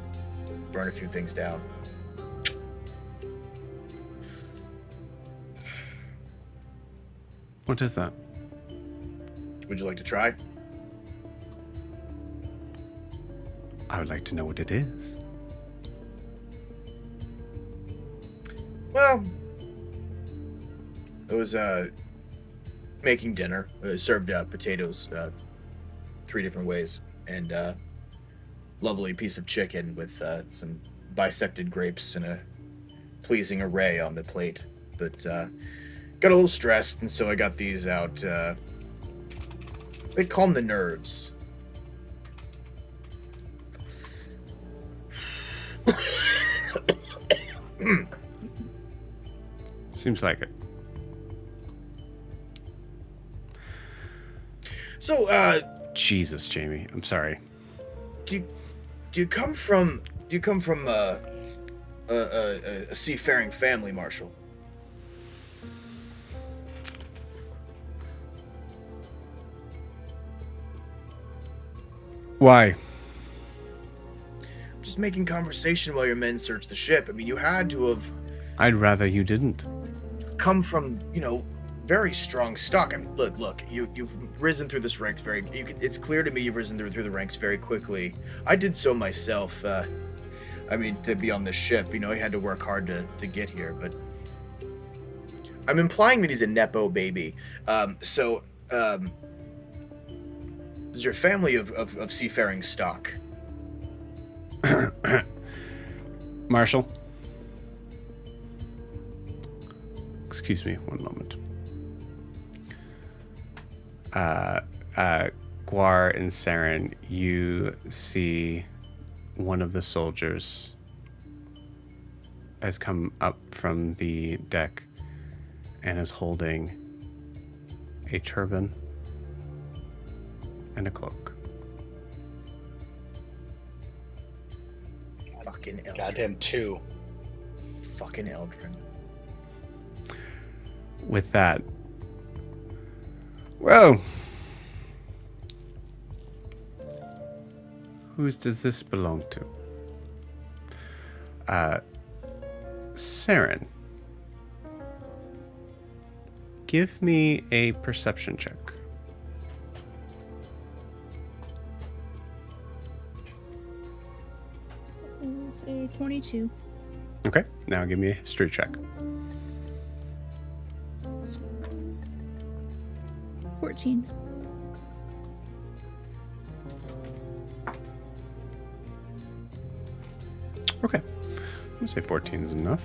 burn a few things down. What is that? Would you like to try? I would like to know what it is. Well, it was, making dinner. Served potatoes 3 different ways. And lovely piece of chicken with some bisected grapes and a pleasing array on the plate. But got a little stressed, and so I got these out. They calm the nerves. Seems like it. So, Jesus, Jamie. I'm sorry. do you come from a seafaring family, Marshal? Why? Just making conversation while your men search the ship. I mean, you had to have I'd rather you didn't. come from, you know, very strong stock. I mean, look, you've risen through this ranks it's clear to me you've risen through the ranks very quickly. I did so myself. I mean, to be on this ship, you know, I had to work hard to get here, but I'm implying that he's a Nepo baby. Is your family of seafaring stock? Marshall? Excuse me, one moment. Guar and Saren, you see one of the soldiers has come up from the deck and is holding a turban and a cloak. Fucking Eldrin. Goddamn 2. Fucking Eldrin. With that, well, whose does this belong to? Saren, give me a perception check. I'll say 22. Okay, now give me a history check. 14. Okay, I'm gonna say 14 is enough.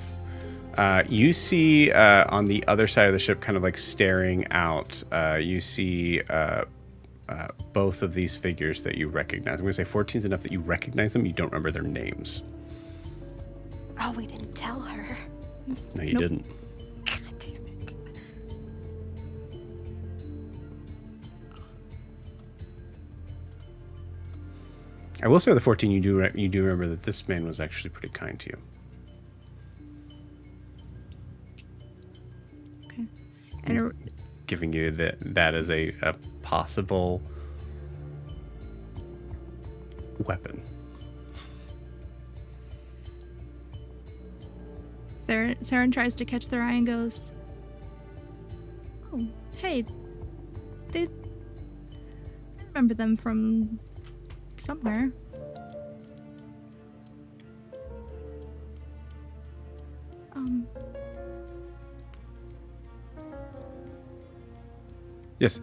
You see on the other side of the ship, kind of like staring out, you see both of these figures that you recognize. I'm gonna say 14 is enough that you recognize them. You don't remember their names. Oh, we didn't tell her. No, you didn't. God damn it. I will say the 14, you do remember that this man was actually pretty kind to you. Okay. And Giving you that as a possible weapon. Saren tries to catch their eye and goes, "Oh, hey, I remember them from somewhere." Yes.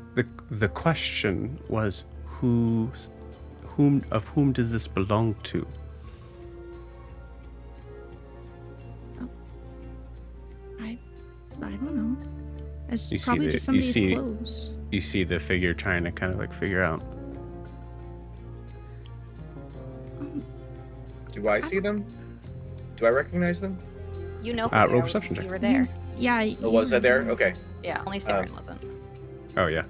The question was whom does this belong to? I don't know. It's You see probably the- just you somebody's see- clothes. You see the figure trying to kind of like figure out. Do I see them? Do I recognize them? You know who Roll they are. perception check. You were there. Yeah. Oh, was I there? Okay. Yeah, only Saren wasn't. Oh yeah.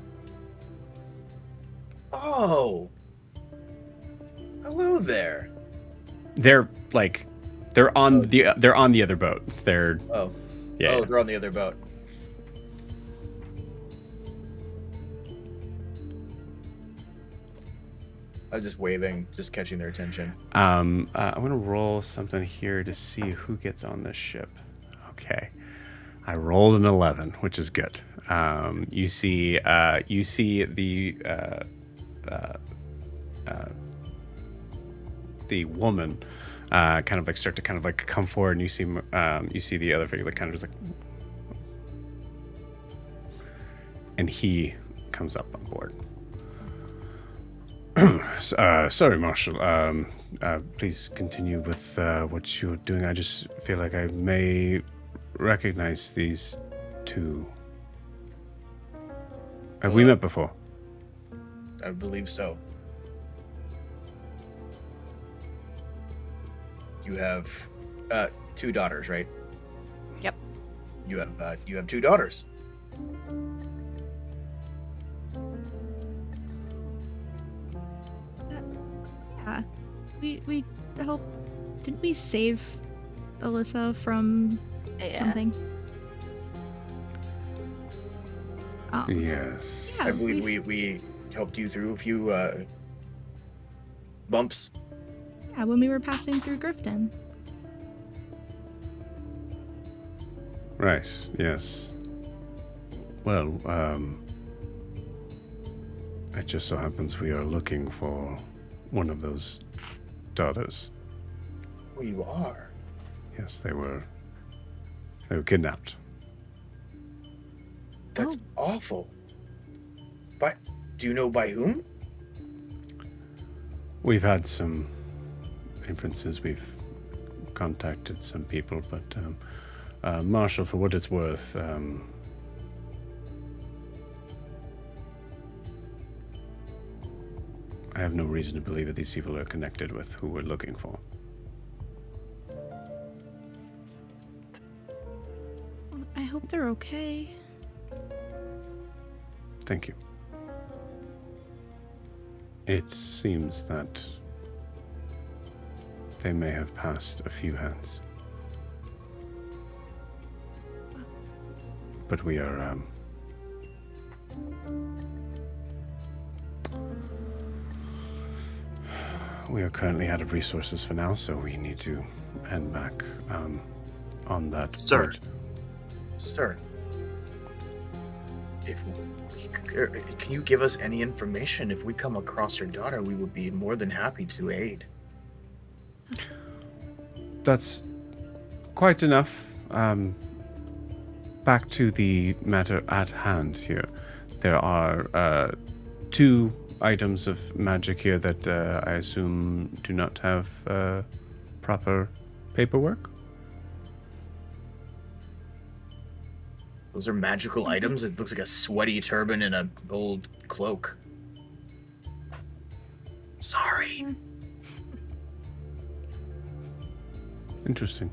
Oh. Hello there. They're like, they're on the other boat. They're Oh. yeah. Oh, they're on the other boat. I was just waving, just catching their attention. I'm gonna roll something here to see who gets on this ship. Okay, I rolled an 11, which is good. You see the woman kind of like start to kind of like come forward, and you see the other figure like kind of just like, and he comes up on board. Sorry, Marshal. Please continue with what you're doing. I just feel like I may recognize these two. Have we met before? I believe so. You have 2 daughters, right? Yep. You have 2 daughters. Yeah. We helped. Didn't we save Alyssa from Yeah. something? Yes. Yeah, I believe we we helped you through a few bumps. Yeah, when we were passing through Grifton. Right. Yes. Well, it just so happens we are looking for one of those daughters. Oh, you are. Yes, they were kidnapped. That's awful. But do you know by whom? We've had some inferences. We've contacted some people, but Marshal, for what it's worth, I have no reason to believe that these people are connected with who we're looking for. I hope they're okay. Thank you. It seems that they may have passed a few hands. But we are, we are currently out of resources for now, so we need to head back on that. Sir. boat. Sir, can you give us any information? If we come across your daughter, we would be more than happy to aid. That's quite enough. Back to the matter at hand here. There are 2 items of magic here that I assume do not have proper paperwork. Those are magical items. It looks like a sweaty turban and an old cloak. Sorry. Interesting.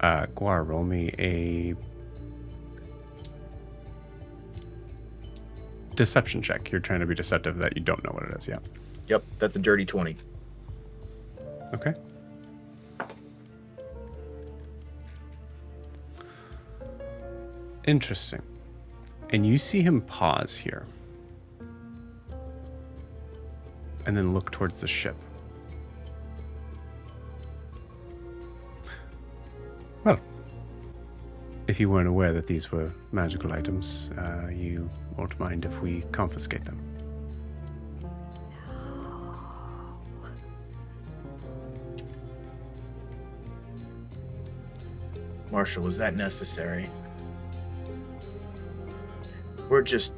Guar, roll me a deception check. You're trying to be deceptive that you don't know what it is, yeah. Yep, that's a dirty 20. Okay. Interesting. And you see him pause here. And then look towards the ship. Well, if you weren't aware that these were magical items, you won't mind if we confiscate them. Marshall, was that necessary? We're just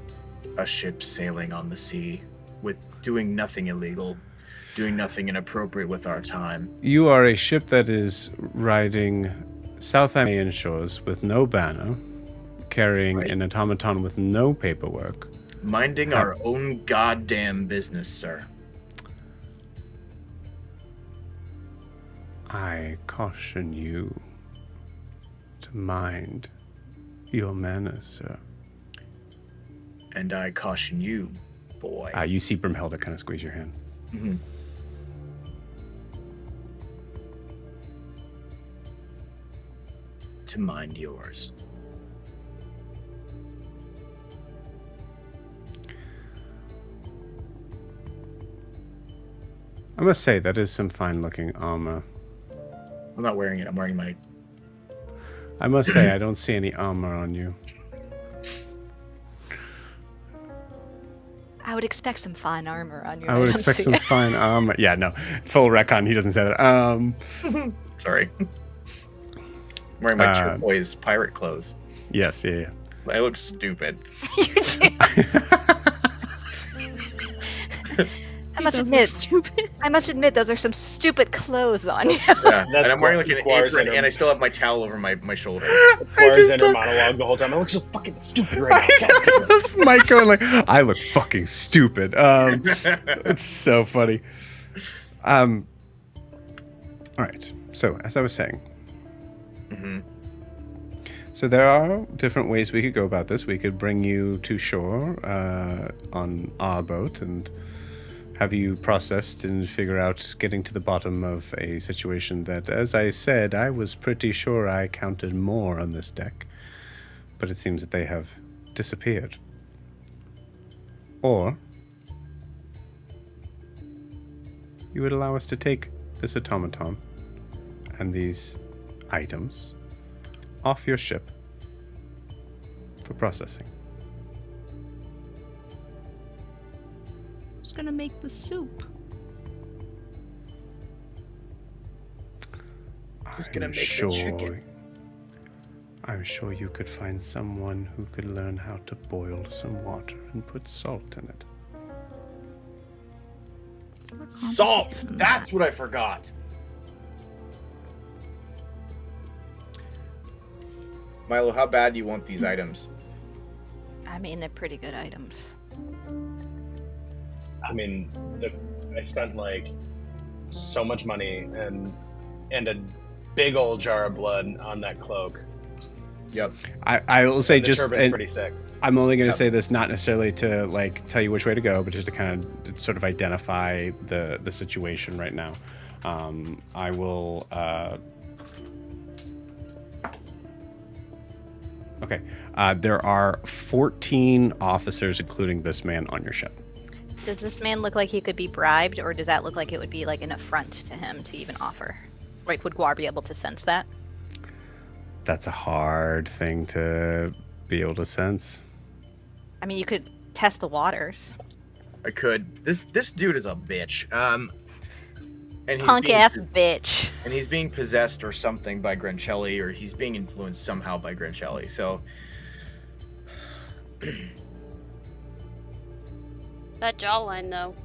a ship sailing on the sea, with doing nothing illegal, doing nothing inappropriate with our time. You are a ship that is riding South American shores with no banner, carrying Right. an automaton with no paperwork. Minding our own goddamn business, sir. I caution you to mind your manners, sir. And I caution you, boy. You see Brimhilda kind of squeeze your hand. Mhm. To mind yours. I must say, that is some fine-looking armor. I'm not wearing it. I'm wearing my... I must say, I don't see any armor on you. I would expect some fine armor on your I would items expect some again. fine armor. Yeah, no. Full retcon, he doesn't say that. Sorry. I'm wearing my turquoise pirate clothes. Yes, yeah. I look stupid. You do. I must admit, Stupid. I must admit, those are some stupid clothes on you. Yeah, That's and I'm wearing like an Guar's apron, inner- and I still have my towel over my shoulder. Claire's just inner love- monologue the whole time. I look so fucking stupid right now. God damn it. Mike going like, I look fucking stupid. It's so funny. All right. So, as I was saying, Mm-hmm. so there are different ways we could go about this. We could bring you to shore on our boat and have you processed and figure out getting to the bottom of a situation that, as I said, I was pretty sure I counted more on this deck, but it seems that they have disappeared. Or you would allow us to take this automaton and these items off your ship for processing. Who's gonna make the soup? Who's gonna I'm make the chicken? I'm sure you could find someone who could learn how to boil some water and put salt in it. It's more Salt! complicated than That's that. what I forgot. Milo, how bad do you want these items? I mean, they're pretty good items. I mean, I spent like so much money and a big old jar of blood on that cloak. Yep. I will say And the just, turban's and pretty sick. I'm only going to Yep. say this not necessarily to like tell you which way to go, but just to kind of sort of identify the situation right now. I will. Okay. There are 14 officers, including this man, on your ship. Does this man look like he could be bribed, or does that look like it would be like an affront to him to even offer? Like, would Guar be able to sense that? That's a hard thing to be able to sense. I mean, you could test the waters. I could. This dude is a bitch. And he's Punk being- ass bitch. And he's being possessed or something by Grancelli, or he's being influenced somehow by Grancelli. So That jawline, though.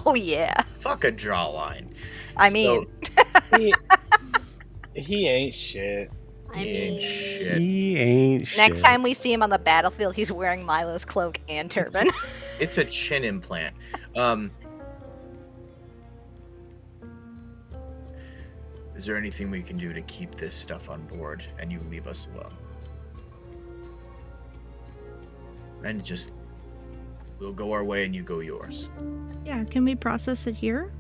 Oh yeah. fuck a jawline. I So- mean, He ain't shit. I He ain't mean, shit. He ain't shit. next time we see him on the battlefield, he's wearing Milo's cloak and turban. It's a chin implant. Is there anything we can do to keep this stuff on board and you leave us alone? And just, we'll go our way and you go yours. Yeah, can we process it here?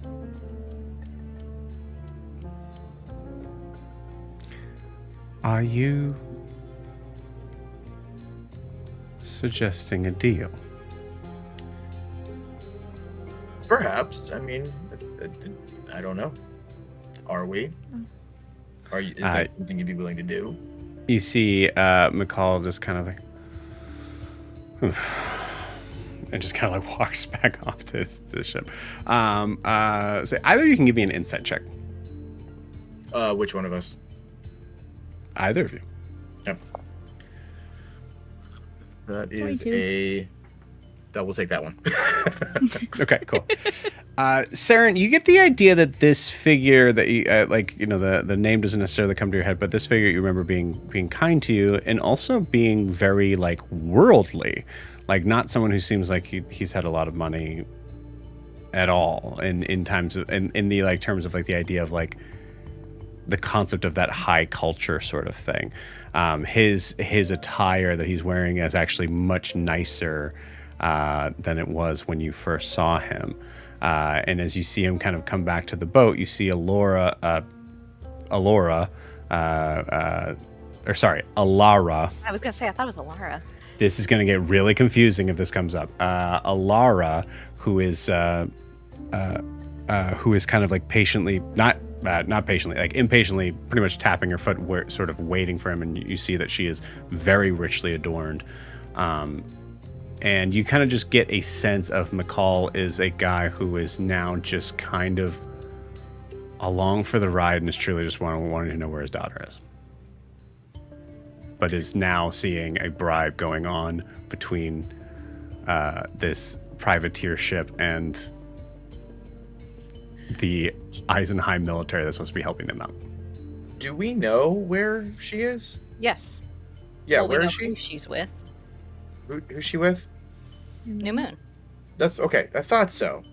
Are you suggesting a deal? Perhaps. I mean, I don't know. Are we? Is that something you'd be willing to do? You see McCall just kind of like and just kind of like walks back off to the ship. So either you can give me an insight check. Which one of us? Either of you. Yep. That is 22. We'll take that one. Okay, cool. Saren, you get the idea that this figure that you the name doesn't necessarily come to your head, but this figure you remember being kind to you and also being very like worldly, like not someone who seems like he's had a lot of money at all in terms of in the like terms of like the idea of like the concept of that high culture sort of thing. His attire that he's wearing is actually much nicer than it was when you first saw him. And as you see him kind of come back to the boat, you see Alara. I was gonna say I thought it was Alara. This is going to get really confusing if this comes up. Alara, who is kind of like patiently, not patiently, like impatiently, pretty much tapping her foot, sort of waiting for him, and you see that she is very richly adorned. And you kind of just get a sense of McCall is a guy who is now just kind of along for the ride and is truly just wanting to know where his daughter is. But is now seeing a bribe going on between this privateer ship and the Eisenheim military that's supposed to be helping them out. Do we know where she is? Yes. Yeah, Well, where we know is she? who she's with. Who's she with? New Moon. That's okay. I thought so.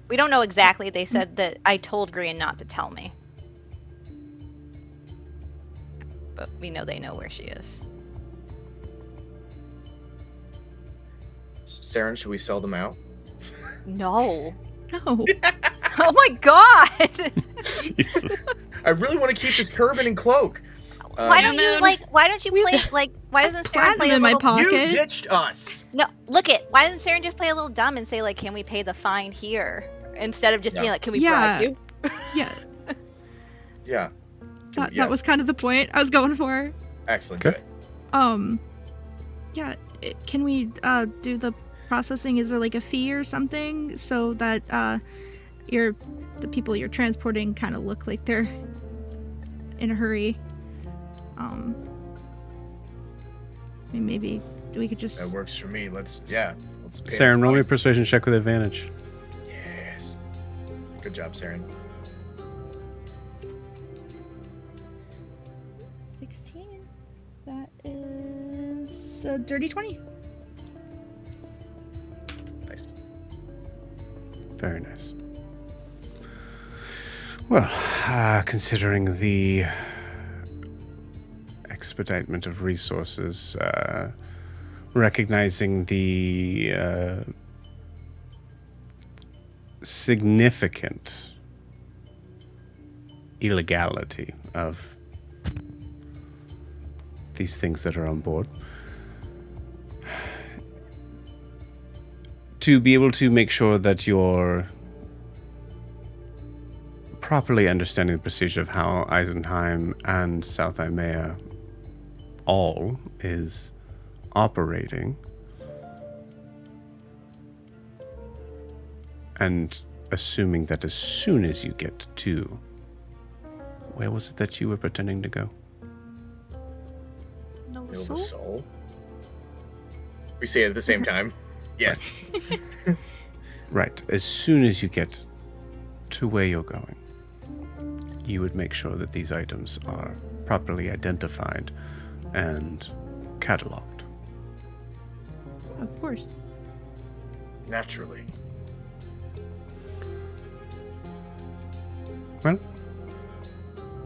We don't know exactly. They said that I told Grian not to tell me. But we know they know where she is. Saren, should we sell them out? No. No. Oh my god! Jesus. I really want to keep this turban and cloak. Why don't you why don't you We play have- like why doesn't Saren platinum play a in my little pocket. You ditched us. No, look it. Why doesn't Saren just play a little dumb and say like, can we pay the fine here? Instead of just No. being like, can we Yeah. bribe you? Yeah, Yeah. that was kind of the point I was going for. Excellent. Okay. Good. Yeah, can we do the processing? Is there like a fee or something so that the people you're transporting kind of look like they're in a hurry? I mean, maybe we could just. That works for me. Let's pay Saren, roll me a the persuasion check with advantage. fine. Yes. Good job, Saren. 16. That is a dirty 20. Nice. Very nice. Well, considering the expeditment of resources, recognizing the significant illegality of these things that are on board, to be able to make sure that you're properly understanding the procedure of how Eisenheim and South Imea all is operating, and assuming that as soon as you get to, where was it that you were pretending to go? No Nova soul? Soul. We say it at the same time. Yes. Right, as soon as you get to where you're going, you would make sure that these items are properly identified and cataloged. Of course. Naturally. Well,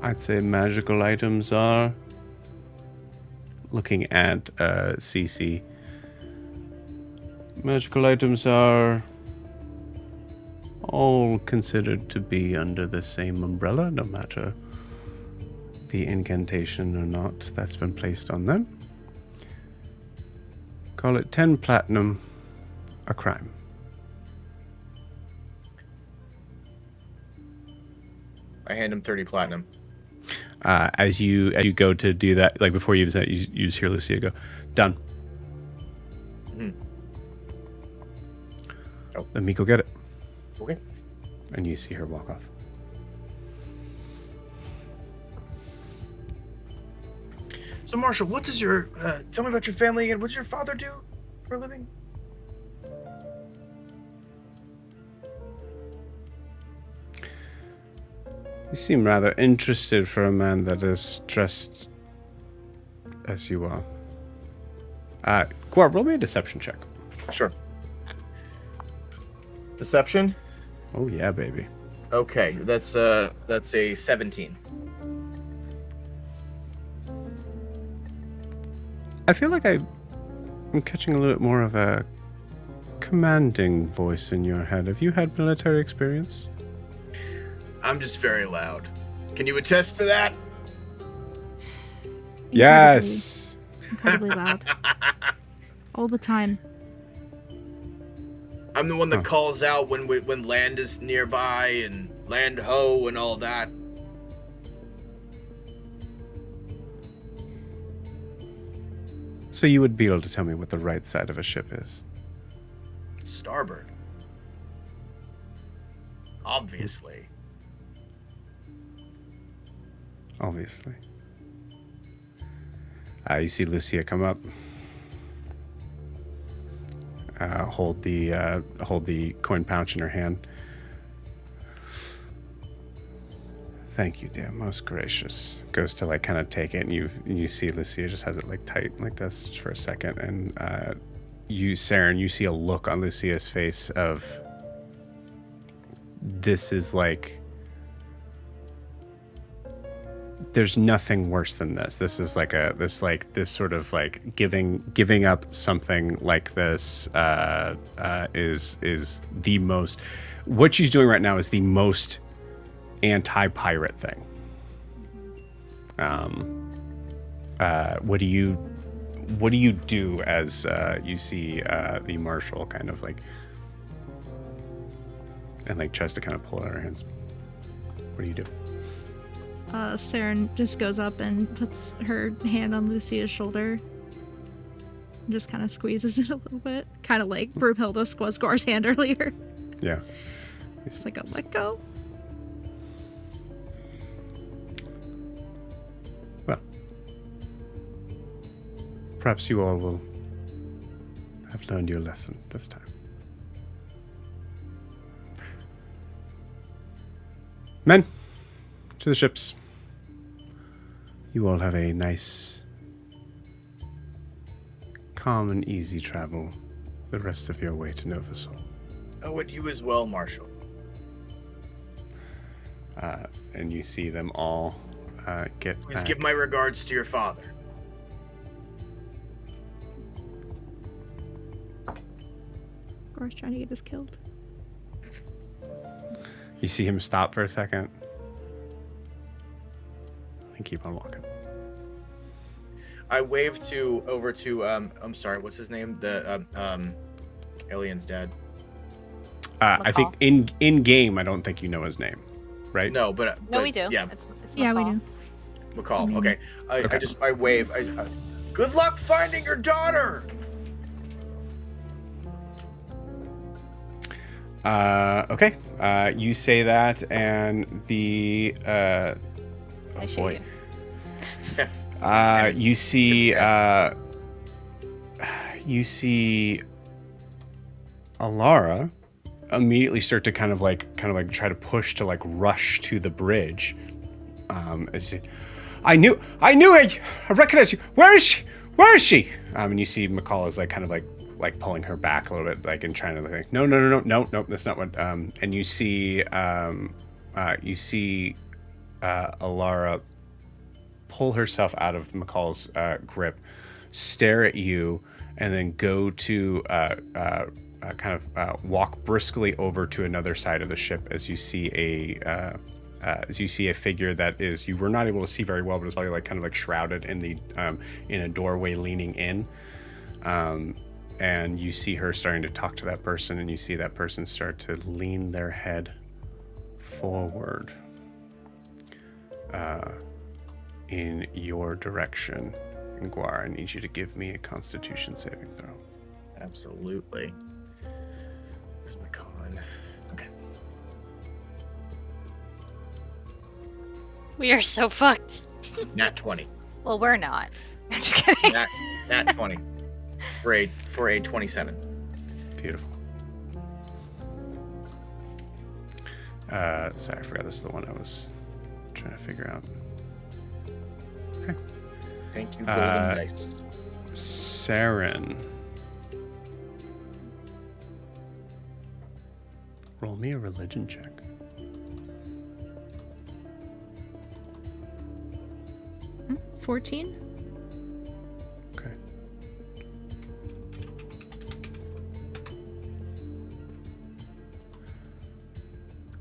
I'd say magical items are, looking at CC, magical items are all considered to be under the same umbrella, no matter the incantation or not that's been placed on them. Call it 10 platinum a crime. I hand him 30 platinum. As you go to do that, like before you use that, you just hear Lucia go, done. Mhm. Oh. Let me go get it. Okay. And you see her walk off. So, Marshall, what does your tell me about your family again? What does your father do for a living? You seem rather interested for a man that is dressed as you are. Guar, roll me a deception check. Sure. Deception? Oh yeah, baby. Okay, that's a 17. I feel like I'm catching a little bit more of a commanding voice in your head. Have you had military experience? I'm just very loud. Can you attest to that? Yes. Incredibly loud. All the time. I'm the one that calls out when land is nearby and land ho and all that. So you would be able to tell me what the right side of a ship is? Starboard. Obviously. Obviously. You see Lucia come up. Hold the coin pouch in her hand. Thank you, dear. Most gracious. Goes to like kind of take it, and you see Lucia just has it like tight like this just for a second, and you, Saren, you see a look on Lucia's face of this is like there's nothing worse than this. This is like this sort of like giving up something like this is the most. What she's doing right now is the most anti-pirate thing. What do you do as you see the marshal kind of like and like tries to kind of pull it out of her hands? What do you do? Saren just goes up and puts her hand on Lucia's shoulder. And just kind of squeezes it a little bit. Kind of like Brumhilda squeezed Gor's hand earlier. Yeah. It's like a let go. Well, perhaps you all will have learned your lesson this time. Men, to the ships. You all have a nice, calm and easy travel the rest of your way to Novasol. Oh, and you as well, Marshal. And you see them all get Please back. give my regards to your father. Gor's trying to get us killed. You see him stop for a second and keep on walking. I wave over to I'm sorry, what's his name? The alien's dad. I think in game, I don't think you know his name, right? No, but No, we do. Yeah, It's Yeah, we McCall. do. McCall. Okay. Okay. I wave. Good luck finding your daughter. Okay. You say that, and the I shoot boy. you. You see Alara immediately start to kind of like try to push to like rush to the bridge. As it, I knew it. I recognize you. Where is she? Where is she? And you see McCall is like kind of like pulling her back a little bit, like and trying to like no, that's not what. And you see Alara pull herself out of McCall's grip, stare at you, and then go to walk briskly over to another side of the ship as you see a figure that is you were not able to see very well, but it's probably like kind of like shrouded in the in a doorway leaning in. And you see her starting to talk to that person, and you see that person start to lean their head forward in your direction. And Guar, I need you to give me a Constitution saving throw. Absolutely. Where's my con? Okay. We are so fucked. Nat 20. Well, we're not. Just kidding. Nat 20 for a 27. Beautiful. Sorry, I forgot this is the one I was trying to figure out. Okay. Thank you, golden dice. Saren. Roll me a religion check. 14. Okay.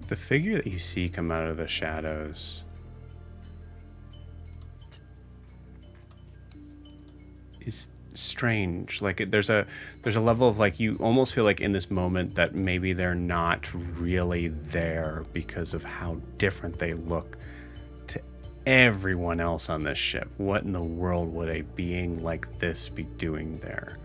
The figure that you see come out of the shadows is strange. Like there's a level of like you almost feel like in this moment that maybe they're not really there because of how different they look to everyone else on this ship. What in the world would a being like this be doing there?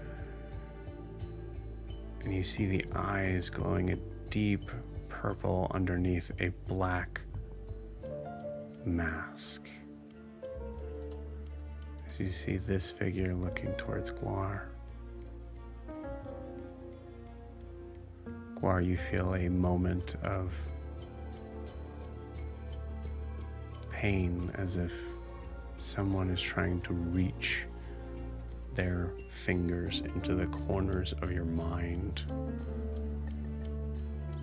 And you see the eyes glowing a deep purple underneath a black mask. As you see this figure looking towards Guar. Guar, you feel a moment of pain, as if someone is trying to reach their fingers into the corners of your mind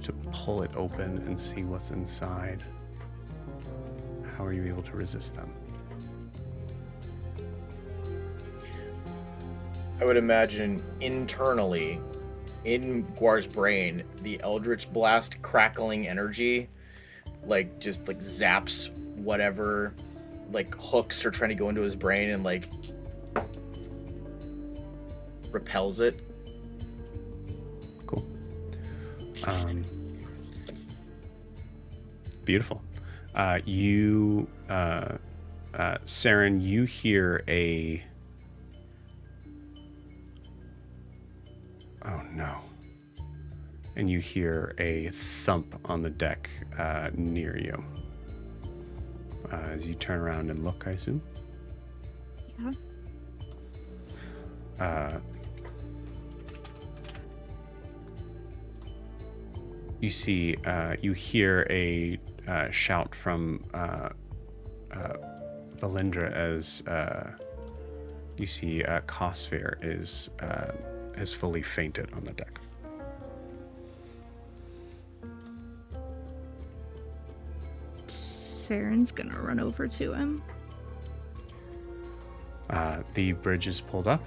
to pull it open and see what's inside. How are you able to resist them? I would imagine internally, in Guar's brain, the Eldritch Blast crackling energy, like just like zaps whatever, like hooks are trying to go into his brain and like repels it. Cool. Beautiful. Saren, you hear a... Oh no. And you hear a thump on the deck near you. As you turn around and look, I assume? Yeah. You see, you hear a shout from Valindra as you see Cossphere is fully fainted on the deck. Saren's gonna run over to him. The bridge is pulled up.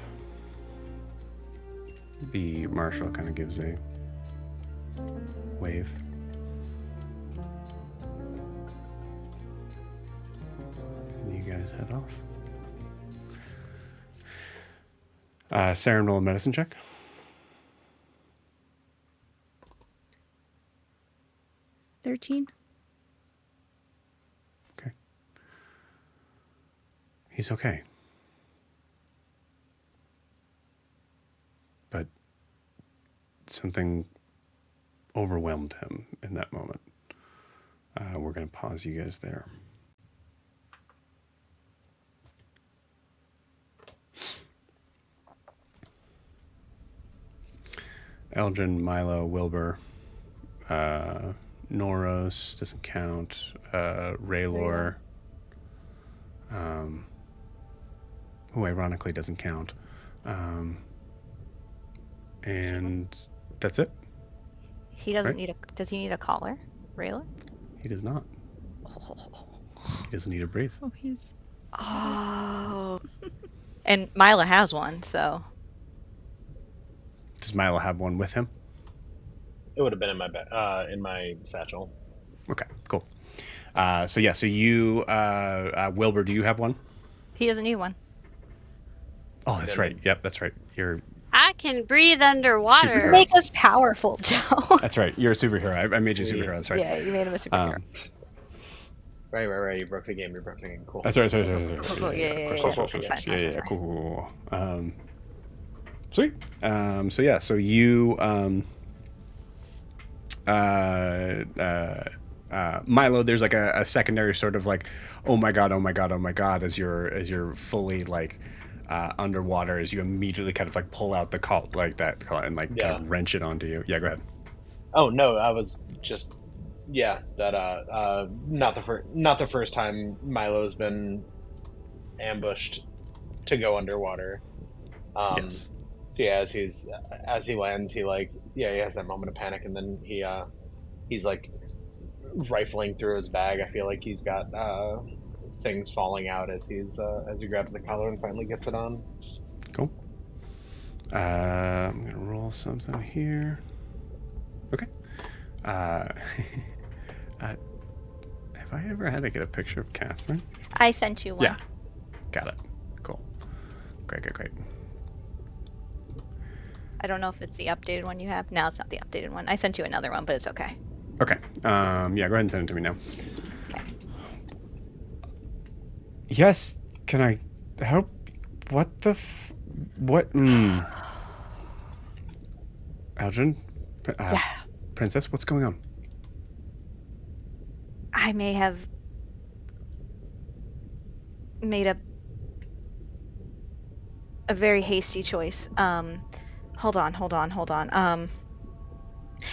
The marshal kind of gives a wave. And you guys head off. Saren, roll a medicine check. $13. Okay. He's okay. But something overwhelmed him in that moment. We're going to pause you guys there. Eldrin, Milo, Wilbur, Noros doesn't count, Raylor, who ironically doesn't count, and that's it. He doesn't Right. need a. Does he need a collar, Rayla? He does not. He doesn't need to breathe. Oh, he's... Oh. And Mila has one, so. Does Milo have one with him? It would have been in my satchel. Okay, cool. So you, Wilbur, do you have one? He doesn't need one. Oh, that's right. Yep, that's right. You're I can breathe underwater. Superhero. Make us powerful, Joe. That's right. You're a superhero. I made you a superhero. That's right. Yeah, you made him a superhero. Right. You broke the game. Cool. That's right. Sorry. Cool. Yeah. Of course. It's fine. Yeah. Cool. Sweet. So you, Milo, there's like a secondary sort of like, oh my god, as you're fully like underwater as you immediately kind of like pull out the collar and like Yeah. kind of wrench it onto you. Yeah, go ahead. Oh no, I was just that not the first time Milo's been ambushed to go underwater. Yes. So yeah, as he lands, he has that moment of panic, and then he's like rifling through his bag. I feel like he's got things falling out as he grabs the collar and finally gets it on. Cool. I'm gonna roll something here. Okay. Have I ever had to get a picture of Catherine? I sent you one. Yeah. Got it. Cool. Great. I don't know if it's the updated one you have. No, it's not the updated one. I sent you another one, but it's okay. Okay. Yeah, go ahead and send it to me now. Okay. Yes. Can I help? What the what? Aldrin? Yeah. Princess, what's going on? I may have made a very hasty choice. Hold on.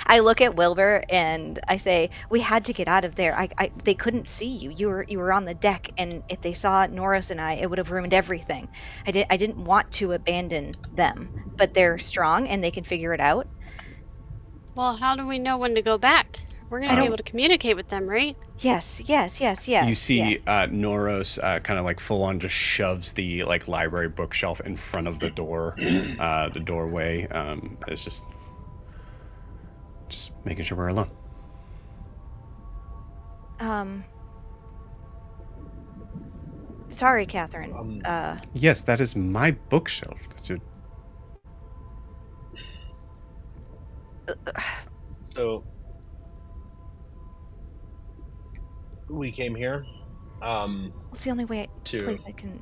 I look at Wilbur and I say, "We had to get out of there. They couldn't see you. You were on the deck, and if they saw Noros and I, it would have ruined everything. I didn't want to abandon them, but they're strong and they can figure it out." Well, how do we know when to go back? We're going to be able to communicate with them, right? Yes. You see yes. Noros kind of like full on just shoves the like library bookshelf in front of the door, the doorway. It's just making sure we're alone. Sorry, Catherine. Yes, that is my bookshelf. So we came here. It's the only way To- place I can.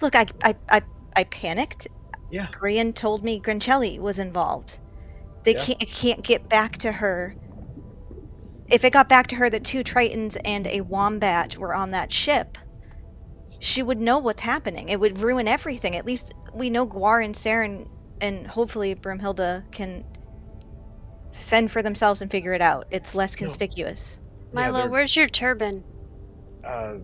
Look, I panicked. Yeah. Grian told me Grancelli was involved. It can't get back to her. If it got back to her that 2 Tritons and a Wombat were on that ship, she would know what's happening. It would ruin everything. At least we know Guar and Saren and hopefully Broomhilda can fend for themselves and figure it out. It's less conspicuous. Milo, where's your turban? I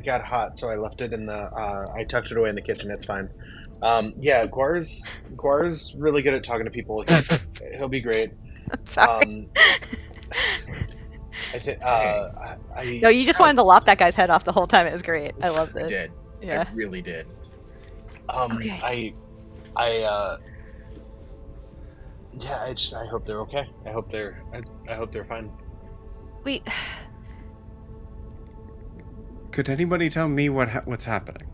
got hot, so I left it in the. I tucked it away in the kitchen. It's fine. Guar's really good at talking to people. He'll be great. I'm sorry. I think. No, you just wanted to lop that guy's head off the whole time. It was great. I loved it. I did. Yeah. I really did. Okay. I hope they're okay. I hope they're fine. Could anybody tell me what's happening?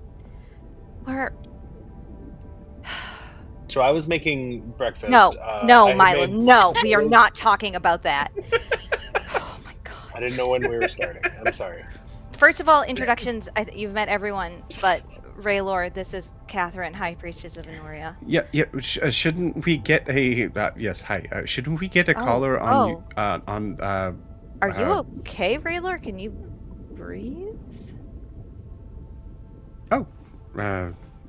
So I was making breakfast. No, Milo, made- no. We are not talking about that. Oh my god. I didn't know when we were starting. I'm sorry. First of all, introductions. You've met everyone, but Raylor, this is Catherine, High Priestess of Honoria. Yeah. Shouldn't we get a yes? Hi. Shouldn't we get a collar on you? Are you okay, Raylor? Can you breathe? Oh.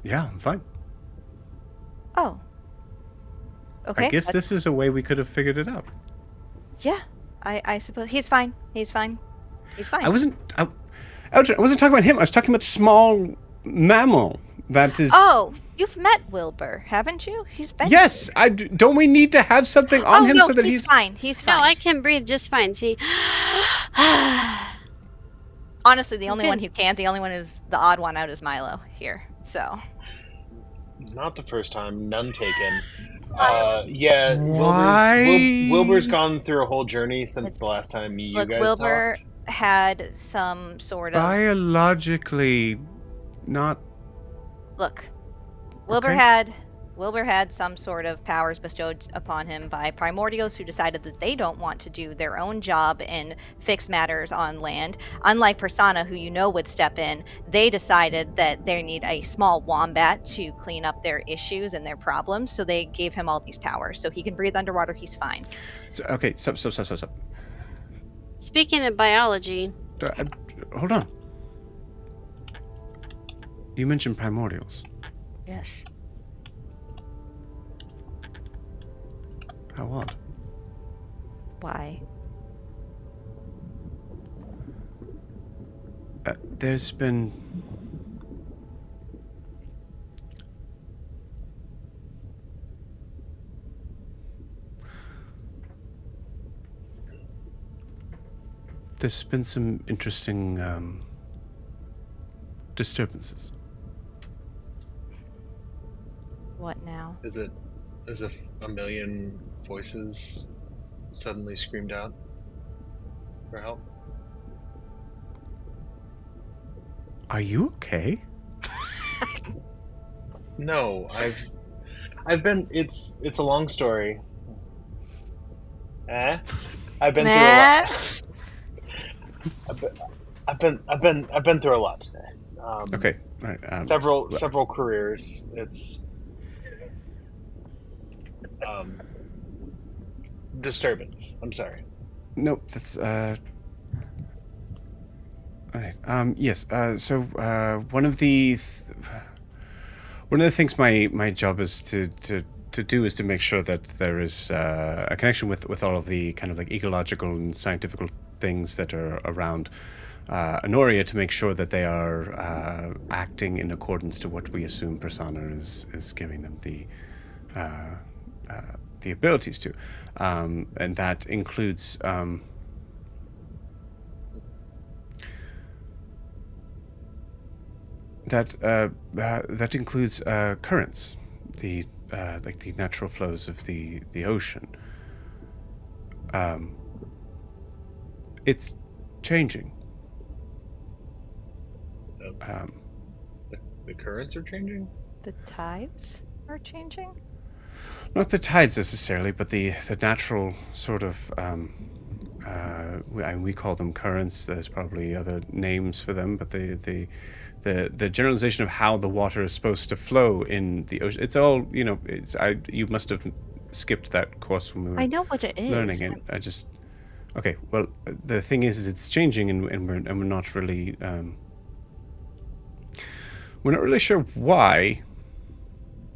Yeah, I'm fine. Oh. Okay. I guess this is a way we could have figured it out. Yeah, I suppose he's fine. He's fine. I wasn't talking about him. I was talking about small mammal. That is. Oh, you've met Wilbur, haven't you? He's been. Yes, don't we need to have something on him no, so that he's fine. He's fine. No, I can breathe just fine. See. Honestly, the only one who can't, the only one who's the odd one out is Milo here. So. Not the first time. None taken. Why? Wilbur's gone through a whole journey since the last time you guys Wilbur talked. had some sort of biologically not. Look, Wilbur had some sort of powers bestowed upon him by primordials who decided that they don't want to do their own job and fix matters on land. Unlike Persona, who you know would step in, they decided that they need a small wombat to clean up their issues and their problems, so they gave him all these powers. So he can breathe underwater, he's fine. Okay, stop. Speaking of biology. Hold on. You mentioned primordials. Yes. How odd. Why? There's been... There's been some interesting disturbances. What now? Is it as if a million voices suddenly screamed out for help? Are you okay? No, I've been. It's a long story. I've been through a lot. I've been through a lot today. Okay. All right. Several careers. It's disturbance. I'm sorry. Nope. That's all right. Yes. So one of the things my job is to do is to make sure that there is a connection with all of the kind of like ecological and scientific things that are around Honoria, to make sure that they are acting in accordance to what we assume Persona is giving them the abilities to, and that includes that includes currents, the like the natural flows of the ocean. It's changing. The currents are changing. The tides are changing? Not the tides necessarily, but the natural sort of we call them currents. There's probably other names for them, but the generalization of how the water is supposed to flow in the ocean. It's all, you must have skipped that course when we were I know what it is. learning it. Okay. Well, the thing is it's changing, and we're not really sure why.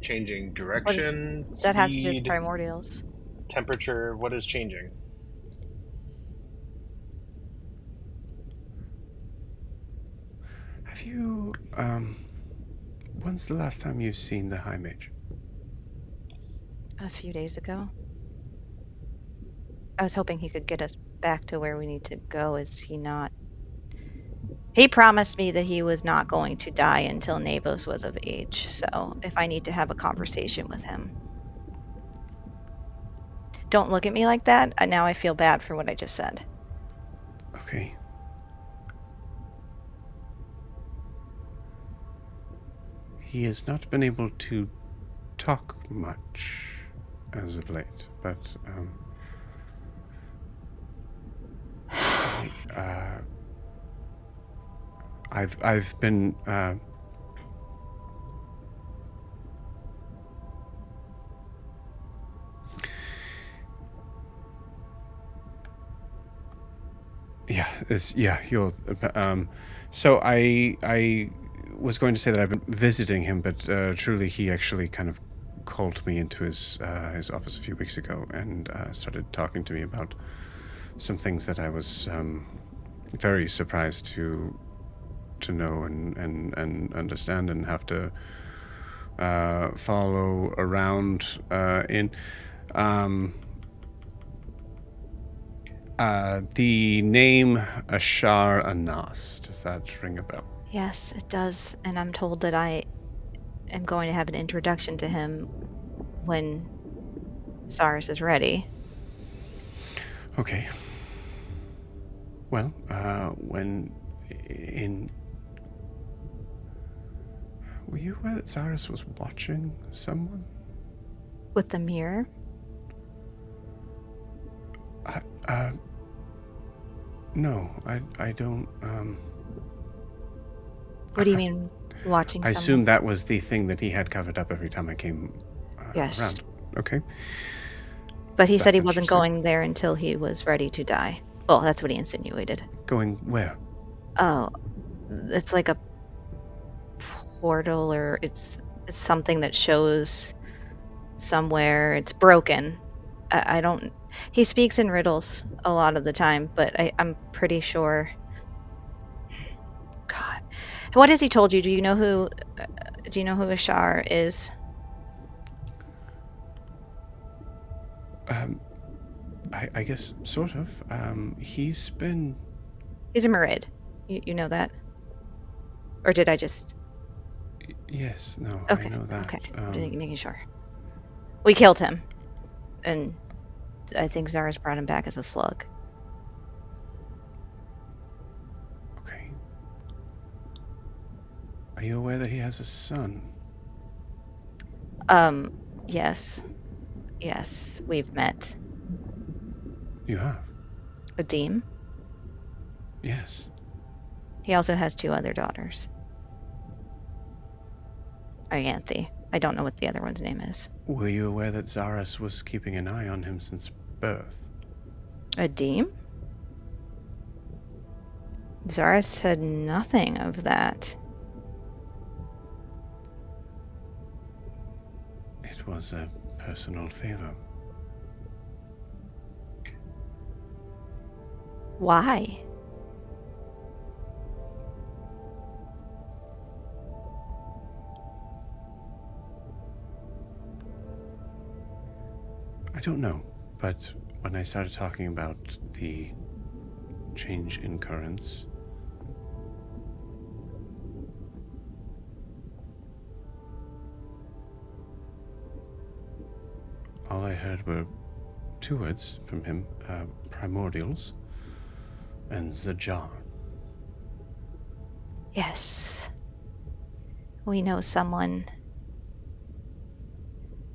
Changing direction, That speed, has to do with primordials. temperature. What is changing? Have you when's the last time you've seen the High Mage? A few days ago. I was hoping he could get us back to where we need to go. Is he not? He promised me that he was not going to die until Navos was of age, so if I need to have a conversation with him. Don't look at me like that. Now I feel bad for what I just said. Okay. He has not been able to talk much as of late, but I've been you'll so I was going to say that I've been visiting him, but truly he actually kind of called me into his office a few weeks ago and started talking to me about some things that I was very surprised to know and understand and have to follow around in. The name Ashar Anas, does that ring a bell? Yes, it does, and I'm told that I am going to have an introduction to him when Cyrus is ready. Okay. Well, were you aware that Cyrus was watching someone? With the mirror? No, I don't, What do you mean, watching I someone? assume that was the thing that he had covered up every time I came Yes. around. Okay. But he said he That's wasn't interesting. going there until he was ready to die. Well, that's what he insinuated. Going where? Oh, it's like a portal, or it's something that shows somewhere. It's broken. I don't. He speaks in riddles a lot of the time, but I'm pretty sure. God, what has he told you? Do you know who? Do you know who Ashar is? I guess sort of. He's been. He's a Merid. You know that? Or did I just? Yes. No. Okay. I know that. Okay. Making sure. We killed him, and I think Zara's brought him back as a slug. Okay. Are you aware that he has a son? Yes. Yes, we've met. You have? Adim. Yes. He also has 2 other daughters. Ianthe. I don't know what the other one's name is. Were you aware that Zaras was keeping an eye on him since birth? Adim? Zara said nothing of that. It was a personal favor. Why? I don't know, but when I started talking about the change in currents, all I heard were 2 words from him, primordials and Zajar. Yes. We know someone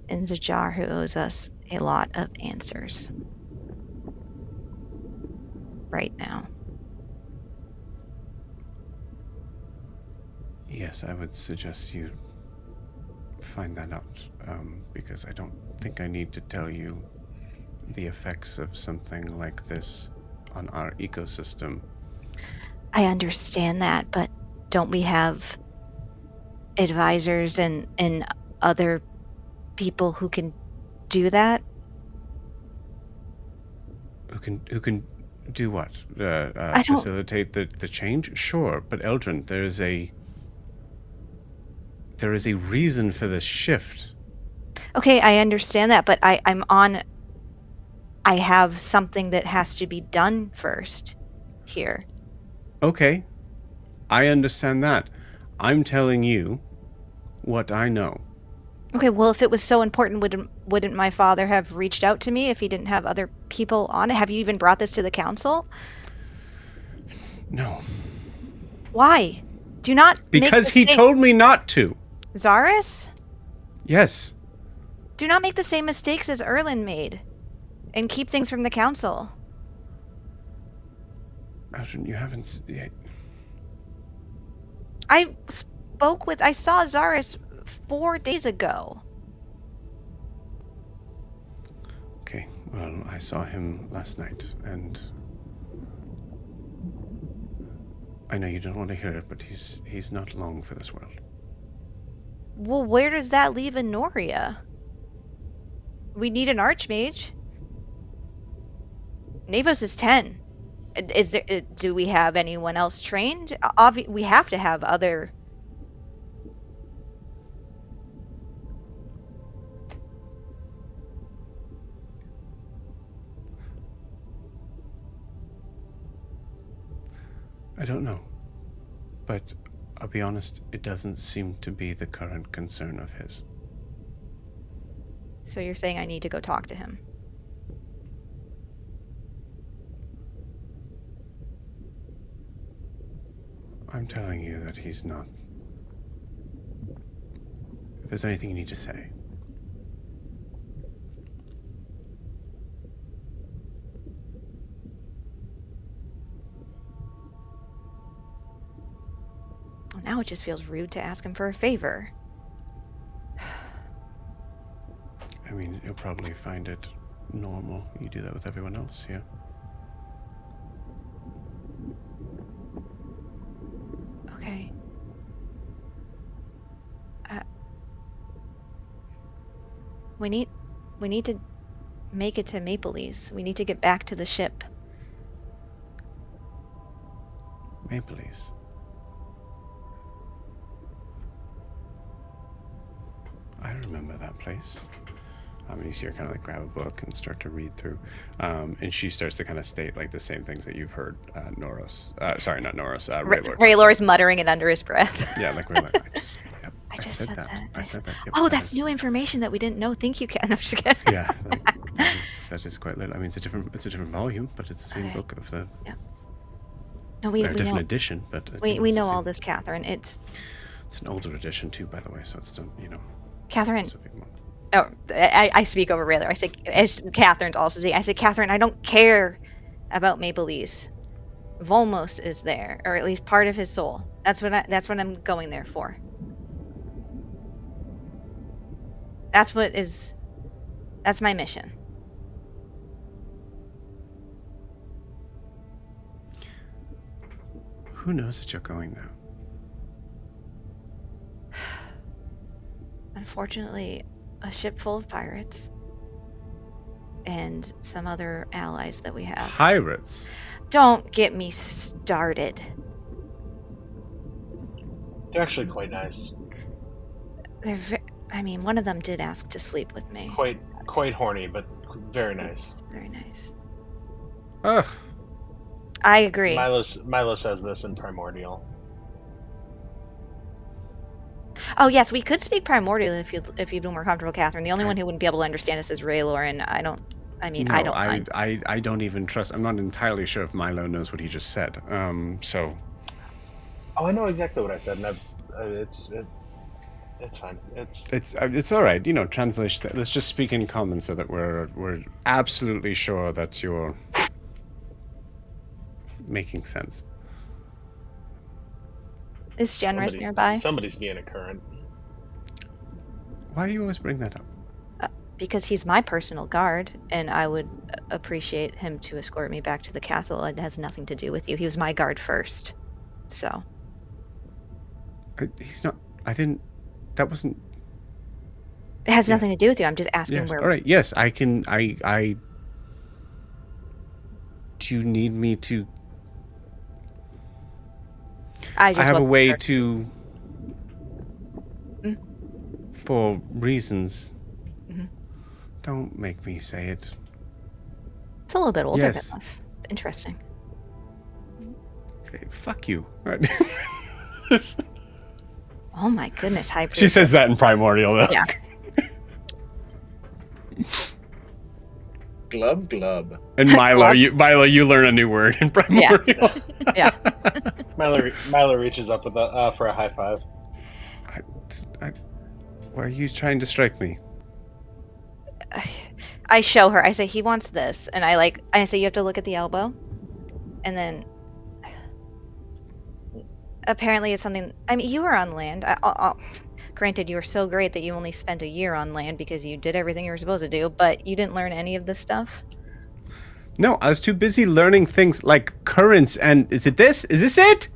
in Zajar who owes us a lot of answers. Right now. Yes, I would suggest you find that out, because I don't think I need to tell you the effects of something like this on our ecosystem. I understand that, but don't we have advisors and other people who can do that? Who can do what? I don't. Facilitate the change? Sure, but Eldrin, there is a reason for this shift. Okay, I understand that, but I'm on. I have something that has to be done first here. Okay, I understand that. I'm telling you what I know. Okay, well, if it was so important, wouldn't my father have reached out to me if he didn't have other people on it? Have you even brought this to the council? No. Why? Do not Because make he told me not to. Zaris? Yes. Do not make the same mistakes as Erlin made. And keep things from the council. Eldrin, you haven't yet. I saw Zaris 4 days ago. Okay, well, I saw him last night, and I know you don't want to hear it, but he's not long for this world. Well, where does that leave Honoria? We need an archmage. Navos is 10. Do we have anyone else trained? We have to have other. I don't know, but I'll be honest, it doesn't seem to be the current concern of his. So you're saying I need to go talk to him? I'm telling you that he's not. If there's anything you need to say. Well, now it just feels rude to ask him for a favor. I mean, you'll probably find it normal. You do that with everyone else, yeah? Okay. We need to make it to Mapleleys. We need to get back to the ship. Mapleleys. I remember that place. And you see her kind of like grab a book and start to read through. And she starts to kind of state like the same things that you've heard Noros. Sorry, not Noros. Raylor. Raylor's muttering it under his breath. Yeah, like Raylor. I just said that. I said that. Yep, Oh, that that's is- new information that we didn't know. Thank you, Ken. I'm just kidding. Yeah, that is quite lit. I mean, it's a different volume, but it's the same Okay. book of the No, we or a different know. edition. But We it's the know same- all this, Catherine. It's It's an older edition too, by the way. So it's still Catherine. it's a big one. Oh, I speak over Raylor. I say, as Catherine's also saying, I say, Catherine, I don't care about Mapleleys. Volmos is there, or at least part of his soul. That's what I'm going there for. That's my mission. Who knows that you're going there? Unfortunately, a ship full of pirates and some other allies that we have. Pirates. Don't get me started. They're actually quite nice. I mean, one of them did ask to sleep with me. Quite horny, but very nice. Very nice. Ugh. I agree. Milo says this in Primordial. Oh yes, we could speak primordial if you'd been more comfortable, Catherine. The only one who wouldn't be able to understand us is Raylor, and I don't mind. I don't even trust. I'm not entirely sure if Milo knows what he just said. So. Oh, I know exactly what I said, and it's fine. It's all right. Translation. Let's just speak in common so that we're absolutely sure that you're making sense. Is Generous nearby? Somebody's being a current. Why do you always bring that up? Because he's my personal guard, and I would appreciate him to escort me back to the castle. It has nothing to do with you. He was my guard first, so. He's not. I didn't. That wasn't. It has nothing to do with you. I'm just asking Yes. where. All right. Yes, I can. I. Do you need me to? I have a way to. For reasons. Mm-hmm. Don't make me say it. It's a little bit older Yes. than us. Interesting. Okay, fuck you. Right. Oh my goodness, High Priest. She says that in Primordial, though. Yeah. Glub glub. And Milo, you learn a new word in Primordial. Yeah. Milo reaches up with for a high five. Why are you trying to strike me? I show her. I say he wants this, and I say you have to look at the elbow, and then apparently it's something. I mean, you were on land. Granted, you were so great that you only spent a year on land because you did everything you were supposed to do, but you didn't learn any of this stuff. No, I was too busy learning things like currents and is this it?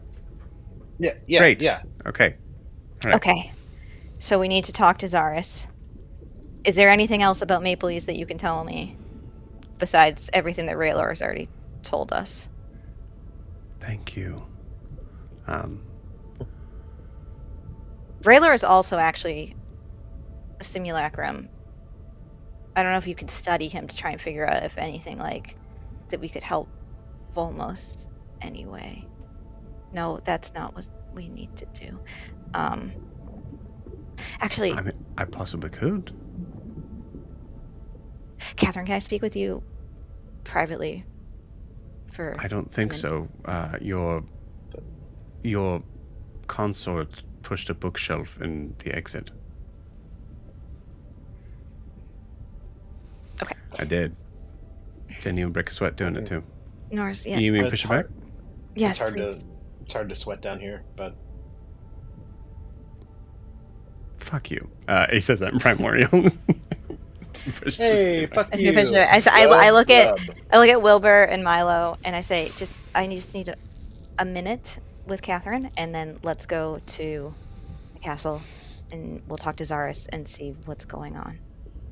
Yeah. Great. Yeah. Okay. All right. Okay. So we need to talk to Zaris. Is there anything else about Mapleleys that you can tell me besides everything that Raylor has already told us? Thank you. Raylor is also actually a simulacrum. I don't know if you could study him to try and figure out if anything like that we could help Volmos anyway. No, that's not what we need to do. Actually, I mean, I possibly could. Catherine, can I speak with you privately? I don't think so. Your consort pushed a bookshelf in the exit. Okay. I did. Didn't even break a sweat doing it too. Norris, yeah. Do you mean It's push it hard- back? Yes, it's please. hard to sweat down here, but Fuck you. He says that in Primordial. hey, fuck Okay, you. for sure. I look at Wilbur and Milo, and I say, I just need a minute with Catherine, and then let's go to the castle, and we'll talk to Zaris and see what's going on.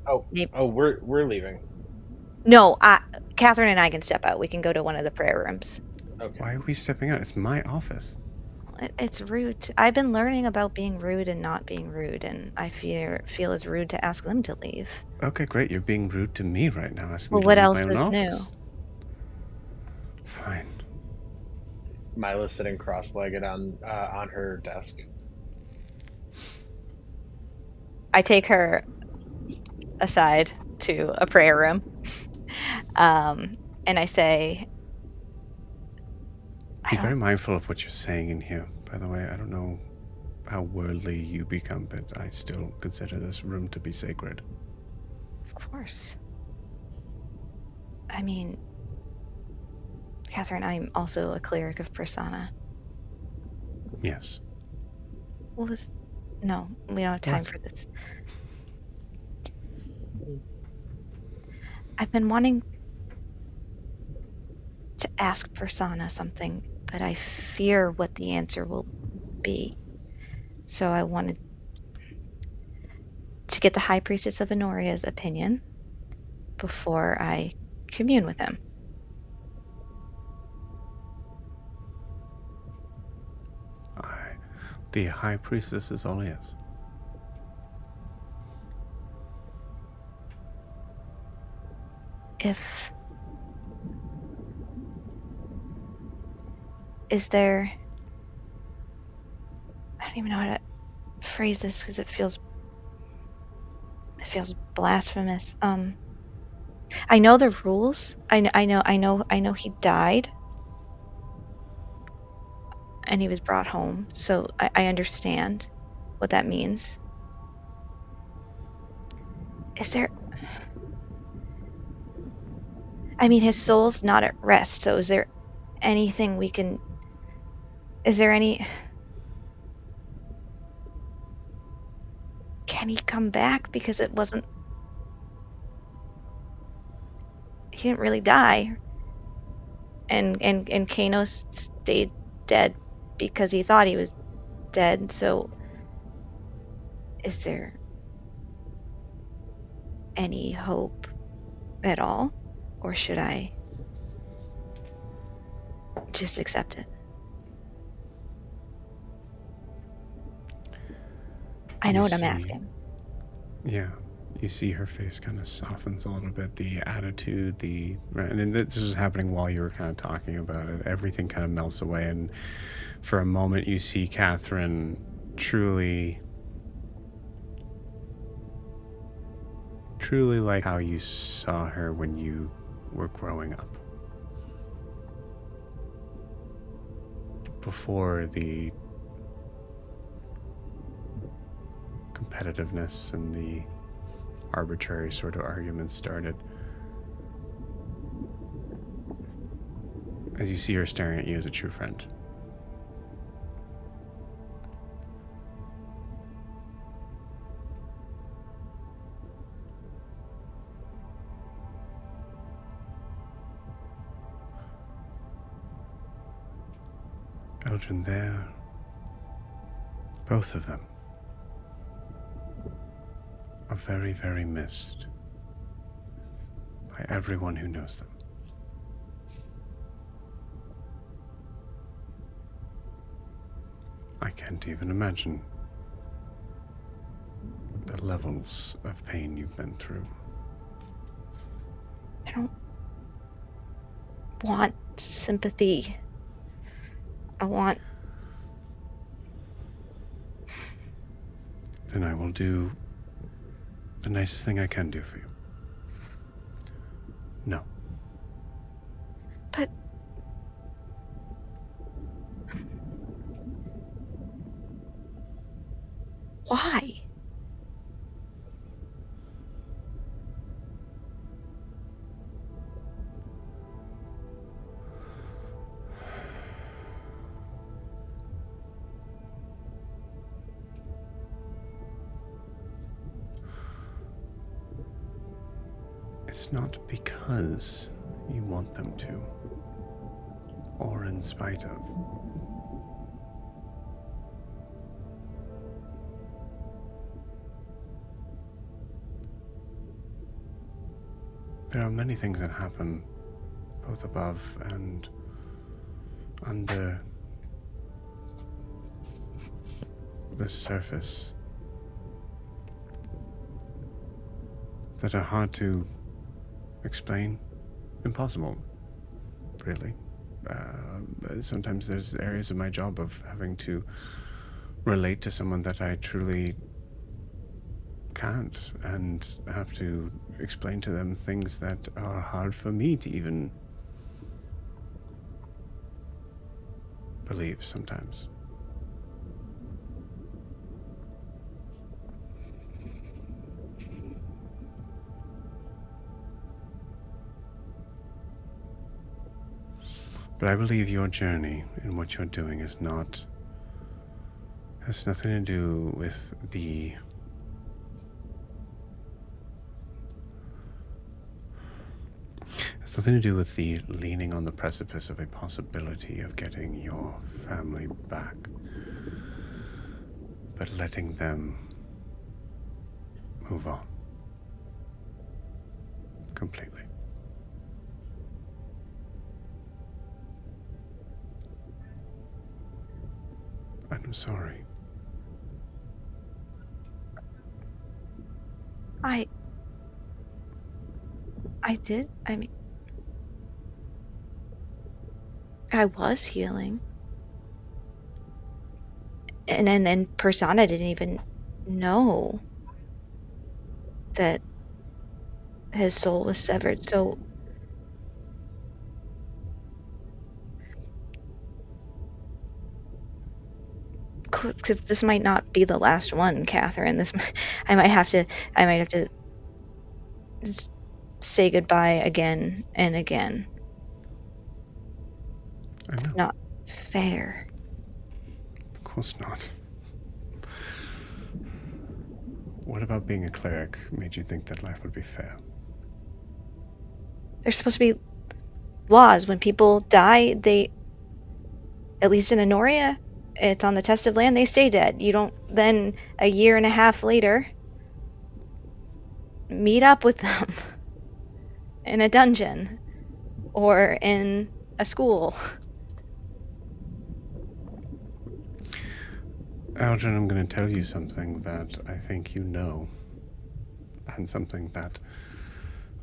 Oh, Maybe, we're leaving. no, Catherine and I can step out. We can go to one of the prayer rooms. Okay. Why are we stepping out? It's my office. It's rude. I've been learning about being rude and not being rude, and I feel it's rude to ask them to leave. Okay, great. You're being rude to me right now, asking Well, me to what leave else my own is office. new? Fine. Milo's sitting cross-legged on her desk. I take her aside to a prayer room, and I say, Be I very don't. mindful of what you're saying in here. By the way, I don't know how worldly you become, but I still consider this room to be sacred. Of course. I mean, Catherine, I'm also a cleric of Persona. Yes. What was? No, we don't have time What? for this. I've been wanting to ask Persona something, but I fear what the answer will be. So I wanted to get the High Priestess of Honoria's opinion before I commune with him. The High Priestess is all yes. Is there, I don't even know how to phrase this because it feels blasphemous. I know the rules. I know he died and he was brought home, so I understand what that means. Is there, I mean, his soul's not at rest, so is there anything we can, is there any, can he come back? Because it wasn't, he didn't really die. And Kano stayed dead because he thought he was dead, so is there any hope at all? Or should I just accept it? I know what I'm asking. Yeah. You see her face kind of softens a little bit. The attitude, and this was happening while you were kind of talking about it. Everything kind of melts away, and for a moment you see Catherine truly like how you saw her when you were growing up. Before the competitiveness and the arbitrary sort of arguments started. As you see her staring at you as a true friend. Eldrin, there, both of them are very, very missed by everyone who knows them. I can't even imagine the levels of pain you've been through. I don't want sympathy. I want... Then I will do the nicest thing I can do for you. No. But... why? It's not because you want them to, or in spite of. There are many things that happen, both above and under the surface, that are hard to explain, impossible, really. Sometimes there's areas of my job of having to relate to someone that I truly can't, and have to explain to them things that are hard for me to even believe sometimes. But I believe your journey and what you're doing has nothing to do with has nothing to do with the leaning on the precipice of a possibility of getting your family back, but letting them move on completely. I'm sorry. I did. I mean, I was healing. And then Persona didn't even know that his soul was severed. So because this might not be the last one, Catherine. I might have to just say goodbye again and again. I know. It's not fair. Of course not. What about being a cleric made you think that life would be fair? There's supposed to be laws. When people die, they, at least in Honoria, it's on the test of land, they stay dead. You don't then, a year and a half later, meet up with them in a dungeon or in a school. Algernon, I'm going to tell you something that I think you know, and something that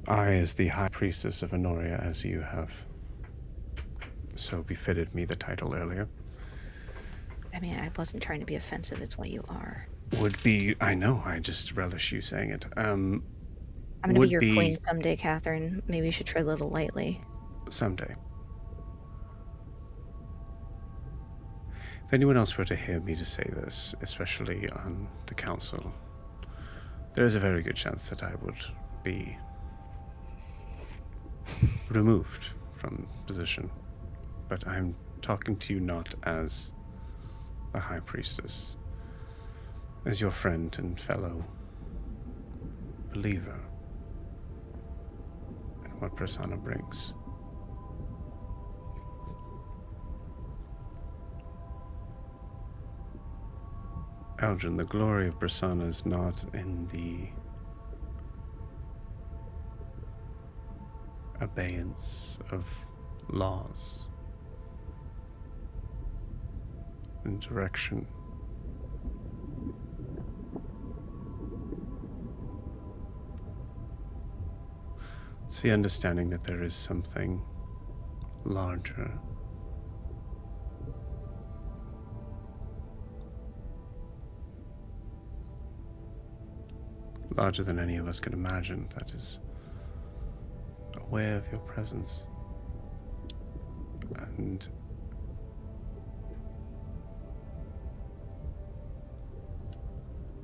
I, as the High Priestess of Honoria, as you have so befitted me the title earlier, I mean, I wasn't trying to be offensive, it's what you are. would be, I know, I just relish you saying it, I'm gonna be your queen someday, Catherine. Maybe you should tread a little lightly. Someday. If anyone else were to hear me to say this, especially on the council, there is a very good chance that I would be removed from position. But I'm talking to you not as a High Priestess, as your friend and fellow believer in what Persona brings. Algin, the glory of Persona is not in the abeyance of laws and direction. It's the understanding that there is something larger, larger than any of us could imagine, that is aware of your presence and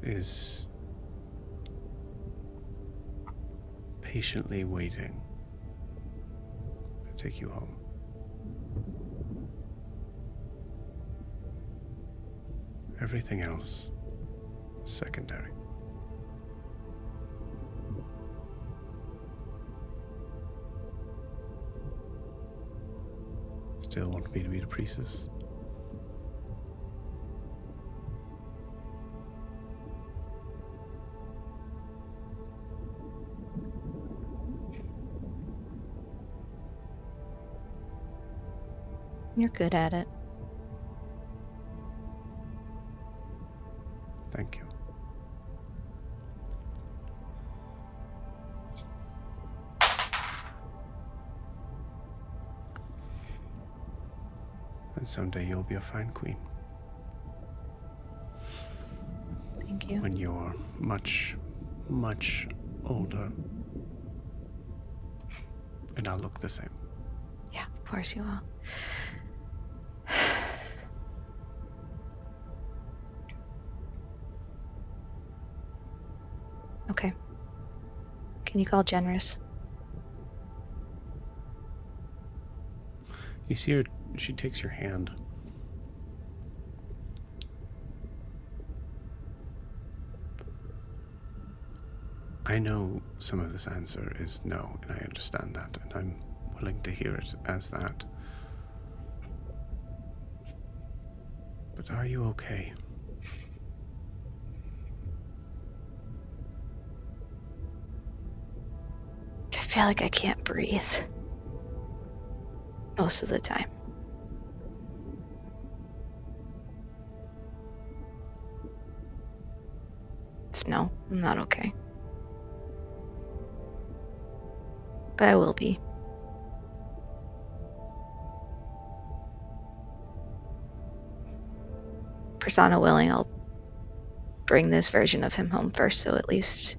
is patiently waiting to take you home. Everything else is secondary. Still want me to be the priestess? You're good at it. Thank you. And someday you'll be a fine queen. Thank you. When you're much, much older. And I'll look the same. Yeah, of course you will. Okay. Can you call Generous? You see her, she takes your hand. I know some of this answer is no, and I understand that, and I'm willing to hear it as that. But are you okay? I feel like I can't breathe. Most of the time. So no, I'm not okay. But I will be. Persona willing, I'll bring this version of him home first, so at least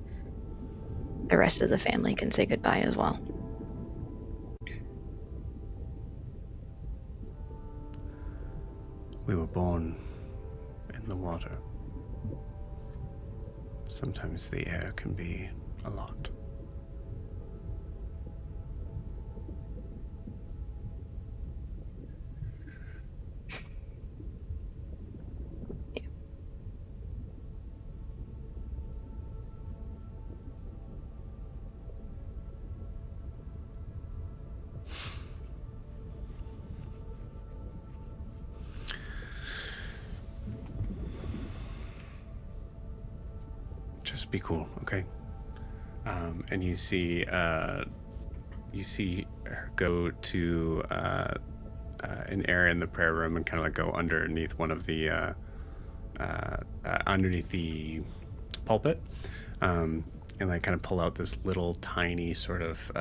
the rest of the family can say goodbye as well. We were born in the water. Sometimes the air can be a lot. Just be cool, okay? And you see her go to an area in the prayer room and kind of like go underneath one of the underneath the pulpit, and like kind of pull out this little tiny sort of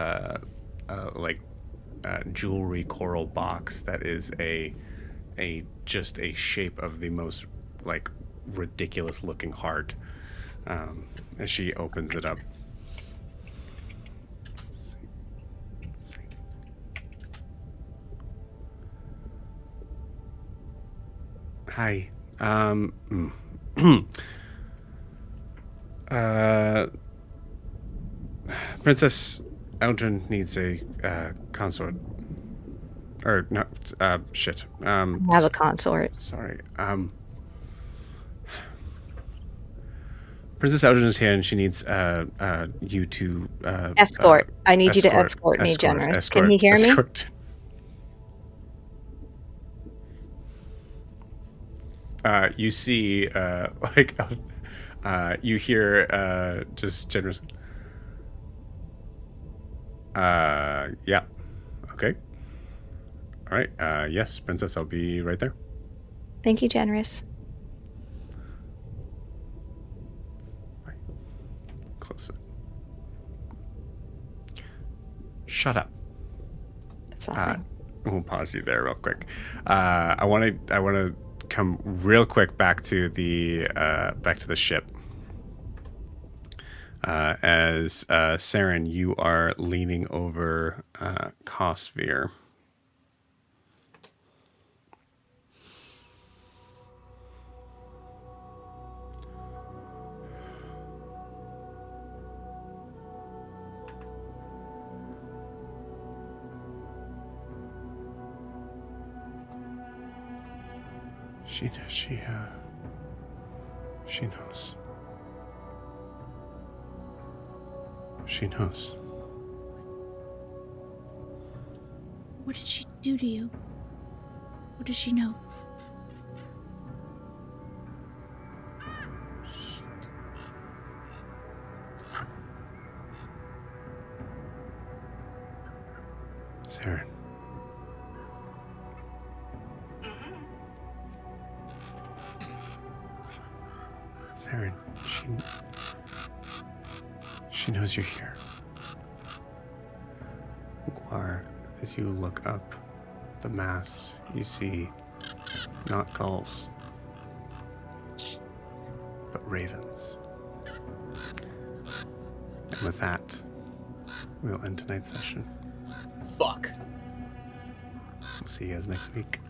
jewelry coral box that is just a shape of the most like ridiculous looking heart. As she opens it up. Hi. Princess Eldrin needs a consort. Or not. Shit. I have a consort. Sorry. Princess Eldrin is here, and she needs you to escort. I need you to escort me, Generous. Can he hear me? You see, you hear just Generous. Yeah. Okay. All right. Yes, Princess, I'll be right there. Thank you, Generous. Close it. Shut up. That's nothing. We'll pause you there real quick. I want to come real quick back to the ship. As Saren, you are leaning over Cosvere. She knows. She knows. What did she do to you? What does she know? Saren. Saren, she knows you're here. Guar, as you look up at the mast, you see not gulls, but ravens. And with that, we'll end tonight's session. Fuck. We'll see you guys next week.